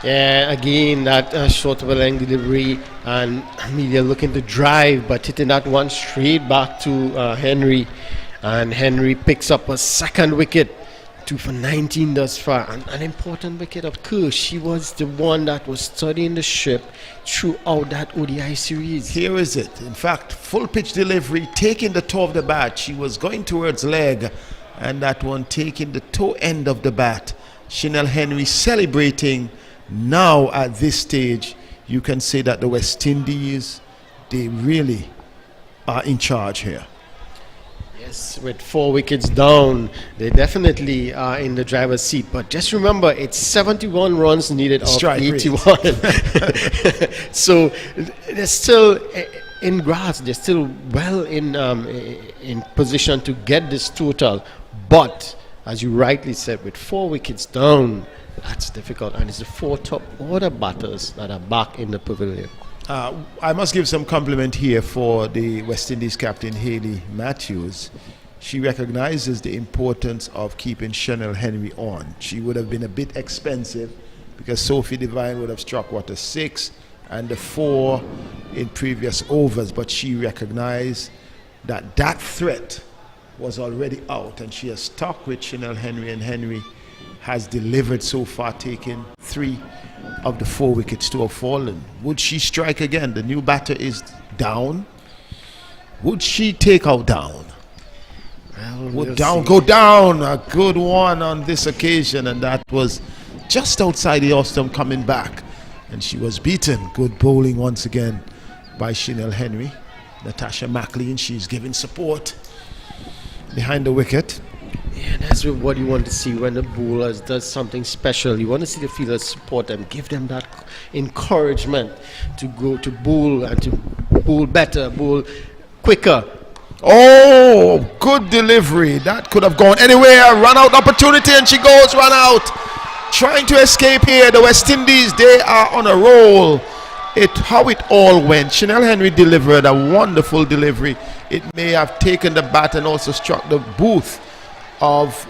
Yeah, again, that short of a length delivery, and Amelia looking to drive, but hitting that one straight back to Henry. And Henry picks up a second wicket, 2 for 19 thus far. An important wicket, of course. She was the one that was studying the ship throughout that ODI series. Here is it. In fact, full pitch delivery, taking the toe of the bat. She was going towards leg, and that one taking the toe end of the bat. Chanel Henry celebrating. Now at this stage, you can say that the West Indies, they really are in charge here. Yes, with 4 wickets down, they definitely are in the driver's seat. But just remember, it's 71 runs needed of Strike 81. So they're still in grasp. They're still well in position to get this total. But as you rightly said, with 4 wickets down, that's difficult. And it's the 4 top order batters that are back in the pavilion. I must give some compliment here for the West Indies captain, Hayley Matthews. She recognizes the importance of keeping Chanel Henry on. She would have been a bit expensive because Sophie Devine would have struck, a 6 and the 4 in previous overs. But she recognized that that threat was already out, and she has stuck with Chanel Henry, and Henry has delivered so far, taking 3 of the 4 wickets to have fallen. Would she strike again? The new batter is down. Would she take out down? Well, Would down go down? A good one on this occasion, and that was just outside the off-stump coming back, and she was beaten. Good bowling once again by Chanel Henry. Natasha McLean, she's giving support behind the wicket. Yeah, that's what you want to see when the bowlers does something special. You want to see the fielders support them, give them that encouragement to go to bowl and to bowl better, bowl quicker. Oh, good delivery. That could have gone anywhere. Run out opportunity, and she goes run out. Trying to escape here. The West Indies, they are on a roll. How it all went. Chanel Henry delivered a wonderful delivery. It may have taken the bat and also struck the booth of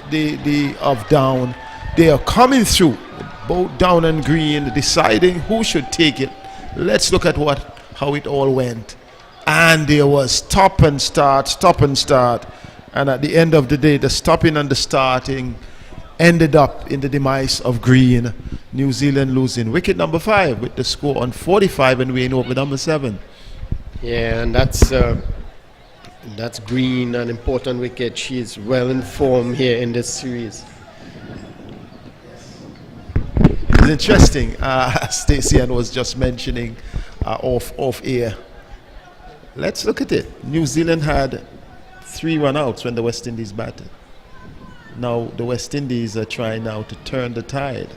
down. They are coming through, both down and green, deciding who should take it. Let's look at how it all went. And there was stop and start, and at the end of the day, the stopping and the starting ended up in the demise of green. New Zealand losing wicket number 5 with the score on 45 and weighing over number 7. Yeah, and that's green, an important wicket. She is well informed here in this series. It's interesting. Stacey was just mentioning off air. Let's look at it. New Zealand had 3 run-outs when the West Indies batted. Now the West Indies are trying now to turn the tide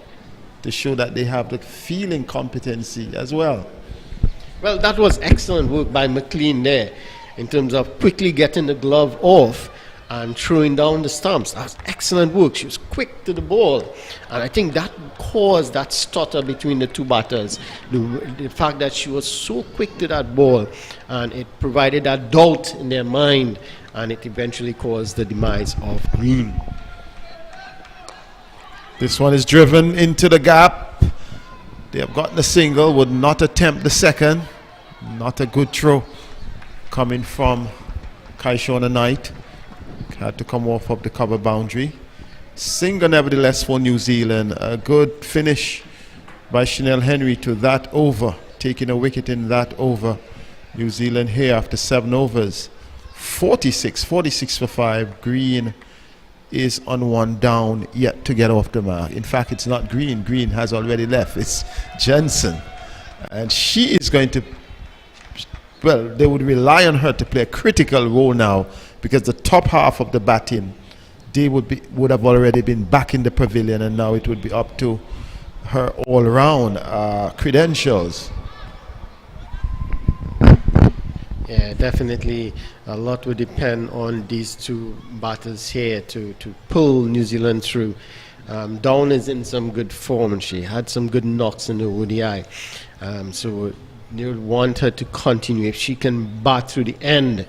to show that they have the fielding competency as well. Well, that was excellent work by McLean there in terms of quickly getting the glove off and throwing down the stumps. That was excellent work. She was quick to the ball, and I think that caused that stutter between the 2 batters. The fact that she was so quick to that ball, and it provided that doubt in their mind, and it eventually caused the demise of green. This one is driven into the gap. They have gotten a single, would not attempt the second. Not a good throw coming from Kaishona Knight. Had to come off of the cover boundary. Single nevertheless for New Zealand. A good finish by Chanel Henry to that over, taking a wicket in that over. New Zealand here after 7 overs. 46 for 5. Green is on 1 down, yet to get off the mark. In fact, it's not Green. Green has already left. It's Jensen. And she is going to, well, they would rely on her to play a critical role now, because the top half of the batting, they would have already been back in the pavilion, and now it would be up to her all-round credentials. Yeah, definitely. A lot will depend on these two batters here to pull New Zealand through. Dawn is in some good form, and she had some good knocks in the ODI. So you want her to continue. If she can bat through the end,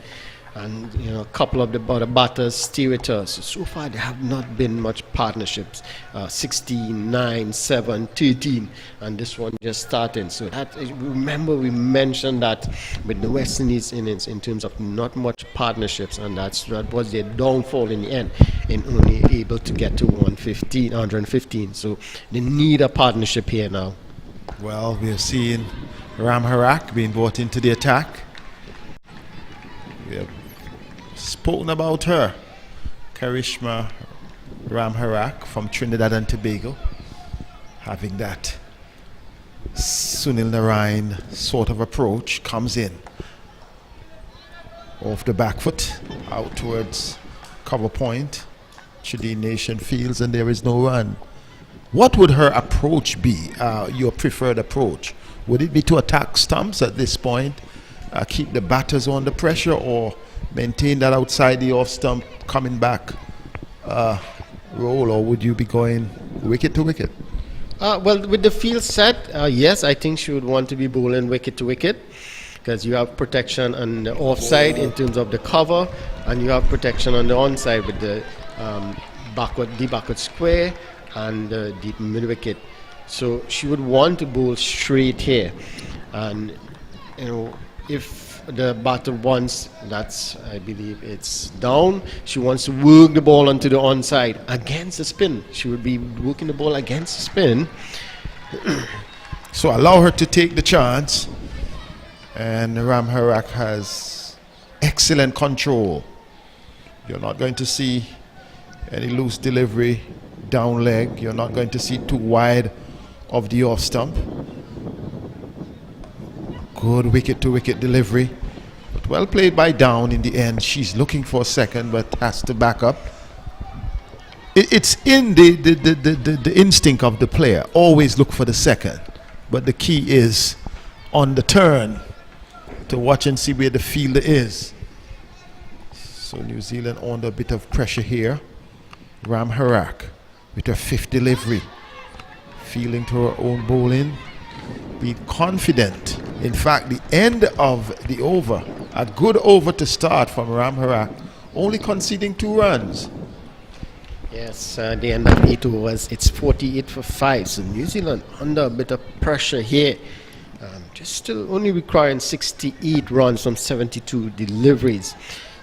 and a couple of the other batters stay with her. So far there have not been much partnerships. 16, 9, 7, 13, and this one just starting. So that, remember we mentioned that with the West Indies innings in terms of not much partnerships, and that was their downfall in the end, and only able to get to 115. So they need a partnership here now. Well, we have seen Ram Harak being brought into the attack. We have spoken about her, Karishma Ramharak from Trinidad and Tobago, having that Sunil Narayan sort of approach. Comes in off the back foot, out towards cover point. Chidi Nation fields, and there is no run. What would her approach be, your preferred approach? Would it be to attack stumps at this point, keep the batters under pressure, or maintain that outside the off stump coming back roll, or would you be going wicket to wicket? Well, with the field set, yes, I think she would want to be bowling wicket to wicket, because you have protection on the offside in terms of the cover, and you have protection on the onside with the backward square and the deep mid wicket. So she would want to bowl straight here, and if the batter wants, I believe it's down, she wants to work the ball onto the onside against the spin. She would be working the ball against the spin. So allow her to take the chance, and Ram Harak has excellent control. You're not going to see any loose delivery down leg. You're not going to see too wide of the off stump. Good wicket to wicket delivery, but well played by Down in the end. She's looking for a second, but has to back up. It's in the instinct of the player. Always look for the second, but the key is on the turn to watch and see where the fielder is. So New Zealand under a bit of pressure here. Ram Harak with her fifth delivery, feeling to her own bowling, be confident. In fact, the end of the over, a good over to start from Ram Harak, only conceding 2 runs. Yes, the end of 8 overs, it's 48 for 5. So New Zealand under a bit of pressure here. Just still only requiring 68 runs from 72 deliveries.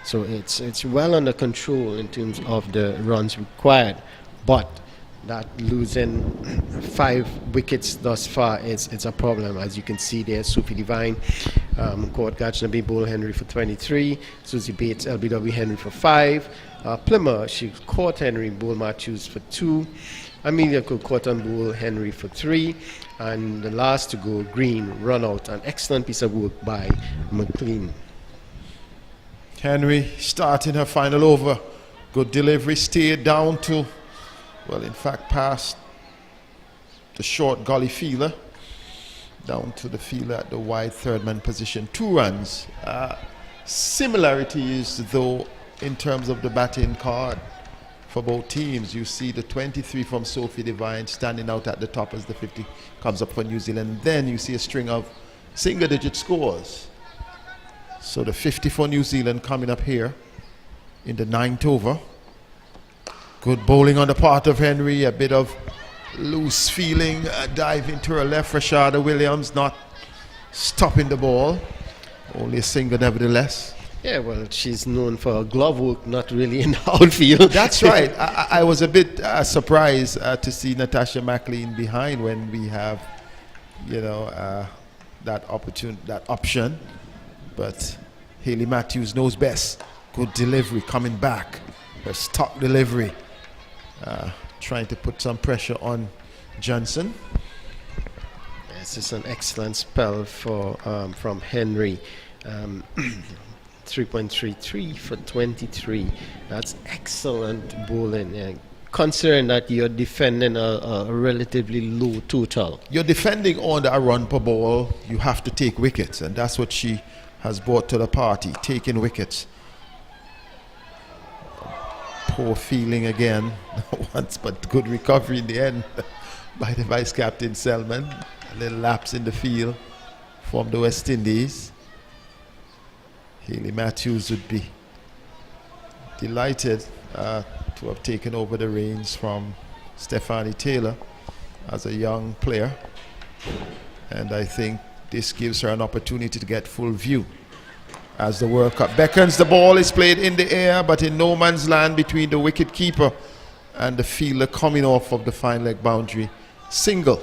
So it's well under control in terms of the runs required. But that losing 5 wickets thus far it's a problem. As you can see there, Sophie Devine, Court Gajnabi, Bull Henry for 23, Susie Bates, LBW Henry for 5, Plymouth, she caught Henry, Bull Matthews for 2, Amelia caught on Bull Henry for 3, and the last to go, Green, run out. An excellent piece of work by McLean. Henry starting her final over. Good delivery, stayed down to, well, in fact, past the short gully fielder, down to the fielder at the wide third man position. 2 runs. Similarities, though, in terms of the batting card for both teams. You see the 23 from Sophie Devine standing out at the top as the 50 comes up for New Zealand. Then you see a string of single-digit scores. So the 50 for New Zealand coming up here in the 9th over. Good bowling on the part of Henry, a bit of loose feeling, a dive into her left. Rashada Williams not stopping the ball, only a single nevertheless. Yeah, well, she's known for her glove work, not really in the outfield. That's right. I was a bit surprised to see Natasha McLean behind when we have, that option. But Hayley Matthews knows best. Good delivery coming back. Her stock delivery. Trying to put some pressure on Johnson. Yes, it's an excellent spell from Henry. 3.33 for 23. That's excellent bowling. Considering that you're defending a relatively low total. You're defending on a run per ball. You have to take wickets, and that's what she has brought to the party, taking wickets. Poor feeling again once, but good recovery in the end by the vice captain Selman. A little lapse in the field from the West Indies. Haley Matthews would be delighted to have taken over the reins from Stephanie Taylor as a young player, and I think this gives her an opportunity to get full view as the World Cup beckons. The ball is played in the air but in no man's land between the wicket keeper and the fielder coming off of the fine leg boundary. Single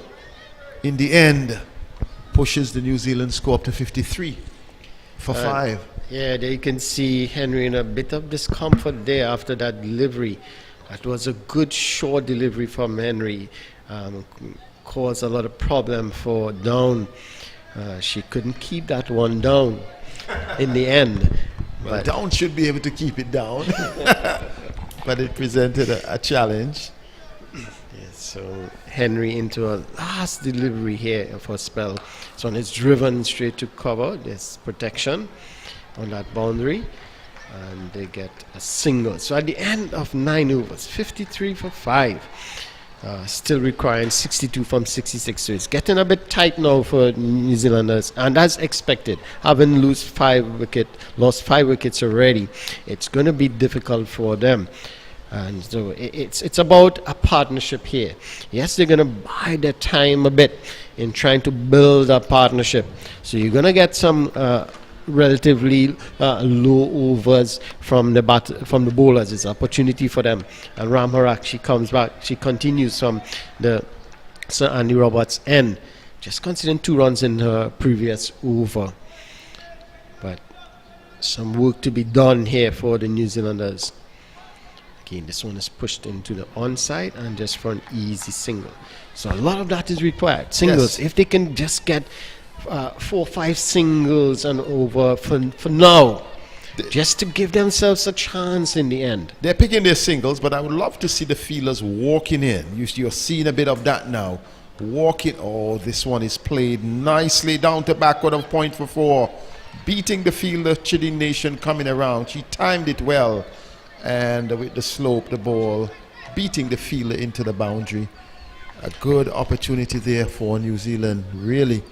in the end pushes the New Zealand score up to 53 for 5. Yeah, there you can see Henry in a bit of discomfort there after that delivery. That was a good short delivery from Henry. Caused a lot of problem for Down. She couldn't keep that one down in the end. But Down should be able to keep it down. But it presented a challenge. So Henry into a last delivery here for a spell. So it's driven straight to cover. There's protection on that boundary, and they get a single. So at the end of 9 overs, 53 for 5, still requiring 62 from 66. So it's getting a bit tight now for New Zealanders, and as expected, having lost 5 wickets already, it's going to be difficult for them. And so it's about a partnership here. Yes, they're going to buy their time a bit in trying to build a partnership. So you're going to get some relatively low overs from the bowlers. It's an opportunity for them. And Ram Harak, she comes back. She continues from the Sir Andy Roberts end, just considering 2 runs in her previous over. But some work to be done here for the New Zealanders. Again, this one is pushed into the onside and just for an easy single. So a lot of that is required. Singles, if they can just get 4 or 5 singles and over for now, just to give themselves a chance in the end. They're picking their singles, but I would love to see the fielders walking in. You're seeing a bit of that now. Walking. Oh, this one is played nicely down to backward of point for 4. Beating the fielder, Chidi Nation coming around. She timed it well. And with the slope, the ball beating the fielder into the boundary. A good opportunity there for New Zealand, really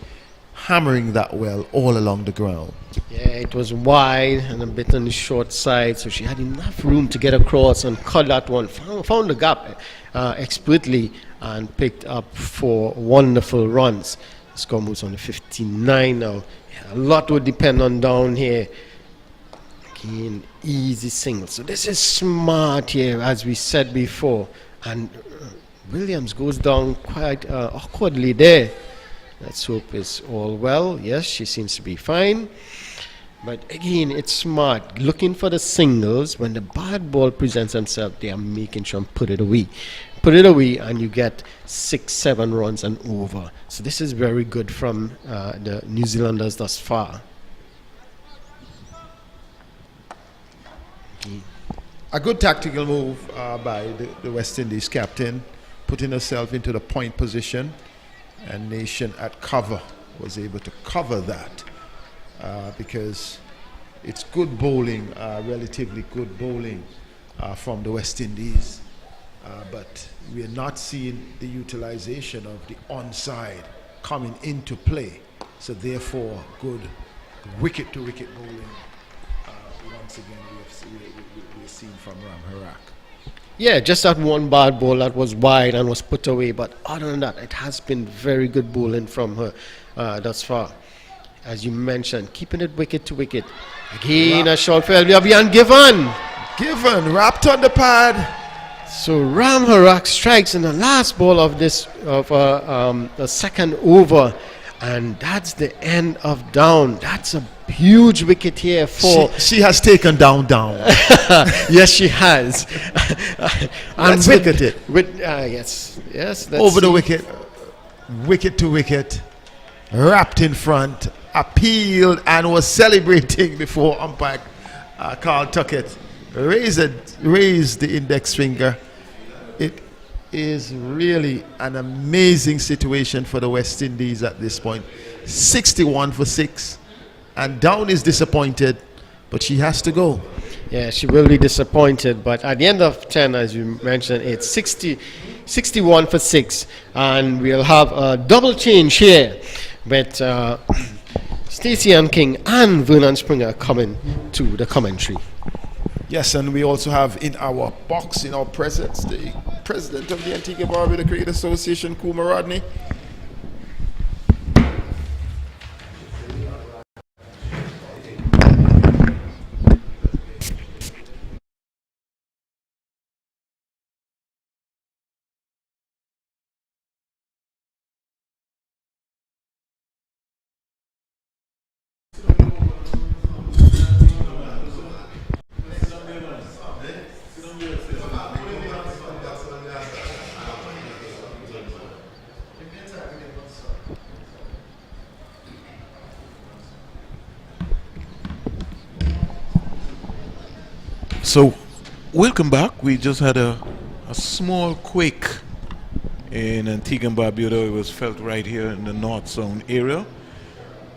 hammering that well all along the ground. Yeah, it was wide and a bit on the short side, so she had enough room to get across and cut that one. Found the gap expertly and picked up 4 wonderful runs. The score moves on to 59 now. Yeah, a lot would depend on down here. Again, easy single. So this is smart here, as we said before. And Williams goes down quite awkwardly there. Let's hope it's all well. Yes, she seems to be fine. But again, it's smart. Looking for the singles. When the bad ball presents themselves, they are making sure and put it away. Put it away and you get 6-7 runs and over. So this is very good from the New Zealanders thus far. A good tactical move by the West Indies captain, putting herself into the point position, and Nation at cover was able to cover that because it's good bowling, relatively good bowling from the West Indies, but we are not seeing the utilization of the onside coming into play, so therefore good wicket-to-wicket bowling once again we've seen from Ram Harak. Yeah, just that one bad ball that was wide and was put away. But other than that, it has been very good bowling from her thus far. As you mentioned, keeping it wicket to wicket. Again, a short fail. We have Ian Given, wrapped on the pad. So Ram Harak strikes in the last ball of the second over. And that's the end of down. That's a huge wicket here for... She has taken down. Yes, she has. Let's look at it. Yes. Over the wicket, wicket to wicket, wrapped in front, appealed and was celebrating before umpire Carl Tuckett raised the index finger. It is really an amazing situation for the West Indies at this point. 61 for 6. And Down is disappointed, but she has to go. Yeah, she will be disappointed, but at the end of 10, as you mentioned, it's 61 for 6, and we'll have a double change here with Stacey Ann King and Vernon Springer coming to the commentary. Yes, and we also have in our box, in our presence, the president of the Antigua Barbuda Cricket Association, Kuma Rodney. So, welcome back. We just had a small quake in Antigua and Barbuda. It was felt right here in the North Zone area.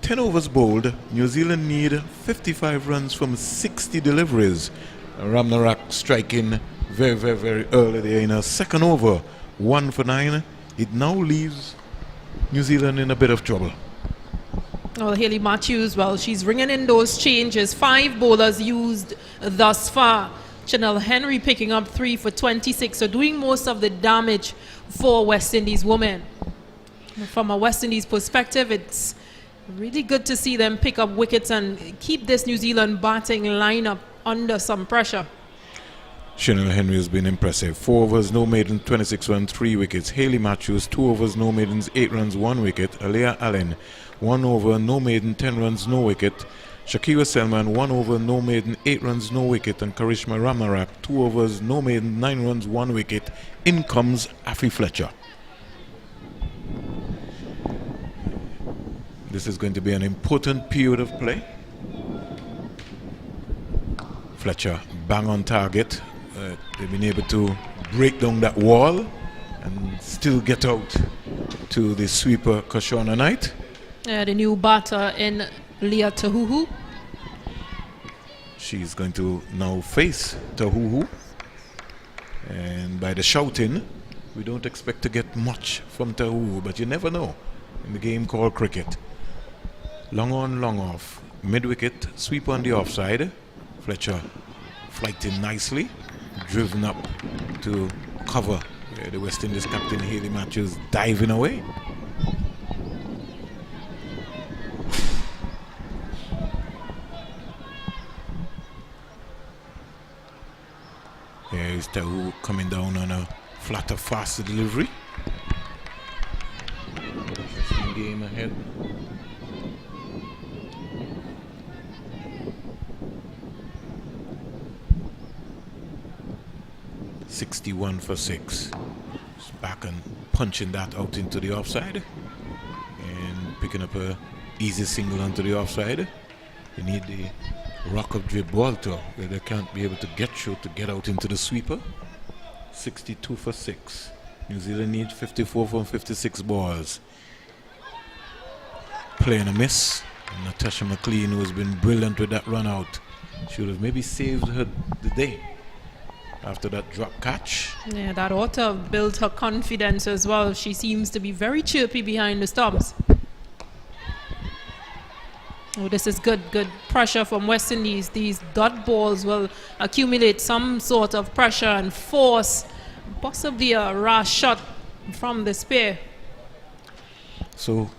10 overs bowled. New Zealand need 55 runs from 60 deliveries. Ramnarak striking very, very, very early there in a second over. 1 for 9. It now leaves New Zealand in a bit of trouble. Well, Haley Matthews, well, she's ringing in those changes. 5 bowlers used thus far. Chanel Henry picking up 3 for 26, so doing most of the damage for West Indies women. From a West Indies perspective, it's really good to see them pick up wickets and keep this New Zealand batting lineup under some pressure. Chanel Henry has been impressive. 4 overs, no maiden, 26 runs, 3 wickets. Haley Matthews, 2 overs, no maidens, 8 runs, 1 wicket. Alea Allen, 1 over, no maiden, 10 runs, no wicket. Shakira Selman, 1 over, no maiden, 8 runs, no wicket. And Karishma Ramnarak, 2 overs, no maiden, 9 runs, 1 wicket. In comes Affy Fletcher. This is going to be an important period of play. Fletcher bang on target. They've been able to break down that wall and still get out to the sweeper Kashona Knight. The new batter in Leah Tahuhu. She's going to now face Tahuhu. And by the shouting, we don't expect to get much from Tahuhu, but you never know in the game called cricket. Long on, long off. Mid-wicket, sweep on the offside. Fletcher flighting nicely. Driven up to cover the West Indies captain Haley Matthews diving away. Here is Tahu coming down on a flatter, faster delivery. Interesting game ahead. .61 for 6. Just back and punching that out into the offside and picking up a easy single onto the offside. You need the rock of Gibraltar where they can't be able to get through to get out into the sweeper. 62 for 6. New Zealand needs 54 from 56 balls. Playing a miss. And Natasha McLean, who has been brilliant with that run out, should have maybe saved her the day after that drop catch. Yeah, that ought to have built her confidence as well. She seems to be very chirpy behind the stumps. Oh, this is good pressure from West Indies. These dot balls will accumulate some sort of pressure and force possibly a rash shot from the spear. So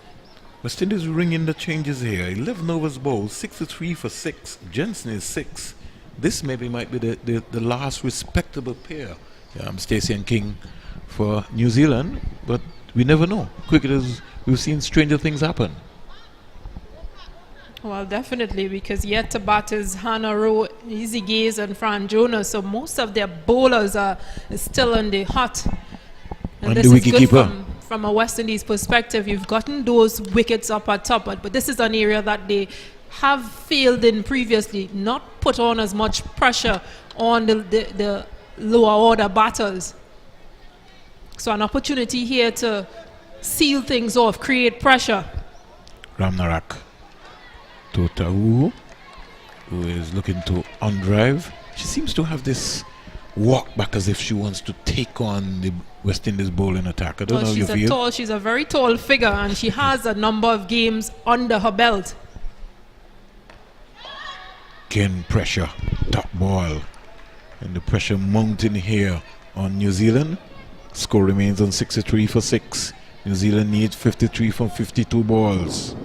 West Indies ringing the changes here. 11 overs bowled, 63 for 6. Jensen is 6. This maybe might be the last respectable pair. Stacey and King for New Zealand, but we never know. Cricketers, we've seen stranger things happen. Well, definitely, because yet to bat is Hannah Rowe, Easy Gaze, and Fran Jonas. So most of their bowlers are still in the hot. And this is good from a West Indies perspective. You've gotten those wickets up at top, but this is an area that they have failed in previously, not put on as much pressure on the lower order batters. So an opportunity here to seal things off, create pressure. Ramnarak to Tahu, who is looking to on-drive. She seems to have this walk back as if she wants to take on the West Indies bowling attack. I don't know how you feel. She's a very tall figure, and she has a number of games under her belt. Again, pressure, top ball, and the pressure mounting here on New Zealand. Score remains on 63 for 6. New Zealand needs 53 from 52 balls.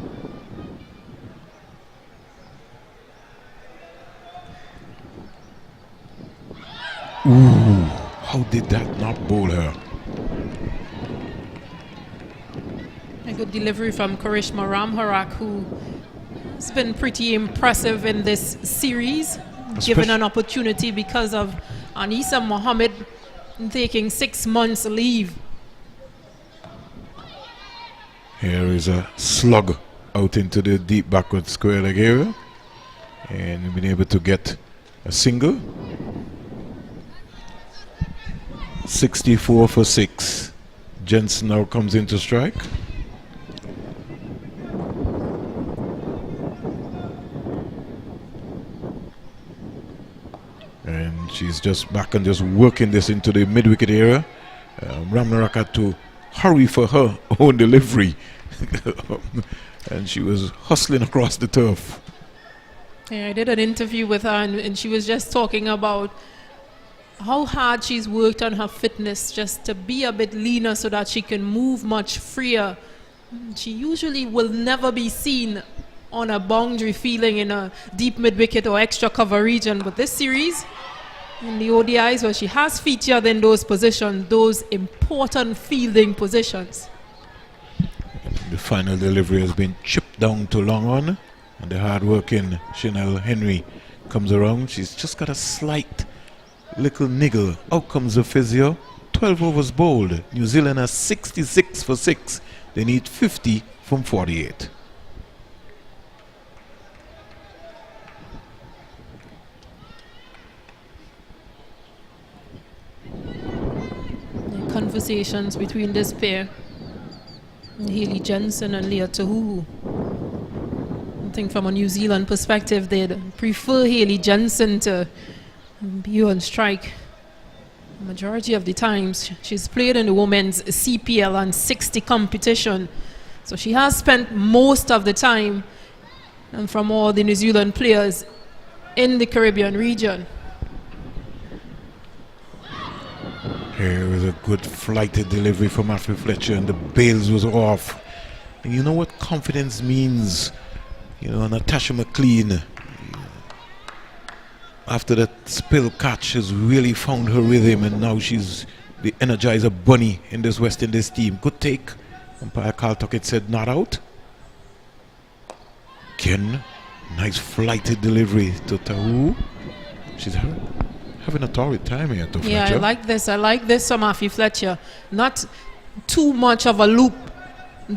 Ooh, how did that not bowl her? A good delivery from Karishma Ramharak, who has been pretty impressive in this series, given an opportunity because of Anisa Mohammed taking 6 months leave. Here is a slug out into the deep backward square leg area, and we've been able to get a single. 64 for 6. Jensen now comes into strike. And she's just back and just working this into the mid-wicket area. Ramnarak had to hurry for her own delivery. And she was hustling across the turf. Yeah, I did an interview with her, and she was just talking about how hard she's worked on her fitness just to be a bit leaner so that she can move much freer. She usually will never be seen on a boundary feeling in a deep mid-wicket or extra cover region, but this series in the ODIs, where she has featured in those positions, those important fielding positions. The final delivery has been chipped down to long on, and the hard-working Chanel Henry comes around. She's just got a slight little niggle. Out comes the physio. 12 overs bowled. New Zealand has 66 for 6. They need 50 from 48. Conversations between this pair, Hayley Jensen and Leah Tahu. I think from a New Zealand perspective, they'd prefer Hayley Jensen to be on strike. The majority of the times, she's played in the women's CPL and 60 competition, so she has spent most of the time, and from all the New Zealand players, in the Caribbean region. Here is a good flighted delivery from Matthew Fletcher, and the bails was off. And you know what confidence means? You know, Natasha McLean, after that spill catch, has really found her rhythm, and now she's the Energizer bunny in this West Indies team. Good take. Umpire Carl Tuckett said not out. Again, nice flighted delivery to Tahu. She's having a torrid time here to Fletcher. Yeah, I like this. I like this from Matthew Fletcher. Not too much of a loop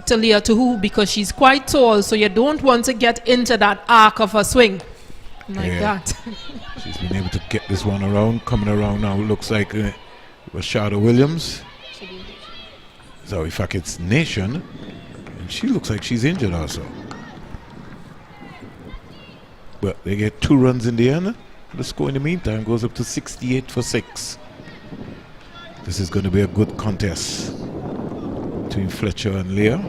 to Leah Tahu, because she's quite tall, so you don't want to get into that arc of her swing like that. She's been able to get this one around. Coming around now, looks like Rashada Williams. So in fact it's Nation, and she looks like she's injured also. But they get 2 runs in the end. The score in the meantime goes up to 68 for 6. This is going to be a good contest between Fletcher and Leah.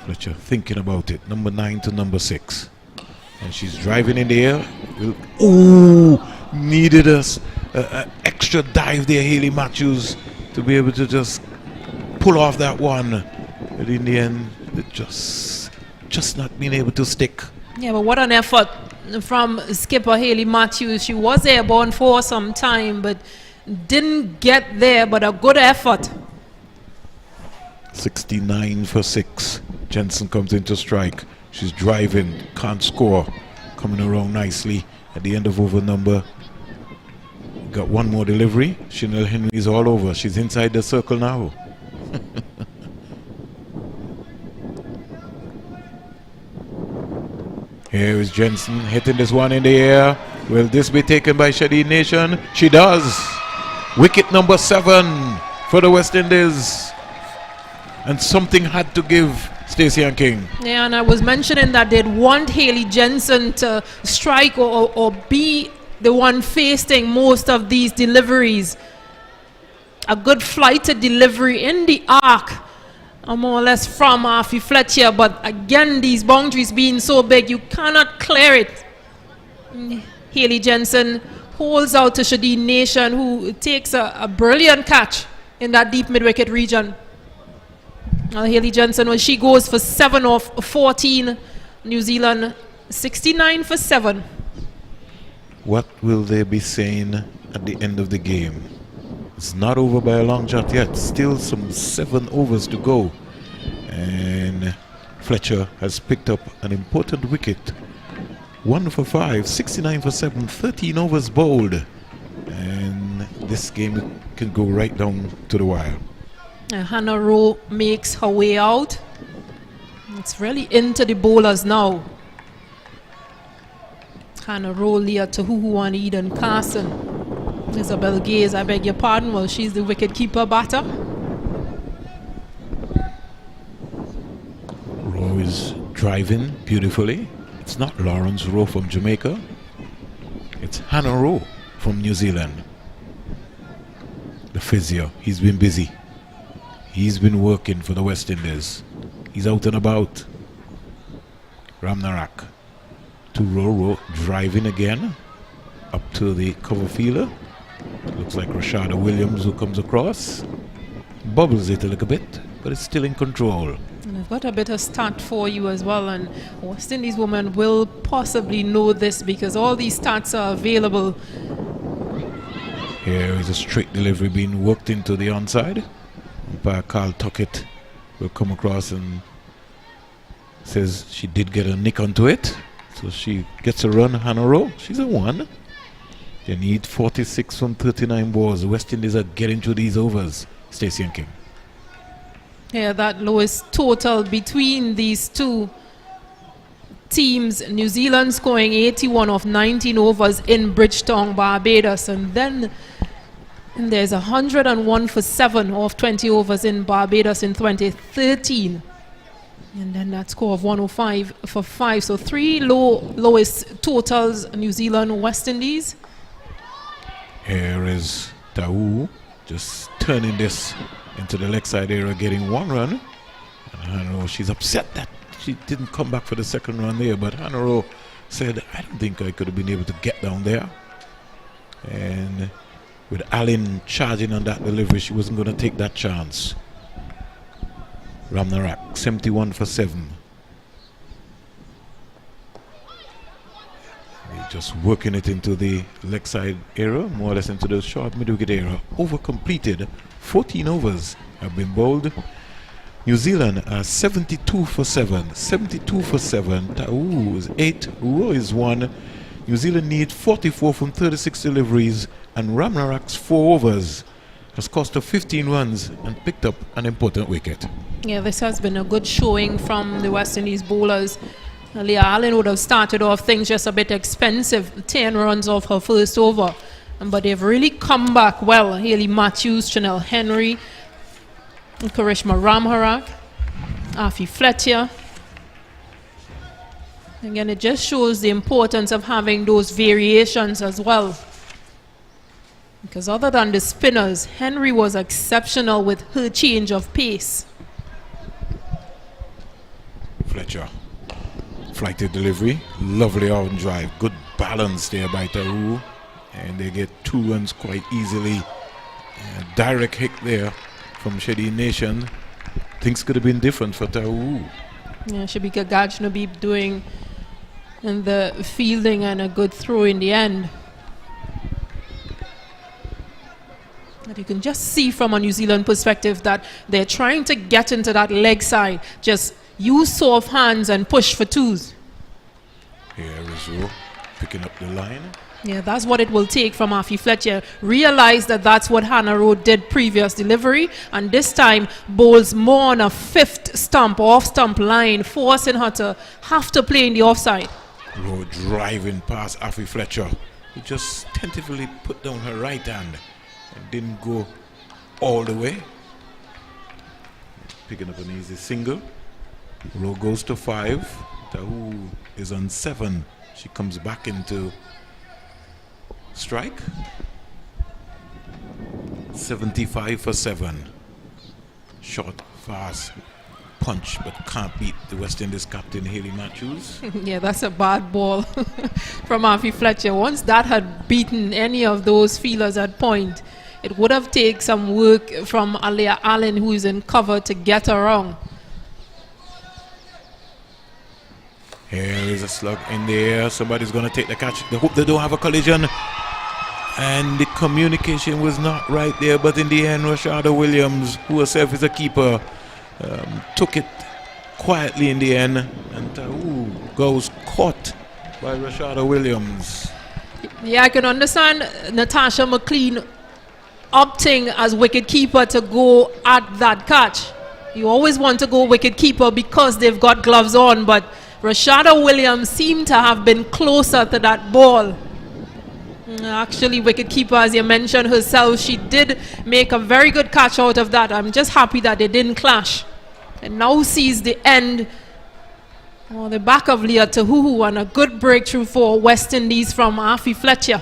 Fletcher thinking about it. Number 9 to number 6. And she's driving in the air. Oh, needed us an extra dive there, Hayley Matthews, to be able to just pull off that one. But in the end, it just not being able to stick. Yeah, but what an effort from skipper Hayley Matthews. She was airborne for some time, but didn't get there, but a good effort. 69 for 6. Jensen comes into strike. She's driving, can't score. Coming around nicely at the end of over number. Got one more delivery. Chanel Henry is all over. She's inside the circle now. Here is Jensen hitting this one in the air. Will this be taken by Shadi Nation? She does. Wicket number 7 for the West Indies. And something had to give Stacey and King. Yeah, and I was mentioning that they'd want Haley Jensen to strike or be the one facing most of these deliveries. A good flighted delivery in the arc, more or less from Afi Fletcher, but again, these boundaries being so big, you cannot clear it. Haley Jensen holds out to Shadeen Nation, who takes a brilliant catch in that deep mid-wicket region. Haley Jensen, when she goes for 7 of 14, New Zealand 69 for 7. What will they be saying at the end of the game? It's not over by a long shot yet. Still some 7 overs to go. And Fletcher has picked up an important wicket. 1 for 5, 69 for 7, 13 overs bowled. And this game can go right down to the wire. Hannah Rowe makes her way out. It's really into the bowlers now. Hannah Rowe, Leah Tahuhu, and Eden Carson. Isabel Gaze, I beg your pardon, well, she's the wicket keeper batter. Rowe is driving beautifully. It's not Lawrence Rowe from Jamaica. It's Hannah Rowe from New Zealand. The physio, he's been busy. He's been working for the West Indies. He's out and about. Ramnarak to Rowe, driving again up to the cover fielder. Looks like Rashada Williams who comes across. Bubbles it a little bit, but it's still in control. And I've got a bit of stat for you as well, and West Indies women will possibly know this because all these stats are available. Here is a straight delivery being worked into the onside. Umpire Carl Tuckett will come across and says she did get a nick onto it. So she gets a run, Hannah Rowe. She's a 1. They need 46 from 39 balls. The West Indies are getting through these overs. Stacey and King. Yeah, that lowest total between these two teams. New Zealand scoring 81 of 19 overs in Bridgetown, Barbados. And then there's 101 for 7 of 20 overs in Barbados in 2013. And then that score of 105 for 5. So 3 lowest totals, New Zealand, West Indies. Here is Tau just turning this into the leg side area, getting 1 run. And Hannah Rowe, she's upset that she didn't come back for the second run there, but Hannah Rowe said, I don't think I could have been able to get down there. And with Allen charging on that delivery, she wasn't going to take that chance. Ramnarak, 71 for 7. Just working it into the leg side area, more or less into the short mid-wicket area. Over completed. 14 overs have been bowled. New Zealand are 72 for 7. 72 for 7. Tau is 8. Rowe is 1. New Zealand need 44 from 36 deliveries. And Ramnarak's 4 overs has cost her 15 runs and picked up an important wicket. Yeah, this has been a good showing from the West Indies bowlers. Leah Allen would have started off things just a bit expensive, 10 runs off her first over. But they've really come back well. Haley Matthews, Chanel Henry, Karishma Ramharak, Afi Fletcher. Again, it just shows the importance of having those variations as well. Because other than the spinners, Henry was exceptional with her change of pace. Fletcher. Flighted delivery, lovely on drive, good balance there by Tau, and they get 2 runs quite easily. Direct hit there from Shady Nation. Things could have been different for Tau. Yeah, Shabika Gajnabi doing the fielding and a good throw in the end. But you can just see from a New Zealand perspective that they're trying to get into that leg side, just use soft hands and push for 2s. Here is Rowe picking up the line. Yeah, that's what it will take from Afi Fletcher. Realize that that's what Hannah Rowe did previous delivery, and this time bowls more on a 5th stump, off stump line, forcing her to have to play in the offside. Rowe driving past Afi Fletcher. He just tentatively put down her right hand and didn't go all the way. Picking up an easy single. Row goes to 5. Tahu is on 7. She comes back into strike. 75 for 7. Short, fast punch, but can't beat the West Indies captain Hayley Matthews. Yeah, that's a bad ball from Afi Fletcher. Once that had beaten any of those feelers at point, it would have taken some work from Alia Allen, who is in cover, to get around. Here is a slug in the air. Somebody's going to take the catch. They hope they don't have a collision. And the communication was not right there. But in the end, Rashada Williams, who herself is a keeper, took it quietly in the end. And Tahu goes caught by Rashada Williams. Yeah, I can understand Natasha McLean opting as wicket keeper to go at that catch. You always want to go wicket keeper because they've got gloves on, but Rashada Williams seemed to have been closer to that ball. Actually, wicketkeeper, as you mentioned herself, she did make a very good catch out of that. I'm just happy that they didn't clash. And now sees the end, the back of Leah Tahuhu, and a good breakthrough for West Indies from Afi Fletcher.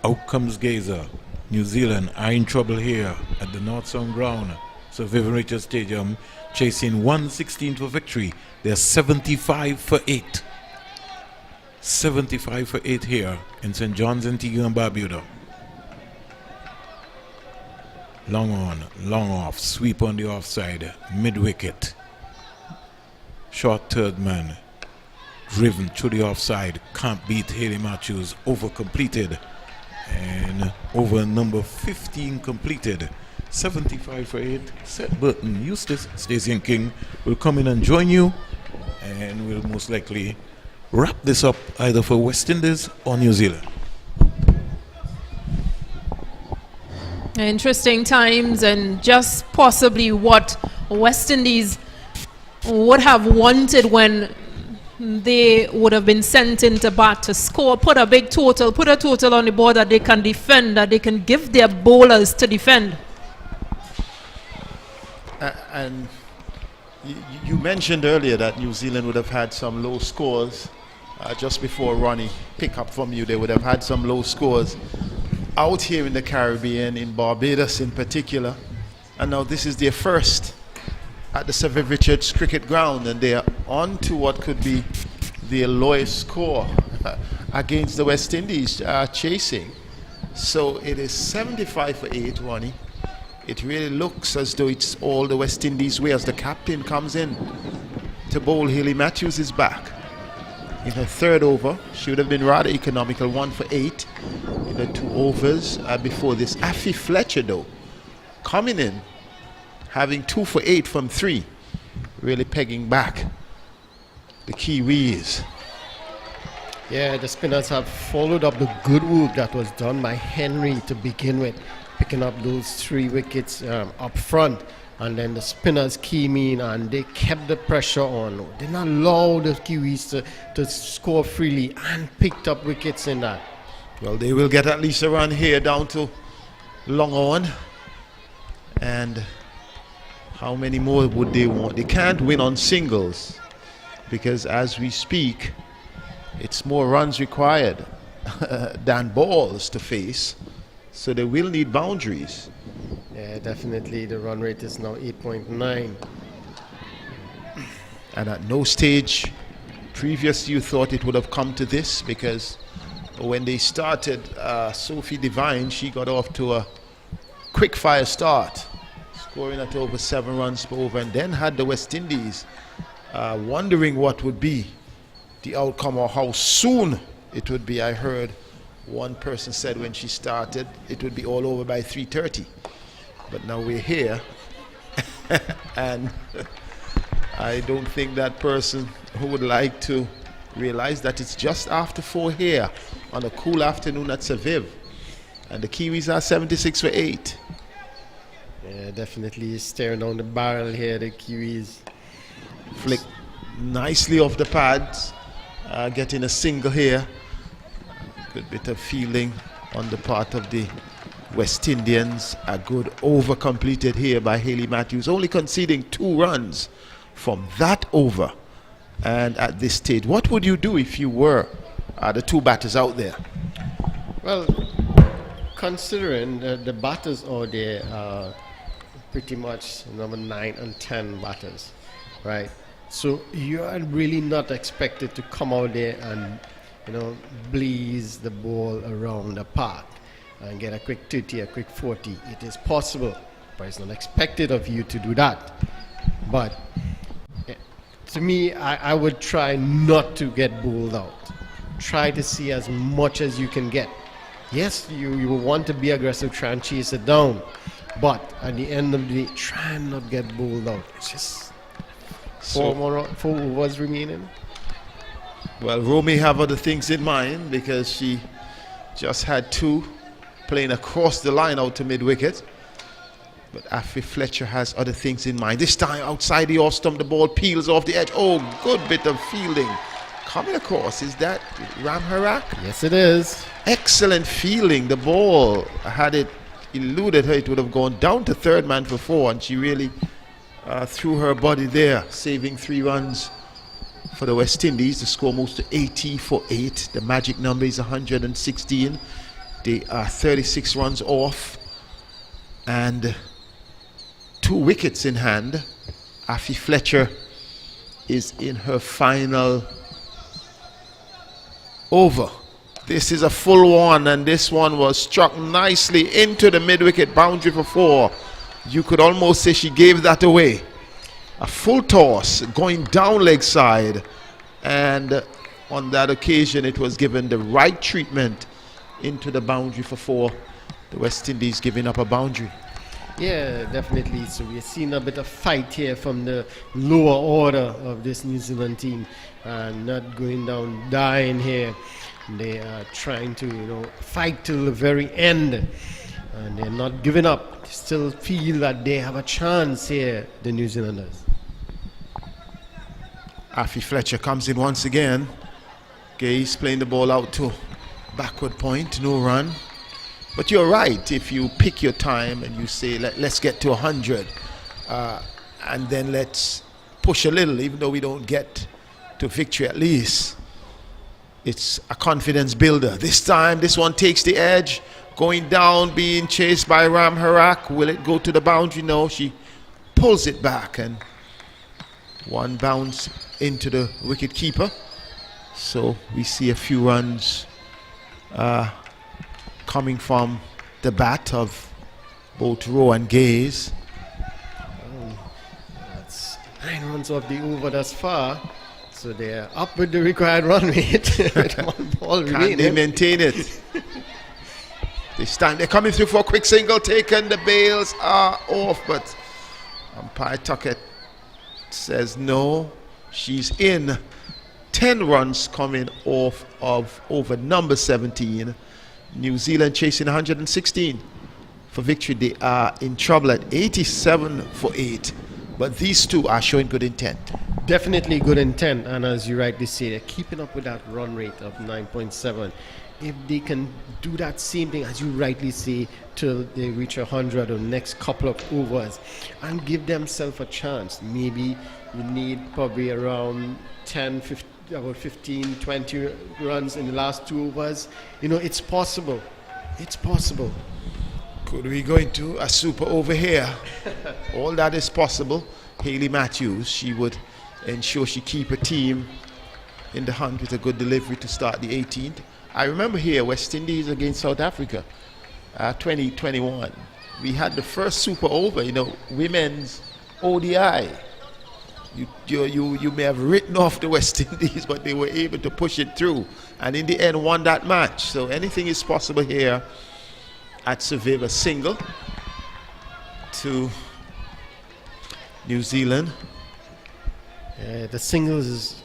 Out comes Gazer. New Zealand are in trouble here at the North Sound ground. So Vivian Richards Stadium, chasing 116 for victory. They're 75 for 8. 75 for 8 here in St. John's, Antigua and Barbuda. Long on, long off, sweep on the offside, mid wicket. Short third man, driven to the offside, can't beat Hayley Matthews, over completed. And over number 15 completed. 75 for 8. Seth Burton, Eustace, Stacey and King will come in and join you, and we'll most likely wrap this up either for West Indies or New Zealand. Interesting times, and just possibly what West Indies would have wanted when they would have been sent into bat to score. Put a big total, put a total on the board that they can defend, that they can give their bowlers to defend. And you mentioned earlier that New Zealand would have had some low scores. Just before Ronnie pick up from you, they would have had some low scores out here in the Caribbean, in Barbados in particular. And now this is their first at the Sir Viv Richards cricket ground, and they are on to what could be their lowest score against the West Indies chasing. So it is 75 for 8, Ronnie. It really looks as though it's all the West Indies way as the captain comes in to bowl. Hayley Matthews is back in her third over. She would have been rather economical, 1 for 8 in the 2 overs before this. Afi Fletcher, though, coming in, having 2 for 8 from 3, really pegging back the Kiwis. Yeah, the spinners have followed up the good work that was done by Henry to begin with, picking up those 3 wickets up front. And then the spinners came in and they kept the pressure on. They did not allow the Kiwis to score freely, and picked up wickets in that. Well, they will get at least a run here down to long on. And how many more would they want? They can't win on singles, because as we speak, it's more runs required than balls to face. So they will need boundaries. Yeah, definitely. The run rate is now 8.9. And at no stage previous you thought it would have come to this, because when they started, Sophie Devine, she got off to a quick fire start, scoring at over 7 runs per over, and then had the West Indies wondering what would be the outcome or how soon it would be. I heard one person said when she started it would be all over by 3:30, but now we're here and I don't think that person who would like to realize that it's just after 4 here on a cool afternoon at Sir Viv, and the Kiwis are 76 for 8. Yeah, definitely staring down the barrel here, the Kiwis. Flick nicely off the pads, getting a single here. Good bit of feeling on the part of the West Indians. A good over completed here by Hayley Matthews, only conceding 2 runs from that over. And at this stage, what would you do if you were the two batters out there? Well, considering the batters are there pretty much number 9 and 10 batters, right? So you are really not expected to come out there and, blaze the ball around the park and get a quick 30, a quick 40. It is possible, but it's not expected of you to do that. But to me, I would try not to get bowled out. Try to see as much as you can get. Yes, you want to be aggressive, try and chase it down. But at the end of the day, try and not get bowled out. It's just four overs remaining. Well, Ro may have other things in mind because she just had 2 playing across the line out to mid-wicket. But Afi Fletcher has other things in mind. This time outside the off stump, the ball peels off the edge. Oh, good bit of fielding. Coming across, is that Ram Harak? Yes, it is. Excellent fielding. The ball, had it eluded her, it would have gone down to third man for 4, and she really threw her body there, saving 3 runs for the West Indies. The score moves to 80 for 8. The magic number is 116. They are 36 runs off and 2 wickets in hand. Afi Fletcher is in her final over. This is a full one, and this one was struck nicely into the mid-wicket boundary for 4. You could almost say she gave that away. A full toss going down leg side, and on that occasion it was given the right treatment into the boundary for 4. The West Indies giving up a boundary. Yeah, definitely. So we're seeing a bit of fight here from the lower order of this New Zealand team, not going down dying here. They are trying to, fight till the very end, and they're not giving up. They still feel that they have a chance here, the New Zealanders. Afi Fletcher comes in once again. Gaze playing the ball out to backward point, no run. But you're right, if you pick your time and you say, let's get to 100, and then let's push a little, even though we don't get to victory at least. It's a confidence builder. This time, this one takes the edge, going down, being chased by Ram Harak. Will it go to the boundary? No, she pulls it back, and one bounce into the wicket keeper. So we see a few runs coming from the bat of both Rowe and Gaze. That's 9 runs off the over thus far. So they're up with the required run rate with 1 ball remaining. Can they maintain it? They're coming through for a quick single taken. The bails are off, but umpire Tuckett says no. She's in. 10 runs coming off of over number 17. New Zealand chasing 116 for victory. They are in trouble at 87 for 8. But these two are showing good intent. Definitely good intent, and as you rightly say, they're keeping up with that run rate of 9.7. If they can do that same thing, as you rightly say, till they reach 100 or next couple of overs, and give themselves a chance. Maybe you need probably around 10, 15, about 15, 20 runs in the last 2 overs. It's possible. It's possible. Could we go into a super over here? All that is possible. Hayley Matthews, she would ensure she keep her team in the hunt with a good delivery to start the 18th. I remember here, West Indies against South Africa, 2021. We had the first super over, women's ODI. You may have written off the West Indies, but they were able to push it through, and in the end won that match. So anything is possible here at Survivor. Single to New Zealand. The singles is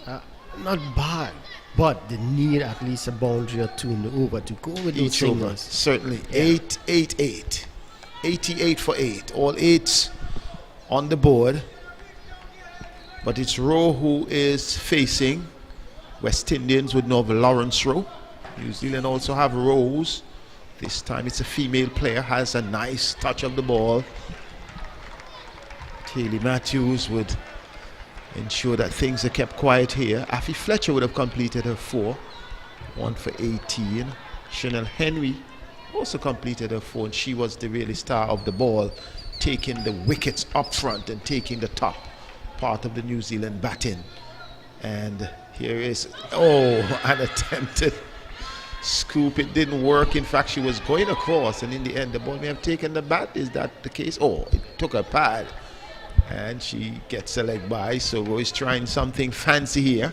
not bad, but they need at least a boundary or 2 in the over to go with those Each over, singles. certainly. 8, 8, 8. 88 for 8. All 8s on the board. But it's Rowe who is facing West Indians with Nova Lawrence Rowe. New Zealand also have Rose. This time it's a female player, has a nice touch of the ball. Hayley Matthews would ensure that things are kept quiet here. Afi Fletcher would have completed her 4, 1 for 18. Chanel Henry also completed her 4, and she was the really star of the ball, taking the wickets up front and taking the top part of the New Zealand batting. And here is, an attempted scoop. It didn't work. In fact, she was going across, and in the end, the ball may have taken the bat. Is that the case? Oh, it took a pad, and she gets a leg by. So Roy's trying something fancy here.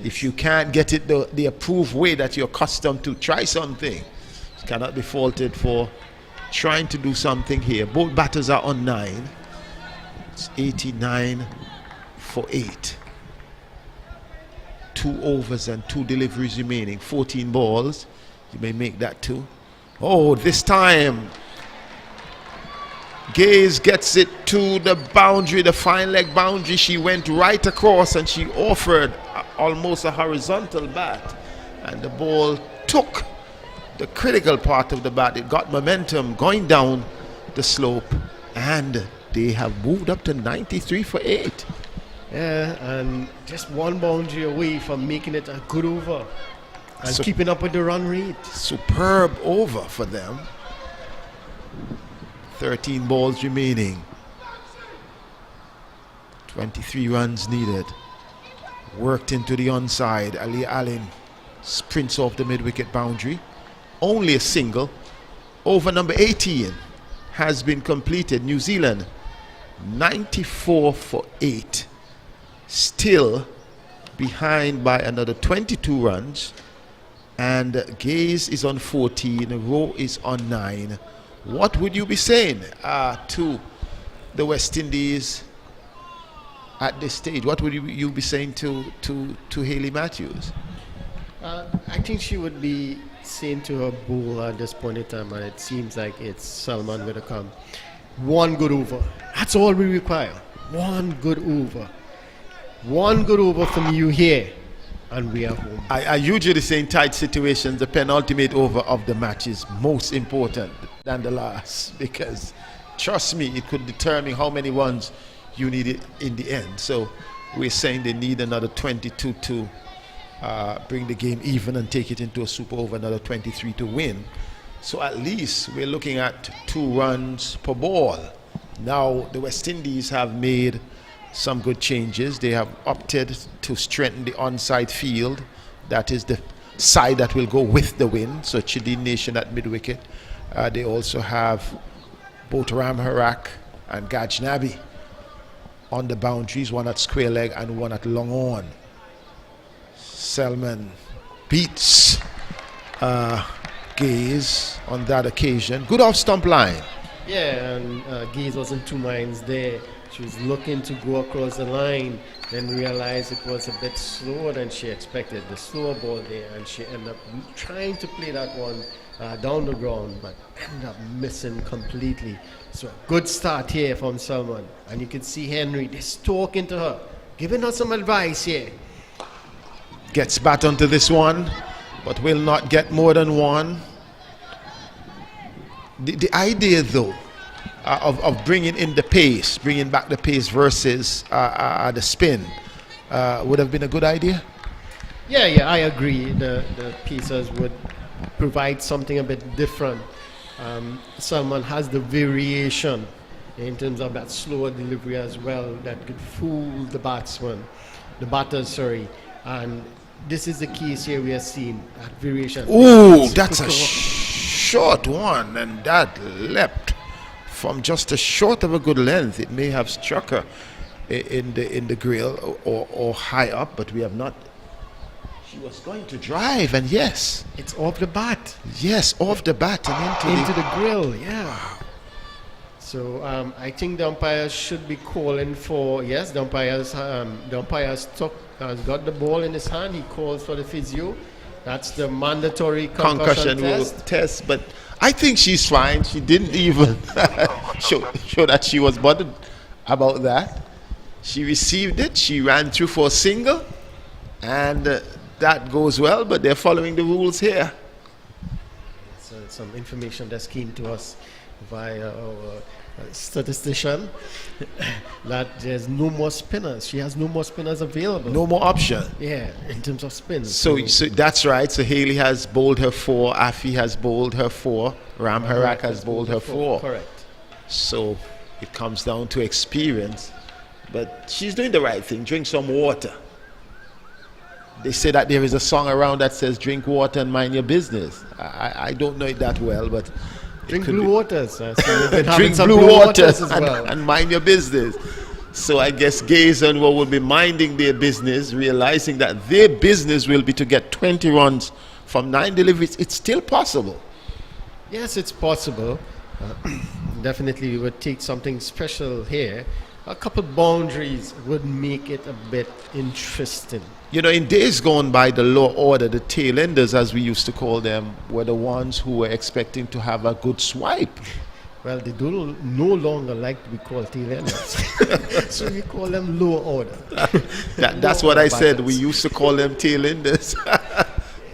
If you can't get it the approved way that you're accustomed to, try something. It cannot be faulted for trying to do something here. Both batters are on 9. It's 89 for 8. 2 overs and 2 deliveries remaining. 14 balls. You may make that 2. Oh, this time Gaze gets it to the boundary, the fine leg boundary. She went right across and she offered almost a horizontal bat, and the ball took the critical part of the bat. It got momentum going down the slope, and they have moved up to 93 for 8. Yeah, and just one boundary away from making it a good over and keeping up with the run rate. Superb over for them. 13 balls remaining. 23 runs needed. Worked into the onside. Ali Allen sprints off the mid-wicket boundary. Only a single. Over number 18 has been completed. New Zealand 94 for 8. Still behind by another 22 runs. And Gaze is on 14. Rowe is on 9. What would you be saying to the West Indies at this stage? What would you be saying to Hayley Matthews? I think she would be saying to her bowler at this point in time, and it seems like it's Salman going to come. One good over. That's all we require. One good over. One good over from you here, and we are home. I usually say in tight situations, the penultimate over of the match is most important than the last, because trust me, it could determine how many runs you need it in the end. So we're saying they need another 22 to bring the game even and take it into a super over, another 23 to win. So at least we're looking at 2 runs per ball. Now the West Indies have made some good changes. They have opted to strengthen the onside field. That is the side that will go with the wind. So Chidin Nation at mid-wicket. They also have both Ram Harak and Gajnabi on the boundaries, one at square leg and one at long on. Selman beats Gaze on that occasion. Good off stump line. Yeah, and Gaze was in 2 minds there. She was looking to go across the line, then realized it was a bit slower than she expected. The slower ball there, and she ended up trying to play that one down the ground, but ended up missing completely. So a good start here from Salman, and you can see Henry just talking to her, giving her some advice here. Gets back onto this one, but will not get more than 1. The idea though of bringing in the pace, bringing back the pace versus the spin would have been a good idea. Yeah, I agree. The pieces would provide something a bit different. Salman has the variation in terms of that slower delivery as well that could fool the batters, and this is the case here we are seeing, that variation. Ooh, that's a short one, and that leapt from just a short of a good length. It may have struck her in the grill or high up, but we have not. She was going to drive, and yes, it's off the bat. Yes, off the bat and into the grill. Yeah. So I think the umpires should be calling for. Yes, the umpires has got the ball in his hand. He calls for the physio. That's the mandatory concussion test. But I think she's fine. She didn't even show that she was bothered about that. She received it. She ran through for a single, and that goes well. But they're following the rules here. So some information that's came to us via statistician, that there's no more spinners. She has no more spinners available. No more option. Yeah, in terms of spins. So that's right. So Haley has bowled her 4, Afi has bowled her 4, Ram Harak has bowled her 4. Correct. So it comes down to experience. But she's doing the right thing. Drink some water. They say that there is a song around that says drink water and mind your business. I don't know it that well, but Drink blue waters. So we've been having drink some blue waters as well. and mind your business. So I guess Gaze and will be minding their business, realizing that their business will be to get 20 runs from 9 deliveries. It's still possible. Yes, it's possible. Definitely we would take something special here. A couple boundaries would make it a bit interesting. You know, in days gone by, the low order, the tail enders, as we used to call them, were the ones who were expecting to have a good swipe. Well, they do no longer like to be called tail enders. So we call them lower order. That's what I said. We used to call them tail enders.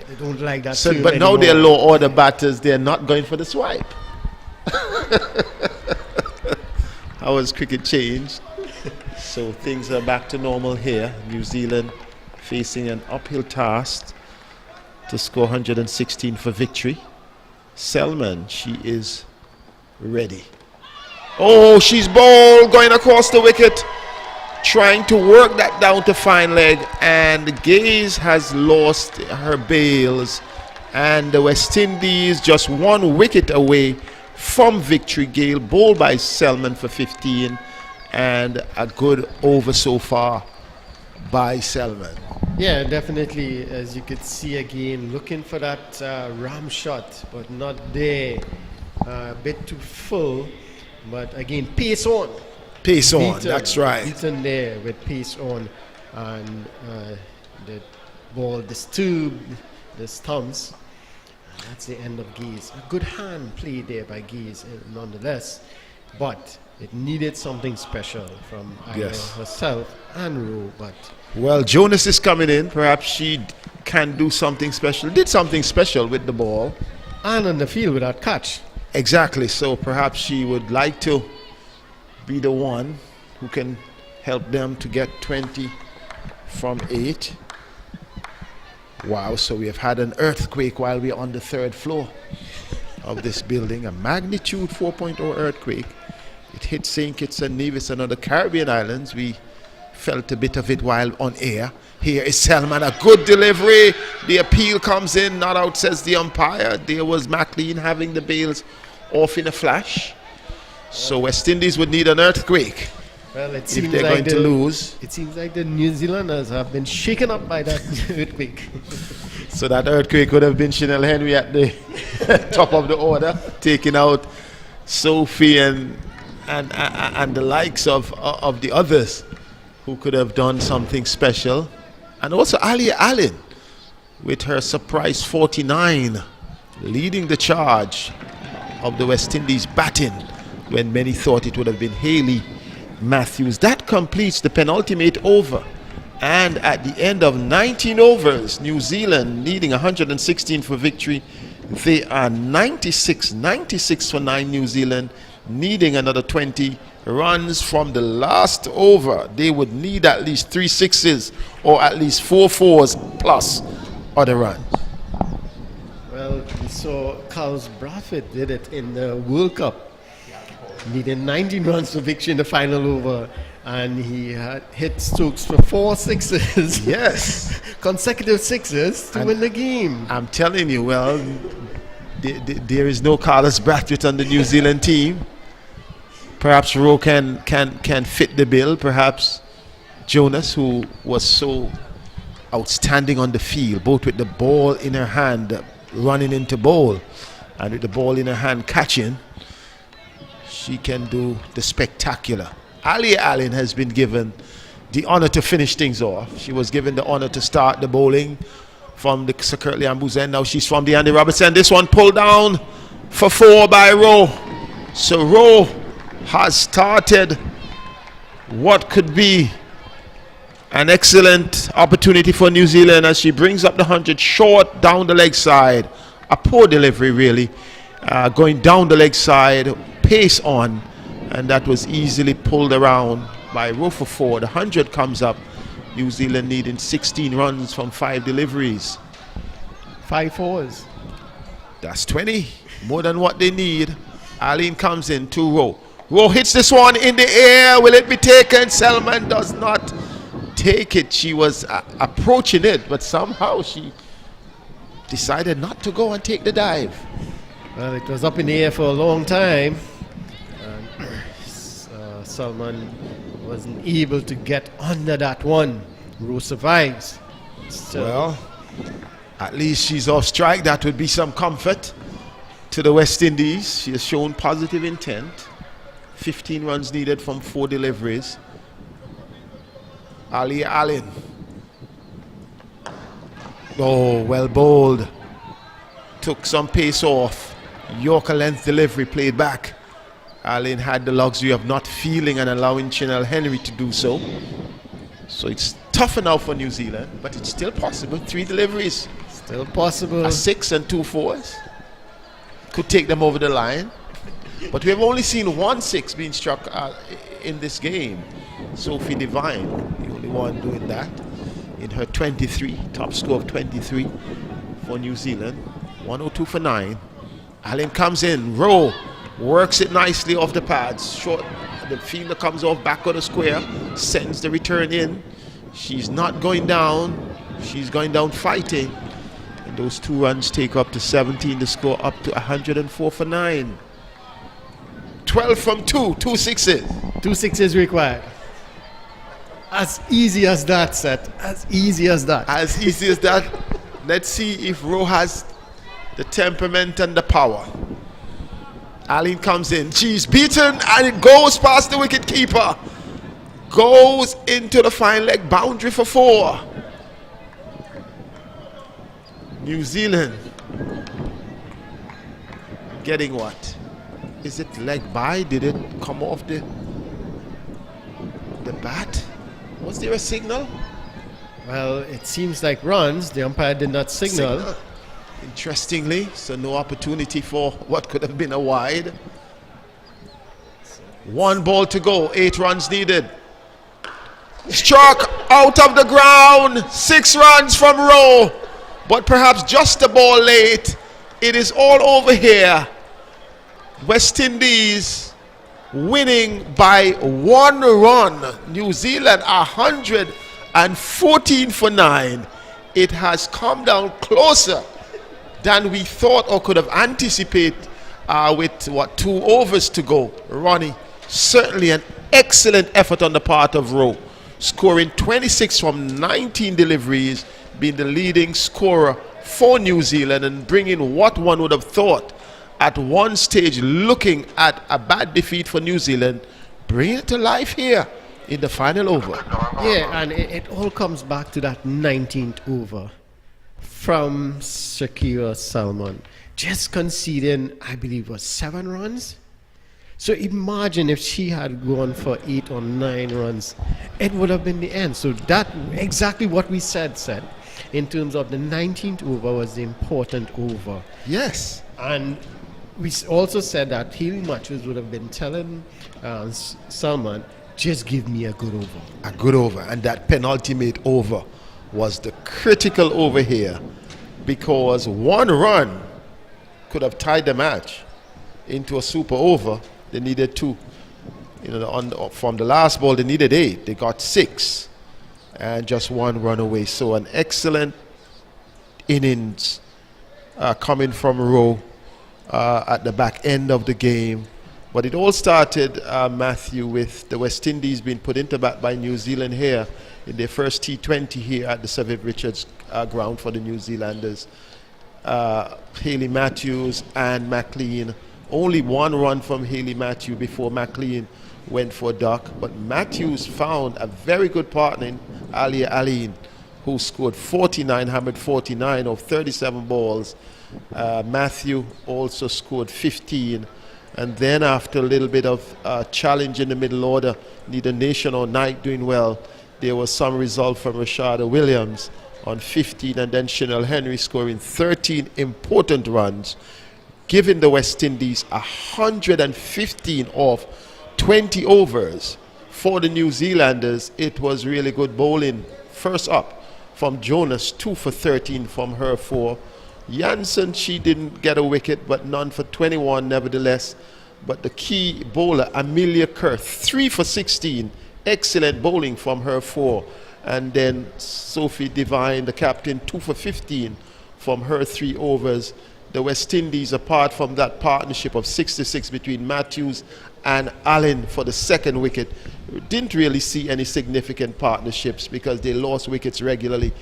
They don't like that So, term but now anymore. they're low order batters. They're not going for the swipe. How has cricket changed? So things are back to normal here. New Zealand facing an uphill task to score 116 for victory. Selman, she is ready. Oh, she's bowled, going across the wicket, trying to work that down to fine leg, and Gaze has lost her bails, and the West Indies just 1 wicket away from victory. Gale bowled by Selman for 15, and a good over so far by Selman. Yeah, definitely. As you could see again, looking for that ram shot, but not there. A bit too full, but again, pace on. Pace on, Beaten, that's right. Beaten there with pace on, and the ball disturbed the stumps. That's the end of Gaze. A good hand played there by Gaze, nonetheless, but it needed something special from either herself and Rowe. But Well, Jonas is coming in. Perhaps she can do something special. Did something special with the ball. and on the field without catch. Exactly. So perhaps she would like to be the one who can help them to get 20 from 8. Wow, so we have had an earthquake while we're on the 3rd floor of this building. A magnitude 4.0 earthquake. It hit St. Kitts and Nevis and other Caribbean islands. We felt a bit of it while on air. Here is Selman, a good delivery. The appeal comes in, not out, says the umpire. There was McLean having the bails off in a flash. So West Indies would need an earthquake Well, it if seems they're like going to lose. It seems like the New Zealanders have been shaken up by that earthquake. So that earthquake would have been Chanel Henry at the top of the order, taking out Sophie and the likes of the others who could have done something special. And also Alia Allen with her surprise 49, leading the charge of the West Indies batting when many thought it would have been Haley Matthews. That completes the penultimate over. And at the end of 19 overs, New Zealand needing 116 for victory. They are 96 for 9 New Zealand, needing another 20 runs from the last over. They would need at least 3 sixes or at least 4 fours plus other runs. Well, we saw Carlos Bradford did it in the World Cup. Needed 19 runs for victory in the final over, and he had hit Stokes for 4 sixes. Yes. Consecutive sixes to win the game. I'm telling you, well, there is no Carlos Bradford on the New Zealand team. Perhaps Rowe can fit the bill. Perhaps Jonas, who was so outstanding on the field, both with the ball in her hand running into bowl and with the ball in her hand catching, she can do the spectacular. Alia Allen has been given the honor to finish things off. She was given the honor to start the bowling from the Sir Curtly Ambu's end. Now she's from the Andy Robertson. This one pulled down for 4 by Rowe. So Rowe has started what could be an excellent opportunity for New Zealand as she brings up the 100 short down the leg side. A poor delivery really, going down the leg side, pace on, and that was easily pulled around by row for 4. The 100 comes up. New Zealand needing 16 runs from 5 deliveries. 5 fours. That's 20, more than what they need. Aline comes in to Rowe. Rowe hits this one in the air. Will it be taken? Selman does not take it. She was approaching it, but somehow she decided not to go and take the dive. Well, it was up in the air for a long time. Salman wasn't able to get under that one. Rowe survives. Still. Well, at least she's off strike. That would be some comfort to the West Indies. She has shown positive intent. 15 runs needed from 4 deliveries. Ali Allen. Oh, well bowled. Took some pace off. Yorker length delivery played back. Allen had the luxury of not feeling and allowing Chinel Henry to do so. So it's tough enough for New Zealand, but it's still possible. 3 deliveries. Still possible. A 6 and 2 4s. Could take them over the line. But we have only seen 1 6 being struck in this game. Sophie Devine, the only one doing that. In her 23, top score of 23 for New Zealand. 102 for 9. Allen comes in. Rowe works it nicely off the pads. Short. The fielder comes off back of the square. Sends the return in. She's not going down. She's going down fighting. And those 2 runs take up to 17. The score up to 104 for 9. 12 from 2. 2 6s. 2 6s required. As easy as that, Seth. As easy as that. As easy as that. Let's see if Rowe has the temperament and the power. Aline comes in. She's beaten and it goes past the wicket keeper. Goes into the fine leg boundary for 4. New Zealand getting what? Is it leg by? Did it come off the bat? Was there a signal? Well, it seems like runs. The umpire did not signal. Interestingly, so no opportunity for what could have been a wide. 1 ball to go, 8 runs needed. Struck out of the ground, 6 runs from Rowe, but perhaps just the ball late. It is all over here. West Indies winning by 1 run. New Zealand 114 for 9. It has come down closer than we thought or could have anticipated with 2 overs to go. Ronnie, certainly an excellent effort on the part of Rowe, scoring 26 from 19 deliveries, being the leading scorer for New Zealand and bringing what one would have thought at one stage, looking at a bad defeat for New Zealand, bringing it to life here in the final over. Yeah, and it all comes back to that 19th over from Shakira Salman, just conceding, I believe, was 7 runs. So imagine if she had gone for 8 or 9 runs, it would have been the end. So that exactly what we said in terms of the 19th over was the important over. Yes. And we also said that Healy Matthews would have been telling Salman, just give me a good over. A good over. And that penultimate over was the critical over here, because 1 run could have tied the match into a super over. They needed 2. From the last ball, they needed 8. They got 6. And just 1 run away. So an excellent innings coming from Rowe at the back end of the game. But it all started, Matthew, with the West Indies being put into bat by New Zealand here in their first T20 here at the Sir Viv Richards ground for the New Zealanders. Hayley Matthews and McLean. Only 1 run from Hayley Matthews before McLean went for a duck. But Matthews found a very good partner in Alia Aline, who scored 49, hammered 49 of 37 balls. Matthew also scored 15. And then after a little bit of challenge in the middle order, neither Nation or Knight doing well, there was some result from Rashada Williams on 15, and then Chanel Henry scoring 13 important runs, giving the West Indies 115 off 20 overs for the New Zealanders, it was really good bowling. First up from Jonas, 2 for 13 from her 4. Janssen, she didn't get a wicket, but none for 21 nevertheless. But the key bowler, Amelia Kerr, 3 for 16. Excellent bowling from her 4. And then Sophie Devine, the captain, 2 for 15 from her 3 overs. The West Indies, apart from that partnership of 66 between Matthews and Allen for the second wicket, didn't really see any significant partnerships because they lost wickets regularly,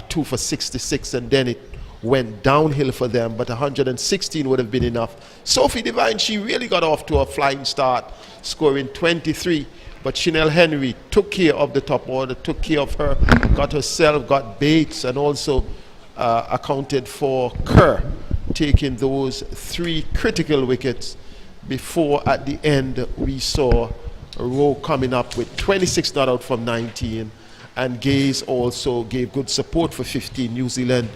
2 for 66, and then it went downhill for them, but 116 would have been enough. Sophie Devine, she really got off to a flying start, scoring 23, but Chanel Henry took care of the top order, took care of her, got herself, got Bates, and also accounted for Kerr taking those 3 critical wickets before at the end we saw Rowe coming up with 26 not out from 19, and Gaze also gave good support for 15. New Zealand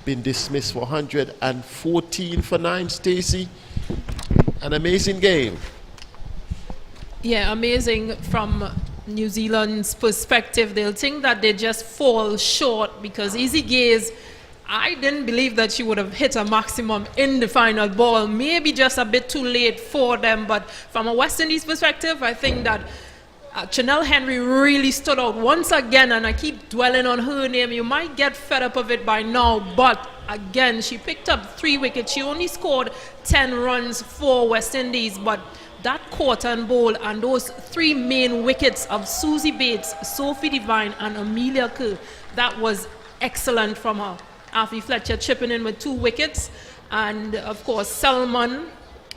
been dismissed for 114 for 9. Stacey, an amazing game. Yeah, amazing from New Zealand's perspective. They'll think that they just fall short because Easy Gaze, I didn't believe that she would have hit a maximum in the final ball. Maybe just a bit too late for them, but from a West Indies perspective, I think that Chanel Henry really stood out once again, and I keep dwelling on her name. You might get fed up of it by now, but again, she picked up 3 wickets. She only scored 10 runs for West Indies, but that quarter bowl and those 3 main wickets of Susie Bates, Sophie Devine, and Amelia Kerr, that was excellent from her. Afi Fletcher chipping in with 2 wickets, and of course Salman,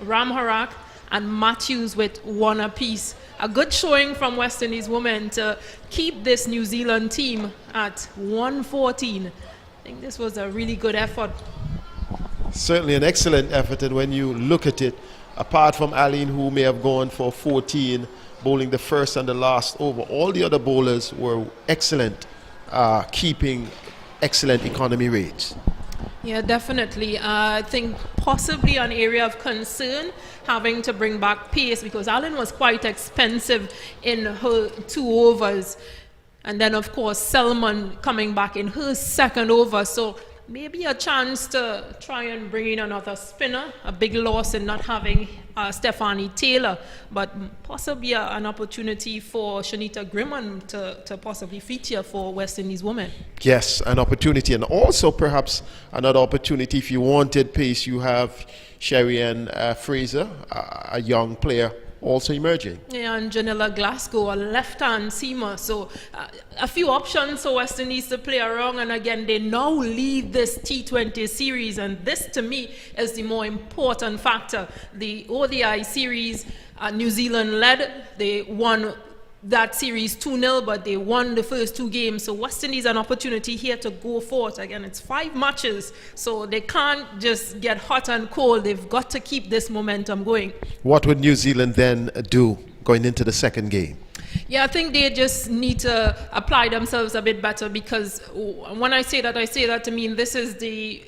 Ramharak, and Matthews with 1 apiece. A good showing from West Indies women to keep this New Zealand team at 114. I think this was a really good effort. Certainly an excellent effort, and when you look at it, apart from Aline, who may have gone for 14, bowling the first and the last over, all the other bowlers were excellent, keeping excellent economy rates. Yeah, definitely. I think possibly an area of concern having to bring back pace, because Allen was quite expensive in her 2 overs. And then, of course, Selman coming back in her 2nd over. So maybe a chance to try and bring in another spinner. A big loss in not having Stephanie Taylor, but possibly an opportunity for Shanita Grimman to possibly feature for West Indies women. Yes, an opportunity, and also perhaps another opportunity if you wanted pace. You have Sherry and Fraser, a young player, also emerging. Yeah, and Janella Glasgow, a left-hand seamer. So a few options for West Indies to play around. And again, they now lead this T20 series. And this, to me, is the more important factor. The ODI series, New Zealand led. They won that series 2-0, but they won the first 2 games. So West Indies an opportunity here to go forth. Again, it's 5 matches, so they can't just get hot and cold. They've got to keep this momentum going. What would New Zealand then do going into the 2nd game? Yeah, I think they just need to apply themselves a bit better, because when I say that to mean this is the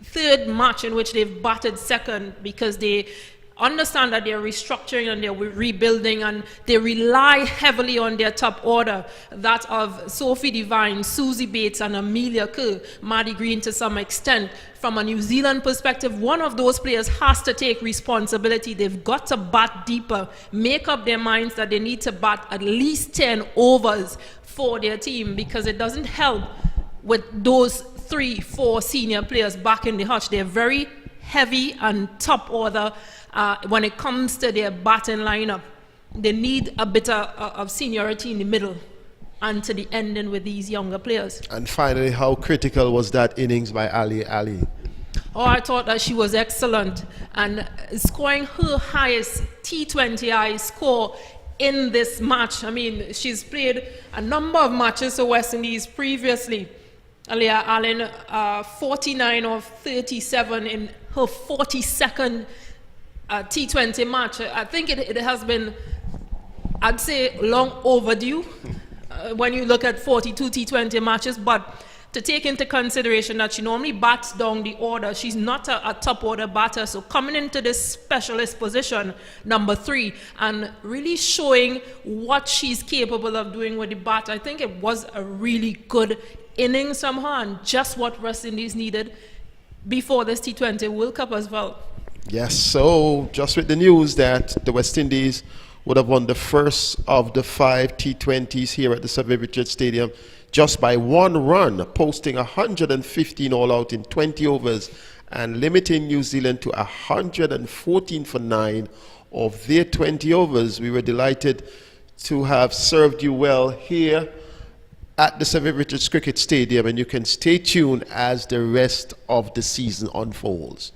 3rd match in which they've batted 2nd, because they understand that they're restructuring and they're rebuilding, and they rely heavily on their top order, that of Sophie Devine, Susie Bates, and Amelia Kerr, Maddie Green to some extent. From a New Zealand perspective, one of those players has to take responsibility. They've got to bat deeper, make up their minds that they need to bat at least 10 overs for their team, because it doesn't help with those 3-4 senior players back in the hutch. They're very heavy and top order when it comes to their batting lineup. They need a bit of seniority in the middle and to the ending with these younger players. And finally, how critical was that innings by Ali? Oh, I thought that she was excellent, and scoring her highest T20I score in this match. I mean, she's played a number of matches for West Indies previously. Alia Allen, 49 of 37 in her 42nd T20 match. I think it has been, I'd say, long overdue when you look at 42 T20 matches, but to take into consideration that she normally bats down the order. She's not a top order batter. So coming into this specialist position, number 3, and really showing what she's capable of doing with the bat, I think it was a really good innings from her and just what West Indies needed before this T20 World Cup as well. Yes, so just with the news that the West Indies would have won the first of the 5 T20s here at the Sir Richard Stadium just by 1 run, posting 115 all out in 20 overs and limiting New Zealand to 114 for 9 of their 20 overs. We were delighted to have served you well here at the Sir Richards Cricket Stadium, and you can stay tuned as the rest of the season unfolds.